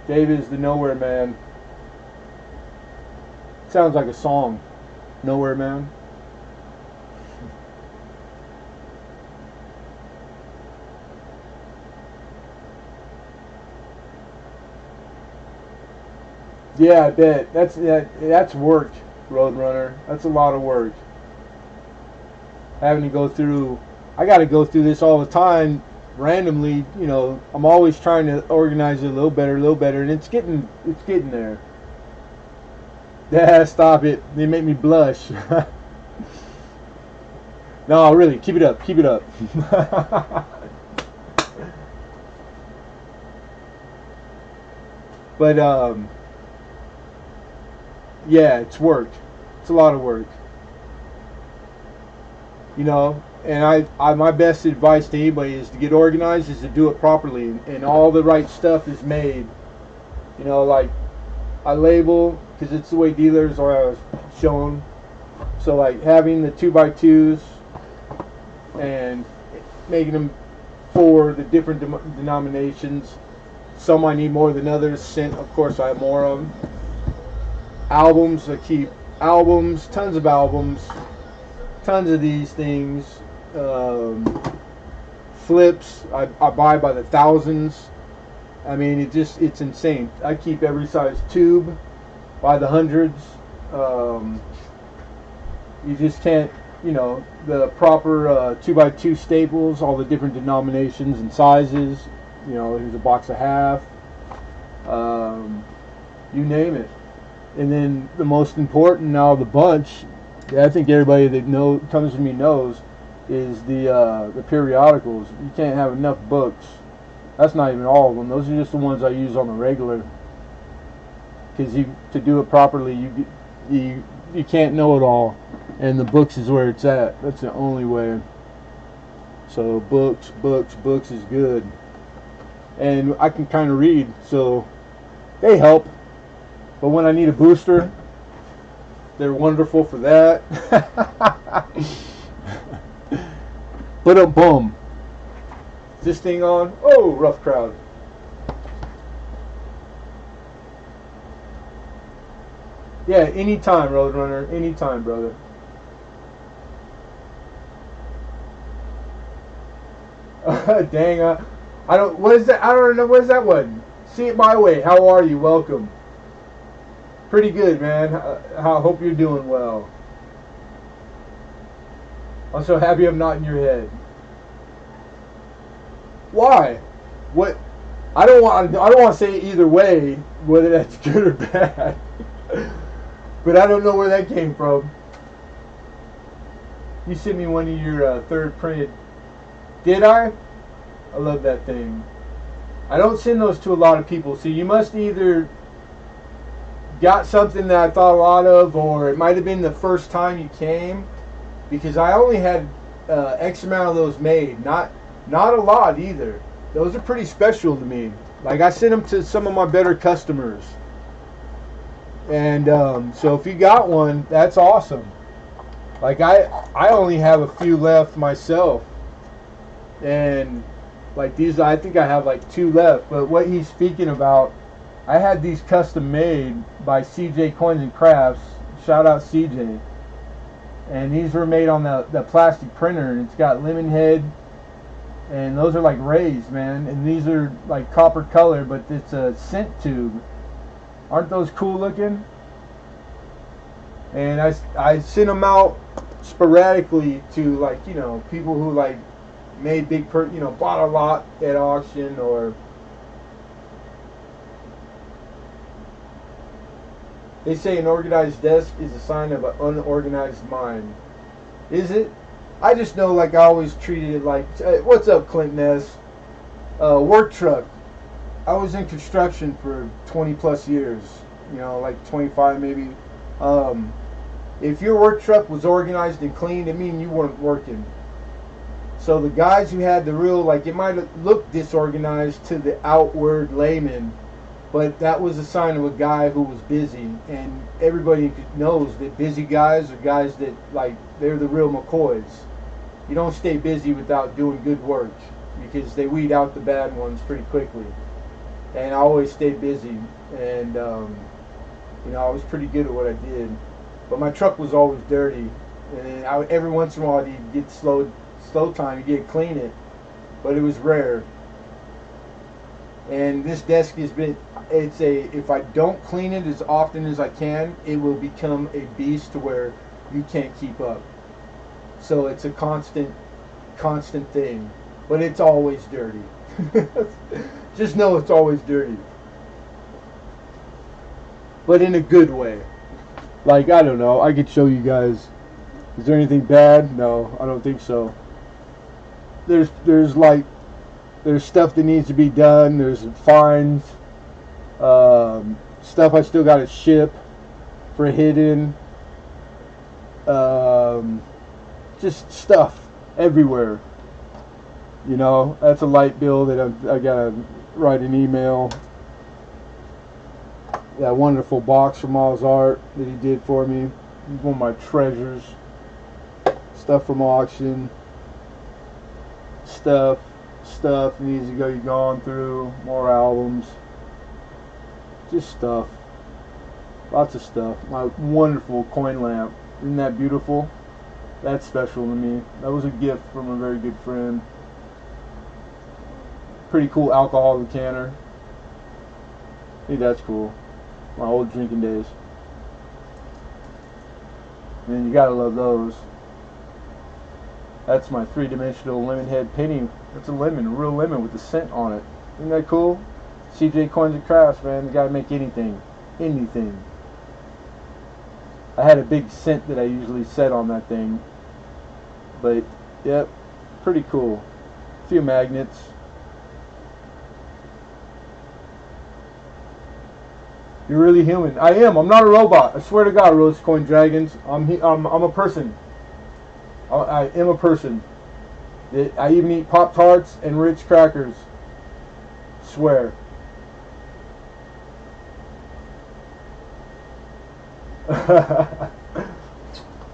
David is the Nowhere Man. Sounds like a song. Nowhere Man. Yeah, I bet. That's work, Roadrunner. That's a lot of work. Having to go through, I got to go through this all the time, randomly. You know, I'm always trying to organize it a little better, and it's getting there. Yeah, stop it. They make me blush. No, really, keep it up, keep it up. But yeah, it's work. It's a lot of work. You know, and I my best advice to anybody is to get organized, is to do it properly, and all the right stuff is made. You know, like I label, because it's the way dealers are shown. So like having the 2x2s and making them for the different denominations. Some I need more than others. Scent, of course, I have more of them. Albums, I keep albums, tons of albums, tons of these things. Flips, I buy by the thousands. I mean, it's insane. I keep every size tube by the hundreds. You just can't, you know, the proper 2x2 staples, all the different denominations and sizes. You know, here's a box of half. You name it. And then the most important now of the bunch, I think everybody that comes to me knows, is the periodicals. You can't have enough books. That's not even all of them. Those are just the ones I use on the regular. Because to do it properly, you can't know it all, and the books is where it's at. That's the only way. So books is good, and I can kind of read, so they help. But when I need a booster, they're wonderful for that. But boom. Is this thing on? Oh, rough crowd. Yeah, anytime, Roadrunner. Anytime, brother. Dang, I don't. What is that? I don't know. What is that one? See it my way. How are you? Welcome. Pretty good, man. I hope you're doing well. I'm so happy I'm not in your head. Why? What? I don't want to say either way, whether that's good or bad. But I don't know where that came from. You sent me one of your third printed. Did I? I love that thing. I don't send those to a lot of people. So you must either got something that I thought a lot of, or it might have been the first time you came, because I only had X amount of those made. Not a lot either. Those are pretty special to me. Like I sent them to some of my better customers. And so if you got one, that's awesome. Like I only have a few left myself, and like these, I think I have like 2 left. But what he's speaking about, I had these custom made by CJ Coins and Crafts. Shout out CJ. And these were made on the plastic printer, and it's got Lemonhead, and those are like raised, man. And these are like copper color, but it's a scent tube. Aren't those cool looking? And I sent them out sporadically to, like, you know, people who like made big bought a lot at auction, or they say an organized desk is a sign of an unorganized mind. Is it? I just know, like, I always treated it like, what's up, Clint Ness? Work truck. I was in construction for 20 plus years, you know, like 25 maybe. If your work truck was organized and clean, it means you weren't working. So the guys who had the real, like, it might look disorganized to the outward layman, but that was a sign of a guy who was busy. And everybody knows that busy guys are guys that, like, they're the real McCoys. You don't stay busy without doing good work, because they weed out the bad ones pretty quickly. And I always stayed busy, and I was pretty good at what I did. But my truck was always dirty, and every once in a while you'd get slow time, you get clean it, but it was rare. And this desk has been, if I don't clean it as often as I can, it will become a beast to where you can't keep up. So it's a constant thing, but it's always dirty. Just know it's always dirty, but in a good way. Like, I don't know, I could show you guys. Is there anything bad? No, I don't think so. There's stuff that needs to be done. There's fines, stuff I still got to ship for hidden, just stuff everywhere. That's a light bill that I gotta write an email. That wonderful box from Oz Art that he did for me. He's one of my treasures. Stuff from auction. Stuff needs to go gone through. More albums. Just stuff. Lots of stuff. My wonderful coin lamp. Isn't that beautiful? That's special to me. That was a gift from a very good friend. Pretty cool alcohol decanter. I think that's cool. My old drinking days. And you gotta love those. That's my 3-dimensional Lemonhead painting. That's a lemon, a real lemon with a scent on it. Isn't that cool? CJ Coins and Crafts, man. The guy make anything. Anything. I had a big scent that I usually set on that thing. But, yep, pretty cool. A few magnets. You're really human. I am. I'm not a robot. I swear to God, Rose Coin Dragons. I'm a person. I am a person. I even eat Pop-Tarts and Ritz crackers. Swear.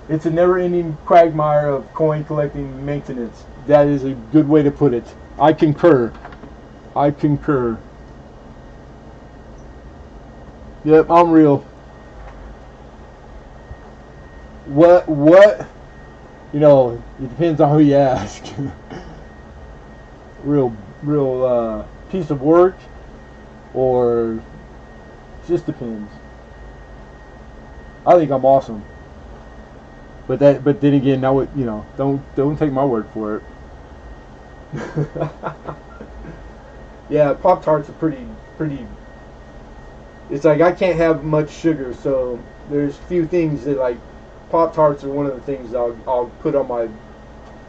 It's a never-ending quagmire of coin collecting maintenance. That is a good way to put it. I concur. I concur. Yep, I'm real. What? It depends on who you ask. real piece of work, or just depends. I think I'm awesome. But then again, now don't take my word for it. Yeah, Pop-Tarts are pretty. It's like I can't have much sugar, so there's few things that, like, Pop-Tarts are one of the things I'll put on my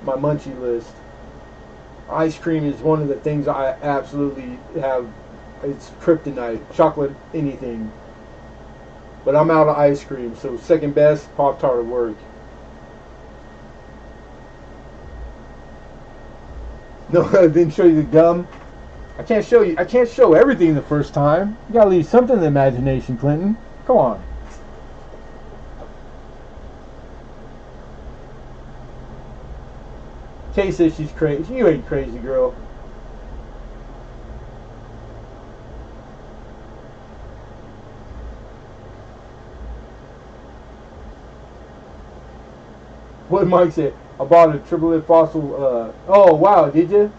munchie list. Ice cream is one of the things I absolutely have. It's kryptonite. Chocolate, anything. But I'm out of ice cream, so second best, Pop-Tart at work. No, I didn't show you the gum. I can't show everything the first time. You gotta leave something to the imagination, Clinton. Come on. Kay says she's crazy. You ain't crazy, girl. What did Mike say? I bought a triplet fossil. Oh, wow, did you?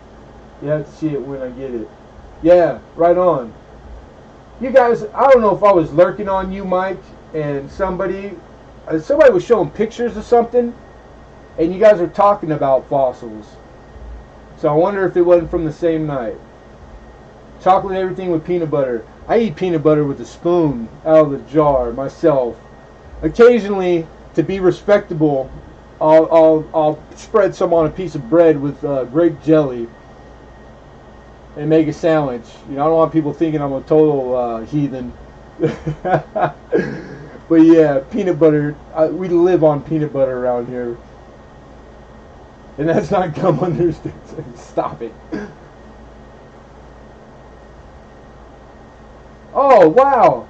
You have to see it when I get it. Yeah, right on. You guys, I don't know if I was lurking on you, Mike, and somebody was showing pictures of something, and you guys are talking about fossils. So I wonder if it wasn't from the same night. Chocolate everything with peanut butter. I eat peanut butter with a spoon out of the jar myself. Occasionally, to be respectable, I'll spread some on a piece of bread with grape jelly and make a sandwich. I don't want people thinking I'm a total heathen. But yeah, peanut butter. We live on peanut butter around here, and that's not gum under. Stop it. Oh wow!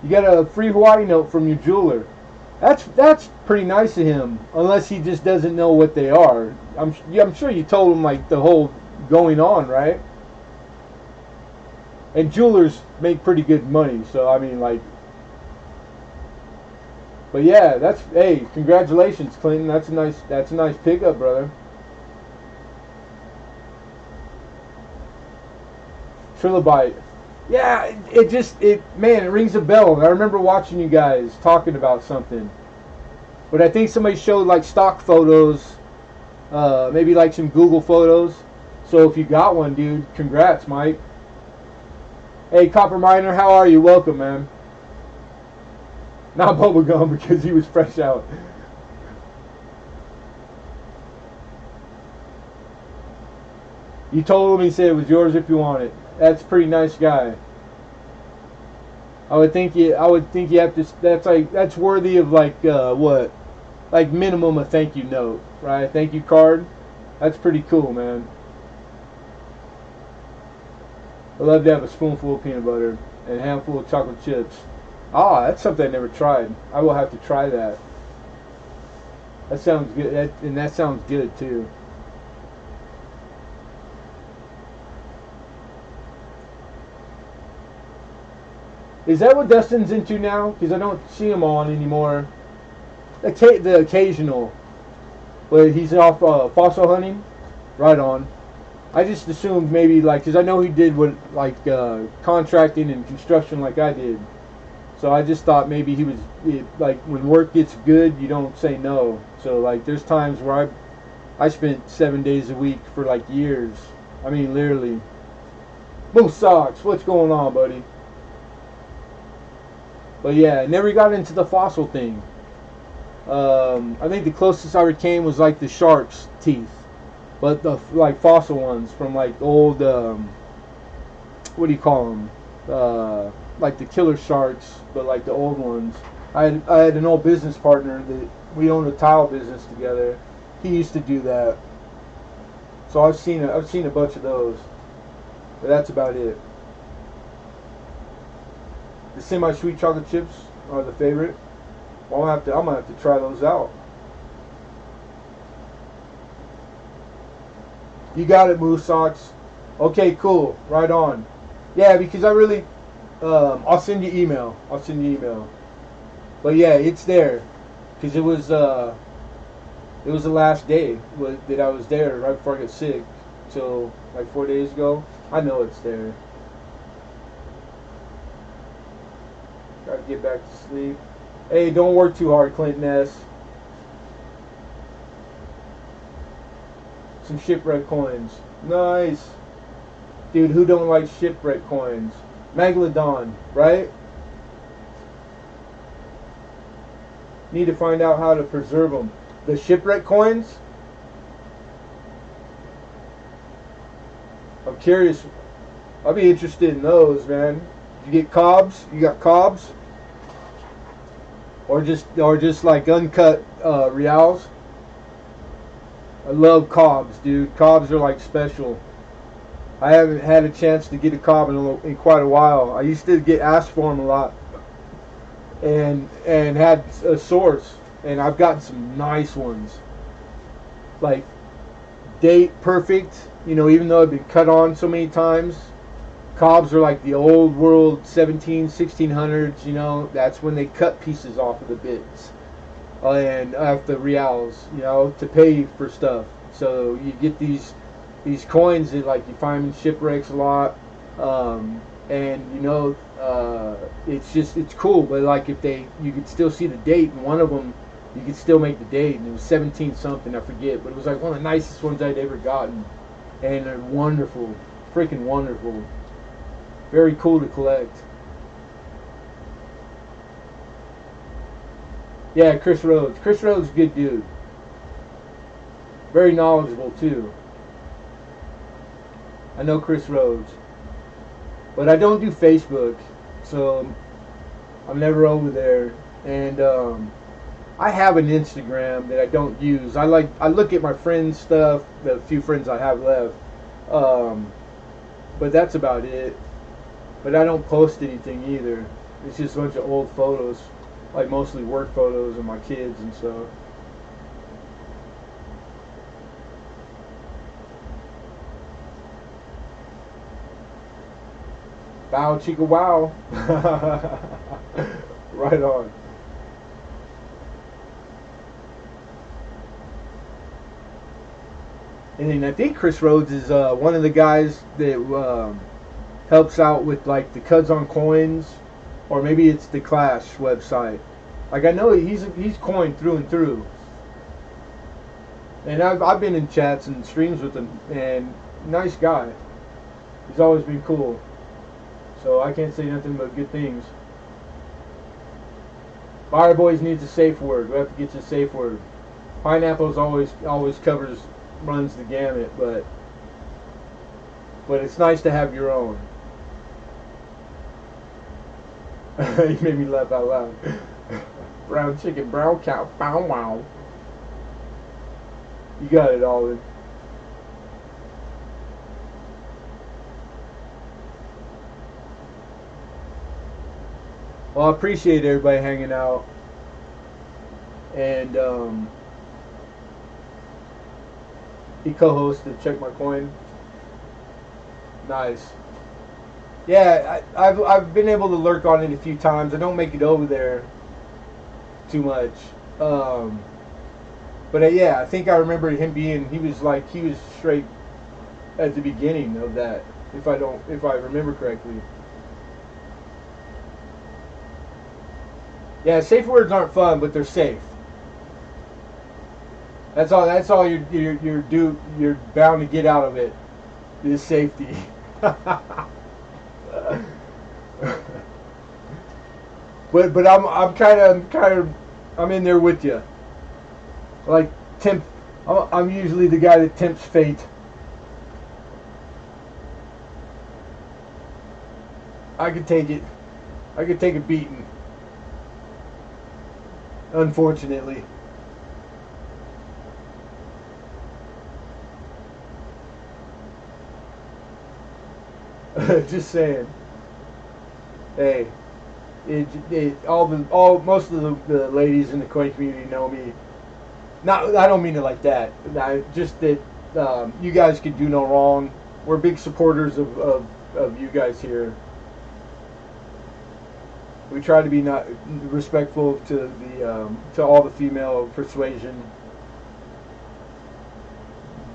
You got a free Hawaii note from your jeweler. That's pretty nice of him. Unless he just doesn't know what they are. I'm sure you told him like the whole going on, right? And jewelers make pretty good money, so I mean like. But yeah, hey, congratulations, Clinton. That's a nice pickup, brother. Trilobite. Yeah, it rings a bell. I remember watching you guys talking about something. But I think somebody showed like stock photos, maybe like some Google photos. So if you got one, dude, congrats, Mike. Hey, Copper Miner, how are you? Welcome, man. Not bubblegum because he was fresh out. You told him, he said it was yours if you want it. That's a pretty nice guy. I would think you have to. That's worthy of like what, like minimum a thank you note, right? A thank you card. That's pretty cool, man. I'd love to have a spoonful of peanut butter and a handful of chocolate chips. Ah, that's something I never tried. I will have to try that. That sounds good, and that sounds good too. Is that what Dustin's into now? Because I don't see him on anymore. The occasional, but he's off fossil hunting. Right on. I just assumed maybe like, because I know he did what like contracting and construction like I did. So I just thought maybe he was like when work gets good, you don't say no. So like there's times where I spent 7 days a week for like years. I mean literally. Moose Socks, what's going on, buddy? But yeah, I never got into the fossil thing. I think the closest I ever came was like the shark's teeth, but the like fossil ones from like old what do you call them? Like the killer sharks, but like the old ones. I had an old business partner that we owned a tile business together. He used to do that, so I've seen a bunch of those, but that's about it. The semi-sweet chocolate chips are the favorite. Well, I'm gonna have to try those out. You got it, Moose Socks. Okay, cool. Right on. Yeah, because I really, I'll send you email. But yeah, it's there, because it was the last day that I was there right before I got sick. So like 4 days ago. I know it's there. Gotta get back to sleep. Hey, don't work too hard, Clinton S. Some shipwreck coins. Nice. Dude, who don't like shipwreck coins? Megalodon, right? Need to find out how to preserve them. The shipwreck coins? I'm curious. I'll be interested in those, man. You get cobs? You got cobs? Or just like uncut reals? I love cobs, dude. Cobs are like special. I haven't had a chance to get a cob in quite a while. I used to get asked for them a lot, and had a source, and I've gotten some nice ones, like date perfect. You know, even though I've been cut on so many times. Cobs are like the old world 1600s, you know, that's when they cut pieces off of the bits and off the reals, you know, to pay for stuff. So you get these coins that like you find in shipwrecks a lot, and you know, it's cool. But like you could still see the date, and one of them you could still make the date, and it was 17 something, I forget, but it was like one of the nicest ones I'd ever gotten, and they're wonderful, freaking wonderful. Very cool to collect. Yeah, Chris Rhodes. Chris Rhodes is a good dude. Very knowledgeable too. I know Chris Rhodes. But I don't do Facebook. So I'm never over there, and I have an Instagram that I don't use. I look at my friends' stuff, the few friends I have left, um, but that's about it. But I don't post anything either. It's just a bunch of old photos, like mostly work photos of my kids and stuff. Bow chicka wow. Right on. And then I think Chris Rhodes is one of the guys that helps out with like the Cuds on Coins, or maybe it's the Clash website. Like I know he's coin through and through, and I've been in chats and streams with him, and nice guy. He's always been cool, so I can't say nothing but good things. Fire Boys needs a safe word. We have to get you a safe word. Pineapple's always covers runs the gamut, but it's nice to have your own. You made me laugh out loud. Brown chicken, brown cow, bow wow. You got it, Alden. Well, I appreciate everybody hanging out, and he co-hosted Check My Coin. Nice. Yeah, I've been able to lurk on it a few times. I don't make it over there too much, but yeah, I think I remember him being. He was straight at the beginning of that. If I remember correctly. Yeah, safe words aren't fun, but they're safe. That's all. That's all you're bound to get out of it is safety. but I'm kind of I'm in there with you. Like tempt. I'm usually the guy that tempts fate. I could take it. I could take a beating. Unfortunately. Just saying. Hey, most of the ladies in the coin community know me. Not, I don't mean it like that. Just that you guys could do no wrong. We're big supporters of you guys here. We try to be not respectful to to all the female persuasion.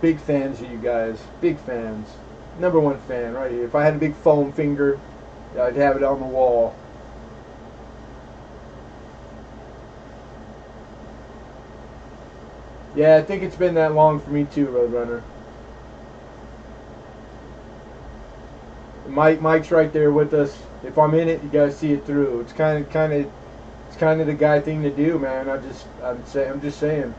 Big fans of you guys. Big fans. Number one fan right here. If I had a big foam finger, I'd have it on the wall. Yeah, I think it's been that long for me too, Roadrunner. Mike's right there with us. If I'm in it, you guys see it through. It's kind of the guy thing to do, man. I'm just saying.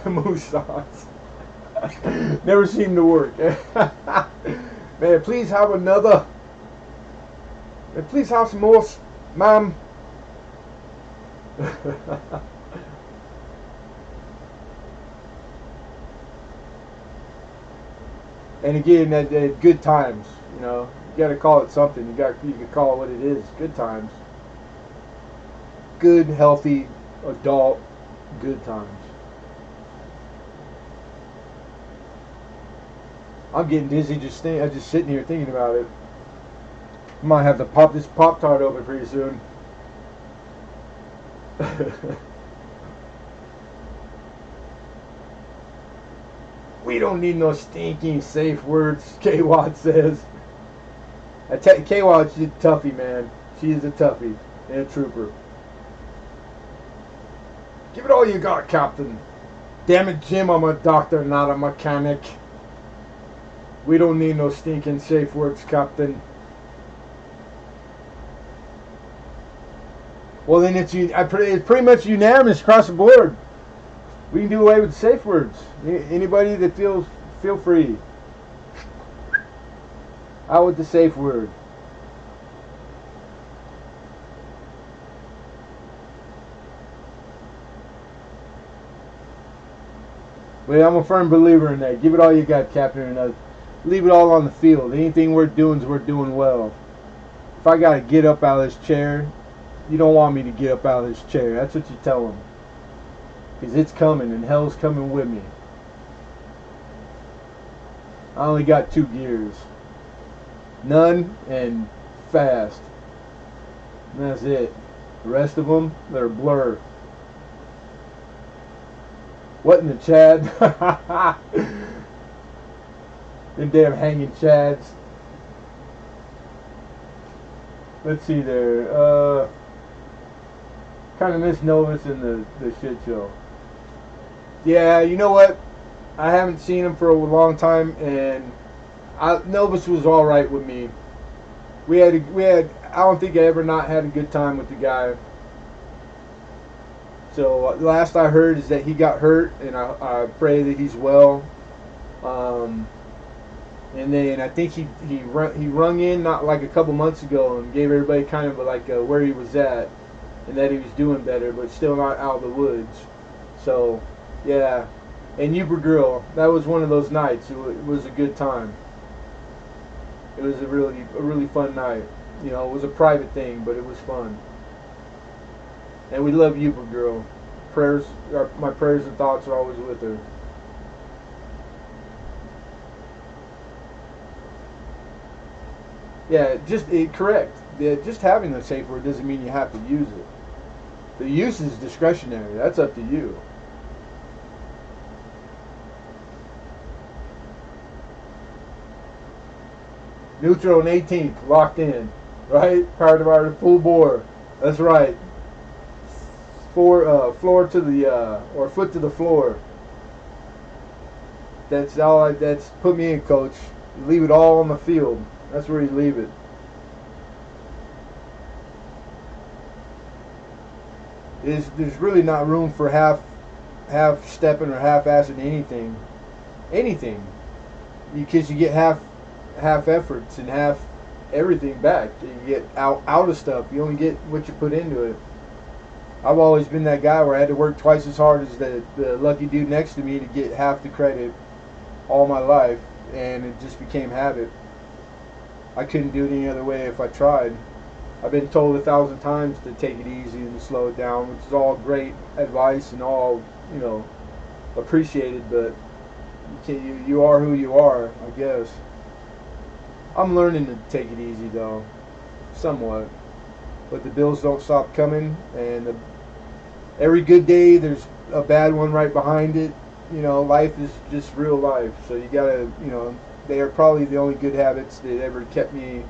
Moose sauce. Never seemed to work. Man, please have another. Please have some more, ma'am. And again, that good times. You know, you got to call it something. You can call it what it is. Good times. Good, healthy, adult, good times. I'm getting dizzy just sitting here thinking about it. I might have to pop this Pop-Tart open pretty soon. We don't need no stinking safe words, K-Watt says. K-Watt, she's a toughie, man. She is a toughie and a trooper. Give it all you got, Captain. Damn it, Jim, I'm a doctor, not a mechanic. We don't need no stinking safe words, Captain. Well, then it's pretty much unanimous across the board. We can do away with safe words. Anybody that feels feel free. Out with the safe word. But I'm a firm believer in that. Give it all you got, Captain, and leave it all on the field. Anything we're doing is we're doing well. If I got to get up out of this chair, you don't want me to get up out of this chair. That's what you tell them. Because it's coming, and hell's coming with me. I only got 2 gears. None and fast. And that's it. The rest of them, they're a blur. What in the Chad? Them damn hanging Chads. Let's see there. Kind of miss Novus in the shit show. Yeah, you know what? I haven't seen him for a long time, and Novus was all right with me. We had. I don't think I ever not had a good time with the guy. So the last I heard is that he got hurt, and I pray that he's well. And then I think he rung in not like a couple months ago and gave everybody kind of like where he was at, and that he was doing better, but still not out of the woods. So yeah, and Uber Grill, that was one of those nights. It was a good time. It was a really fun night. You know, it was a private thing, but it was fun. And we love Uber Girl. My prayers and thoughts are always with her. Yeah, correct. Just having the safe word doesn't mean you have to use it. The use is discretionary. That's up to you. Neutral and 18th, locked in. Right? Power divider, full bore. That's right. Floor to the or foot to the floor. That's all. That's put me in, coach. You leave it all on the field. That's where you leave it. There's really not room for half stepping or half assing anything, because you get half efforts and half everything back. You get out of stuff. You only get what you put into it. I've always been that guy where I had to work twice as hard as the lucky dude next to me to get half the credit all my life, and it just became habit. I couldn't do it any other way if I tried. I've been told 1,000 times to take it easy and slow it down, which is all great advice and all, appreciated, but you are who you are, I guess. I'm learning to take it easy, though, somewhat. But the bills don't stop coming, and every good day there's a bad one right behind it. Life is just real life, so you gotta, they are probably the only good habits that ever kept me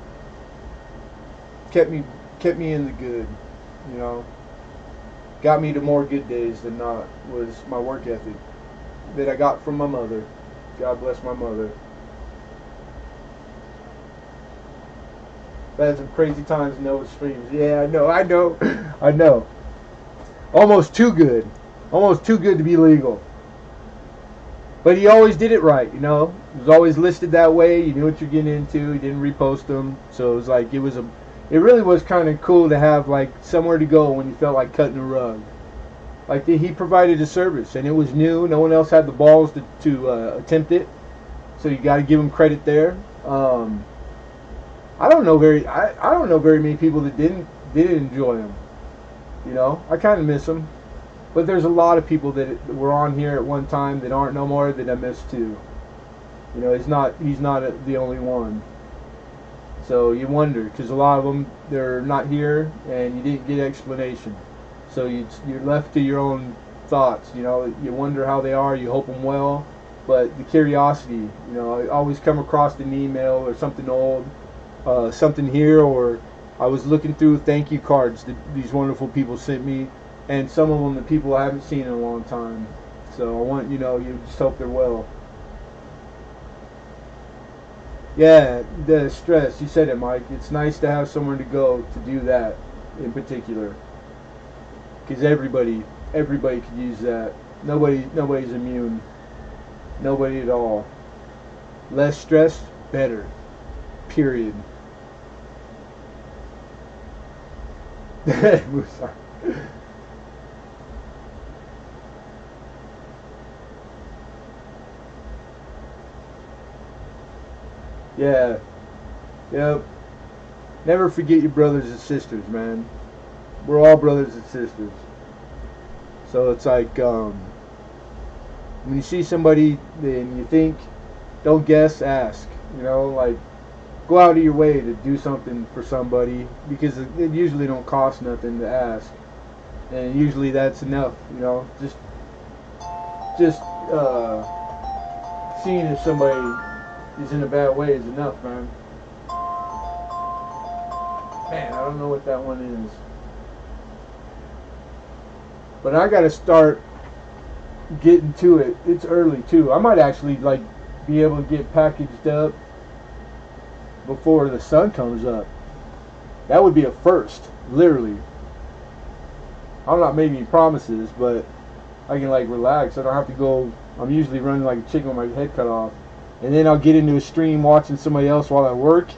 in the good. Got me to more good days than not was my work ethic that I got from my mother. God bless my mother. I had some crazy times in those streams. Yeah, I know. Almost too good to be legal. But he always did it right, It was always listed that way. You knew what you're getting into. He didn't repost them, so it was like it really was kind of cool to have like somewhere to go when you felt like cutting a rug. Like he provided a service, and it was new. No one else had the balls to attempt it, so you got to give him credit there. I don't know very many people that didn't enjoy him. I kind of miss him. But there's a lot of people that were on here at one time that aren't no more that I miss too. He's not the only one. So you wonder, because a lot of them, they're not here and you didn't get explanation. So you're left to your own thoughts. You wonder how they are. You hope them well. But the curiosity, I always come across an email or something old, something here, or I was looking through thank you cards that these wonderful people sent me. And some of them, the people I haven't seen in a long time. So I want, you just hope they're well. Yeah, the stress. You said it, Mike. It's nice to have somewhere to go to do that in particular. Because everybody could use that. Nobody's immune. Nobody at all. Less stress, better. Period. Yeah. Yep. Never forget your brothers and sisters, man. We're all brothers and sisters. So it's like when you see somebody and you think, don't guess, ask. You know, like go out of your way to do something for somebody because it usually don't cost nothing to ask, and usually that's enough. You know, just seeing if somebody is in a bad way is enough, man. Man, I don't know what that one is, but I gotta start getting to it. It's early too. I might actually like be able to get packaged up before the sun comes up. That would be a first, literally. I'm not making any promises, but I can like relax. I don't have to go. I'm usually running like a chicken with my head cut off, and then I'll get into a stream watching somebody else while I work,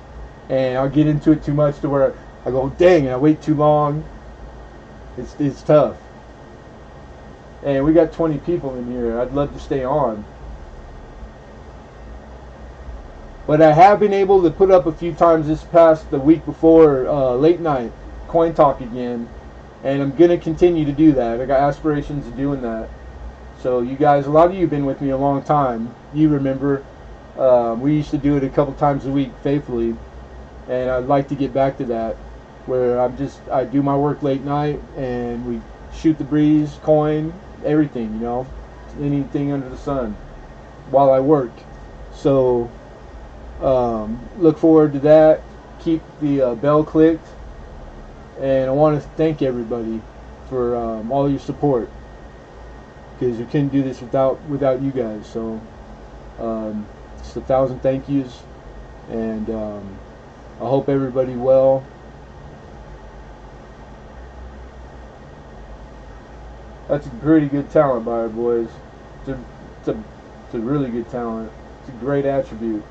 and I'll get into it too much to where I go, dang, and I wait too long. It's tough. And we got 20 people in here. I'd love to stay on. But I have been able to put up a few times the week before, late night coin talk again. And I'm going to continue to do that. I got aspirations of doing that. So you guys, a lot of you have been with me a long time. You remember, we used to do it a couple times a week faithfully. And I'd like to get back to that, where I do my work late night and we shoot the breeze, coin, everything, you know, anything under the sun while I work. So look forward to that. Keep the bell clicked, and I want to thank everybody for all your support, because we couldn't do this without you guys. So just 1,000 thank yous, and I hope everybody well. That's a pretty good talent by our boys. It's a really good talent. It's a great attribute.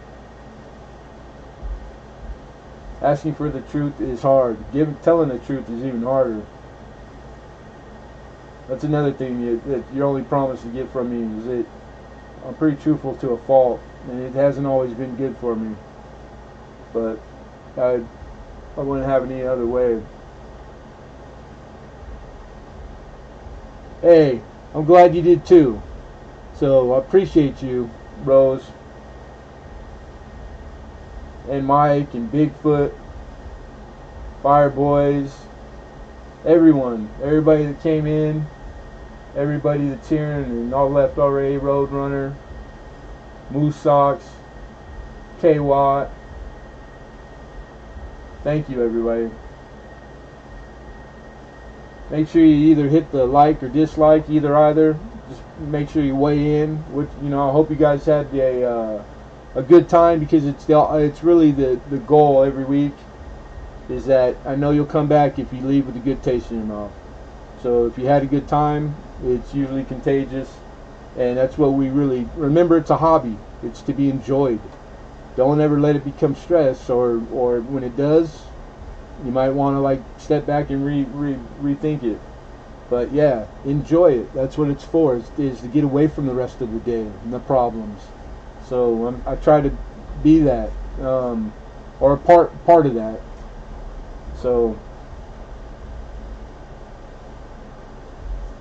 Asking for the truth is hard. Telling the truth is even harder. That's another thing that your only promise to get from me is that I'm pretty truthful to a fault, and it hasn't always been good for me. But I wouldn't have it any other way. Hey, I'm glad you did too. So I appreciate you, Rose, and Mike, and Bigfoot, Fireboys, everybody that came in, everybody that's here and all left already, Roadrunner, Moose Socks, K-Watt. Thank you, everybody. Make sure you either hit the like or dislike, either. Just make sure you weigh in. Which, you know, I hope you guys had a good time, because it's really the goal every week is that I know you'll come back if you leave with a good taste in your mouth. So if you had a good time, it's usually contagious, and that's what we really remember. It's a hobby. It's to be enjoyed. Don't ever let it become stress, or when it does, you might want to like step back and rethink it. But yeah, enjoy it. That's what it's for. Is to get away from the rest of the day and the problems. So I try to be that, or a part of that. So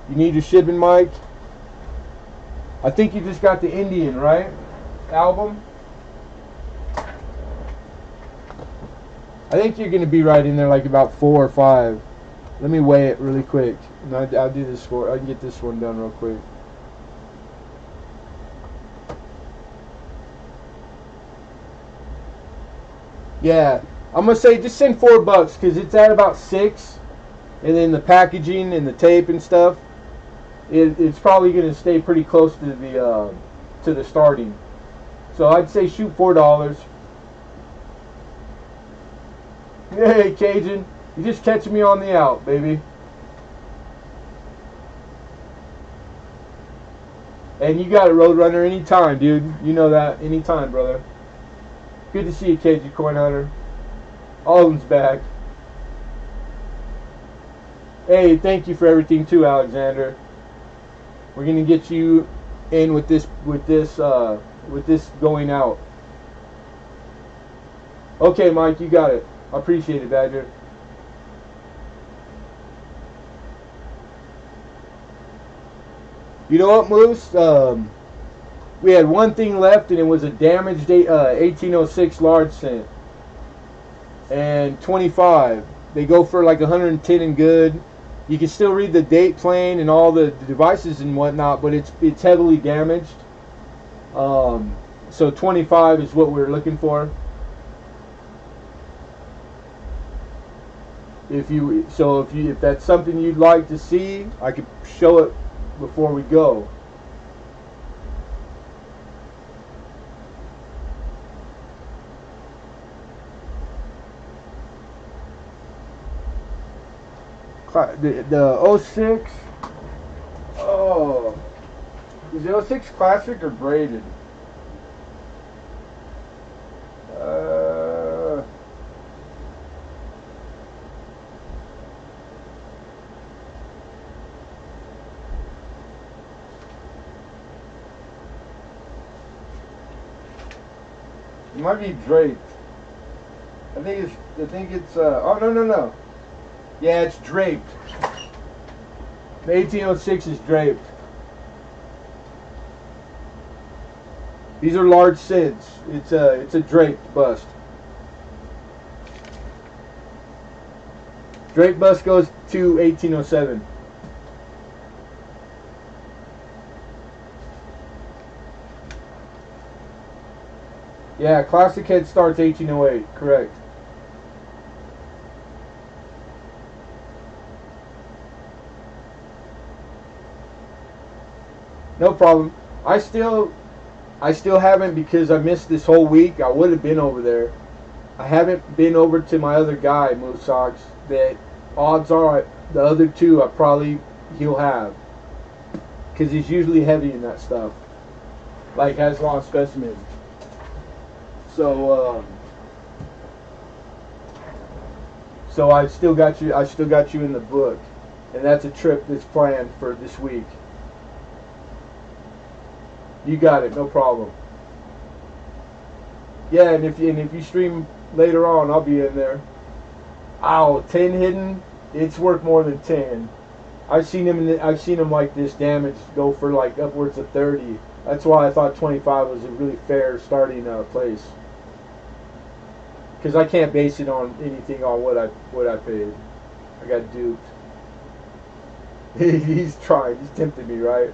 you need your shipping, Mike. I think you just got the Indian, right? Album. I think you're going to be right in there, like about 4 or 5. Let me weigh it really quick. And I'll do this I can get this one done real quick. Yeah, I'm going to say just send $4 because it's at about 6. And then the packaging and the tape and stuff, it's probably going to stay pretty close to the starting. So I'd say shoot $4. Hey, Cajun, you're just catching me on the out, baby. And you got it, Roadrunner, anytime, dude. You know that. Anytime, brother. Good to see you, KG Coin Hunter. Alden's back. Hey, thank you for everything too, Alexander. We're gonna get you in with this going out. Okay, Mike, you got it. I appreciate it, Badger. You know what, Moose? We had one thing left, and it was a damaged 1806 large cent. And 25. They go for like 110 and good. You can still read the date plane and all the devices and whatnot, but it's heavily damaged. So 25 is what we're looking for. If that's something you'd like to see, I could show it before we go. The 06. Oh, is the 06 classic or braided? It might be draped. I think it's. Oh no. Yeah, it's draped. The 1806 is draped. These are large SIDs. It's a draped bust. Draped bust goes to 1807. Yeah, classic head starts 1808. Correct. No problem. I still haven't, because I missed this whole week. I would have been over there. I haven't been over to my other guy, Moose Socks, that odds are the other two he'll have. Because he's usually heavy in that stuff. Like has long specimens. So I still got you in the book. And that's a trip that's planned for this week. You got it, no problem. Yeah, and if you stream later on, I'll be in there. Ow, 10 hidden. It's worth more than 10. I've seen him like this damage go for like upwards of 30. That's why I thought 25 was a really fair starting place. Because I can't base it on anything on what I paid. I got duped. He's trying. He's tempting me, right?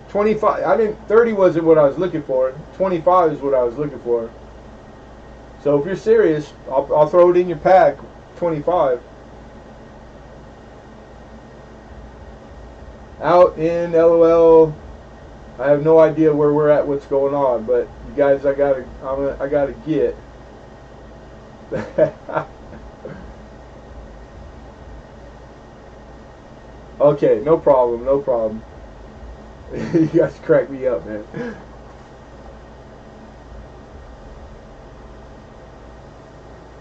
25. 30 wasn't what I was looking for. 25 is what I was looking for. So if you're serious, I'll throw it in your pack. 25. Out, in, LOL. I have no idea where we're at, what's going on, but you guys, I gotta get. Okay, no problem. You guys crack me up, man.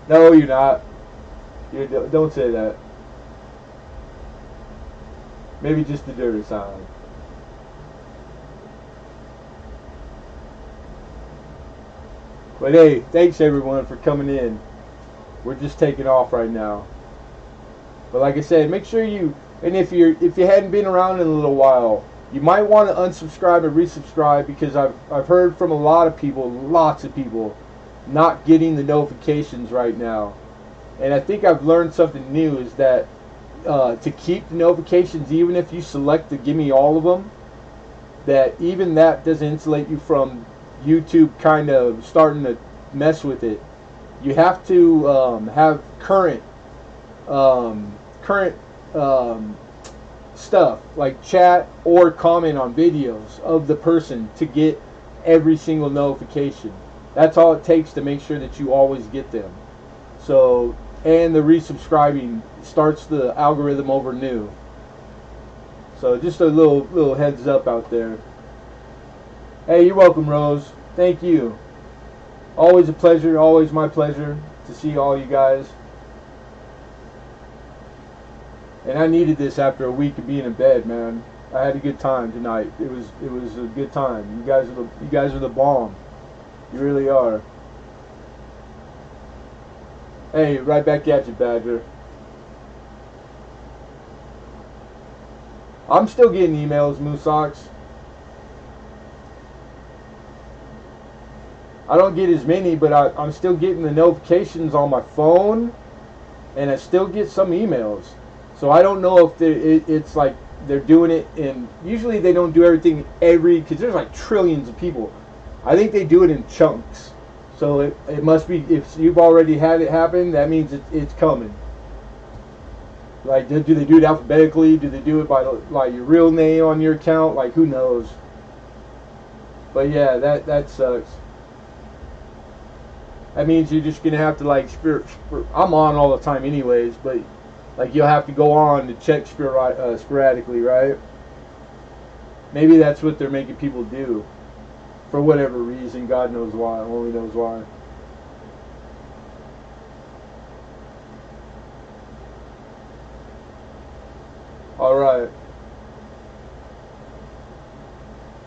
No, you're not. Don't say that. Maybe just the dirty side. But hey, thanks everyone for coming in. We're just taking off right now. But like I said, make sure you, and if you hadn't been around in a little while, you might want to unsubscribe and resubscribe, because I've heard from lots of people, not getting the notifications right now. And I think I've learned something new, is that to keep the notifications, even if you select to give me all of them, that even that doesn't insulate you from YouTube kind of starting to mess with it. You have to have current stuff like chat or comment on videos of the person to get every single notification. That's all it takes to make sure that you always get them. So, and the resubscribing starts the algorithm over new. So just a little heads up out there. Hey, you're welcome, Rose. Thank you. Always a pleasure. Always my pleasure to see all you guys. And I needed this after a week of being in bed, man. I had a good time tonight. It was a good time. You guys are the bomb. You really are. Hey, right back at you, Badger. I'm still getting emails, Moose Socks. I don't get as many, but I'm still getting the notifications on my phone, and I still get some emails. So I don't know if it's like they're doing it in. Usually they don't do everything because there's like trillions of people. I think they do it in chunks. So it must be, if you've already had it happen, that means it's coming. Like, do they do it alphabetically? Do they do it by like your real name on your account? Like, who knows? But yeah, that sucks. That means you're just gonna have to like I'm on all the time anyways, but like you'll have to go on to check sporadically, right? Maybe that's what they're making people do, for whatever reason. God knows why. Only knows why. All right.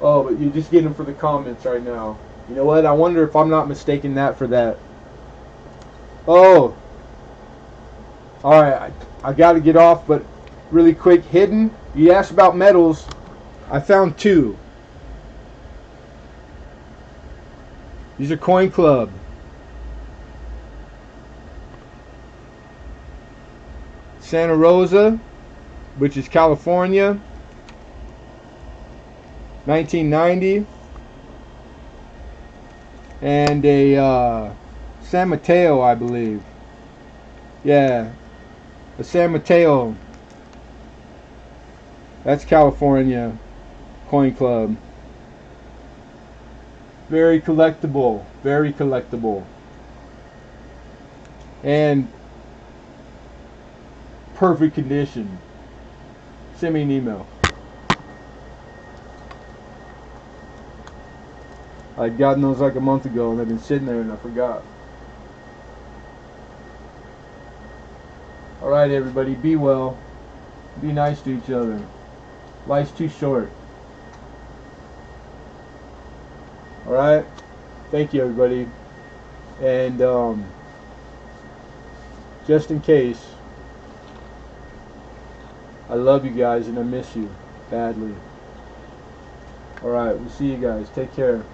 Oh, but you're just getting them for the comments right now. You know what? I wonder if I'm not mistaking that for that. Oh. Alright, I got to get off, but really quick, hidden. You asked about medals. I found 2. These are Coin Club. Santa Rosa, which is California. 1990. And a San Mateo, I believe. Yeah. The San Mateo. That's California. Coin Club. Very collectible. Very collectible. And perfect condition. Send me an email. I'd gotten those like a month ago and they've been sitting there and I forgot. Alright, everybody, be well. Be nice to each other. Life's too short. Alright? Thank you, everybody. And just in case, I love you guys and I miss you badly. Alright, we'll see you guys. Take care.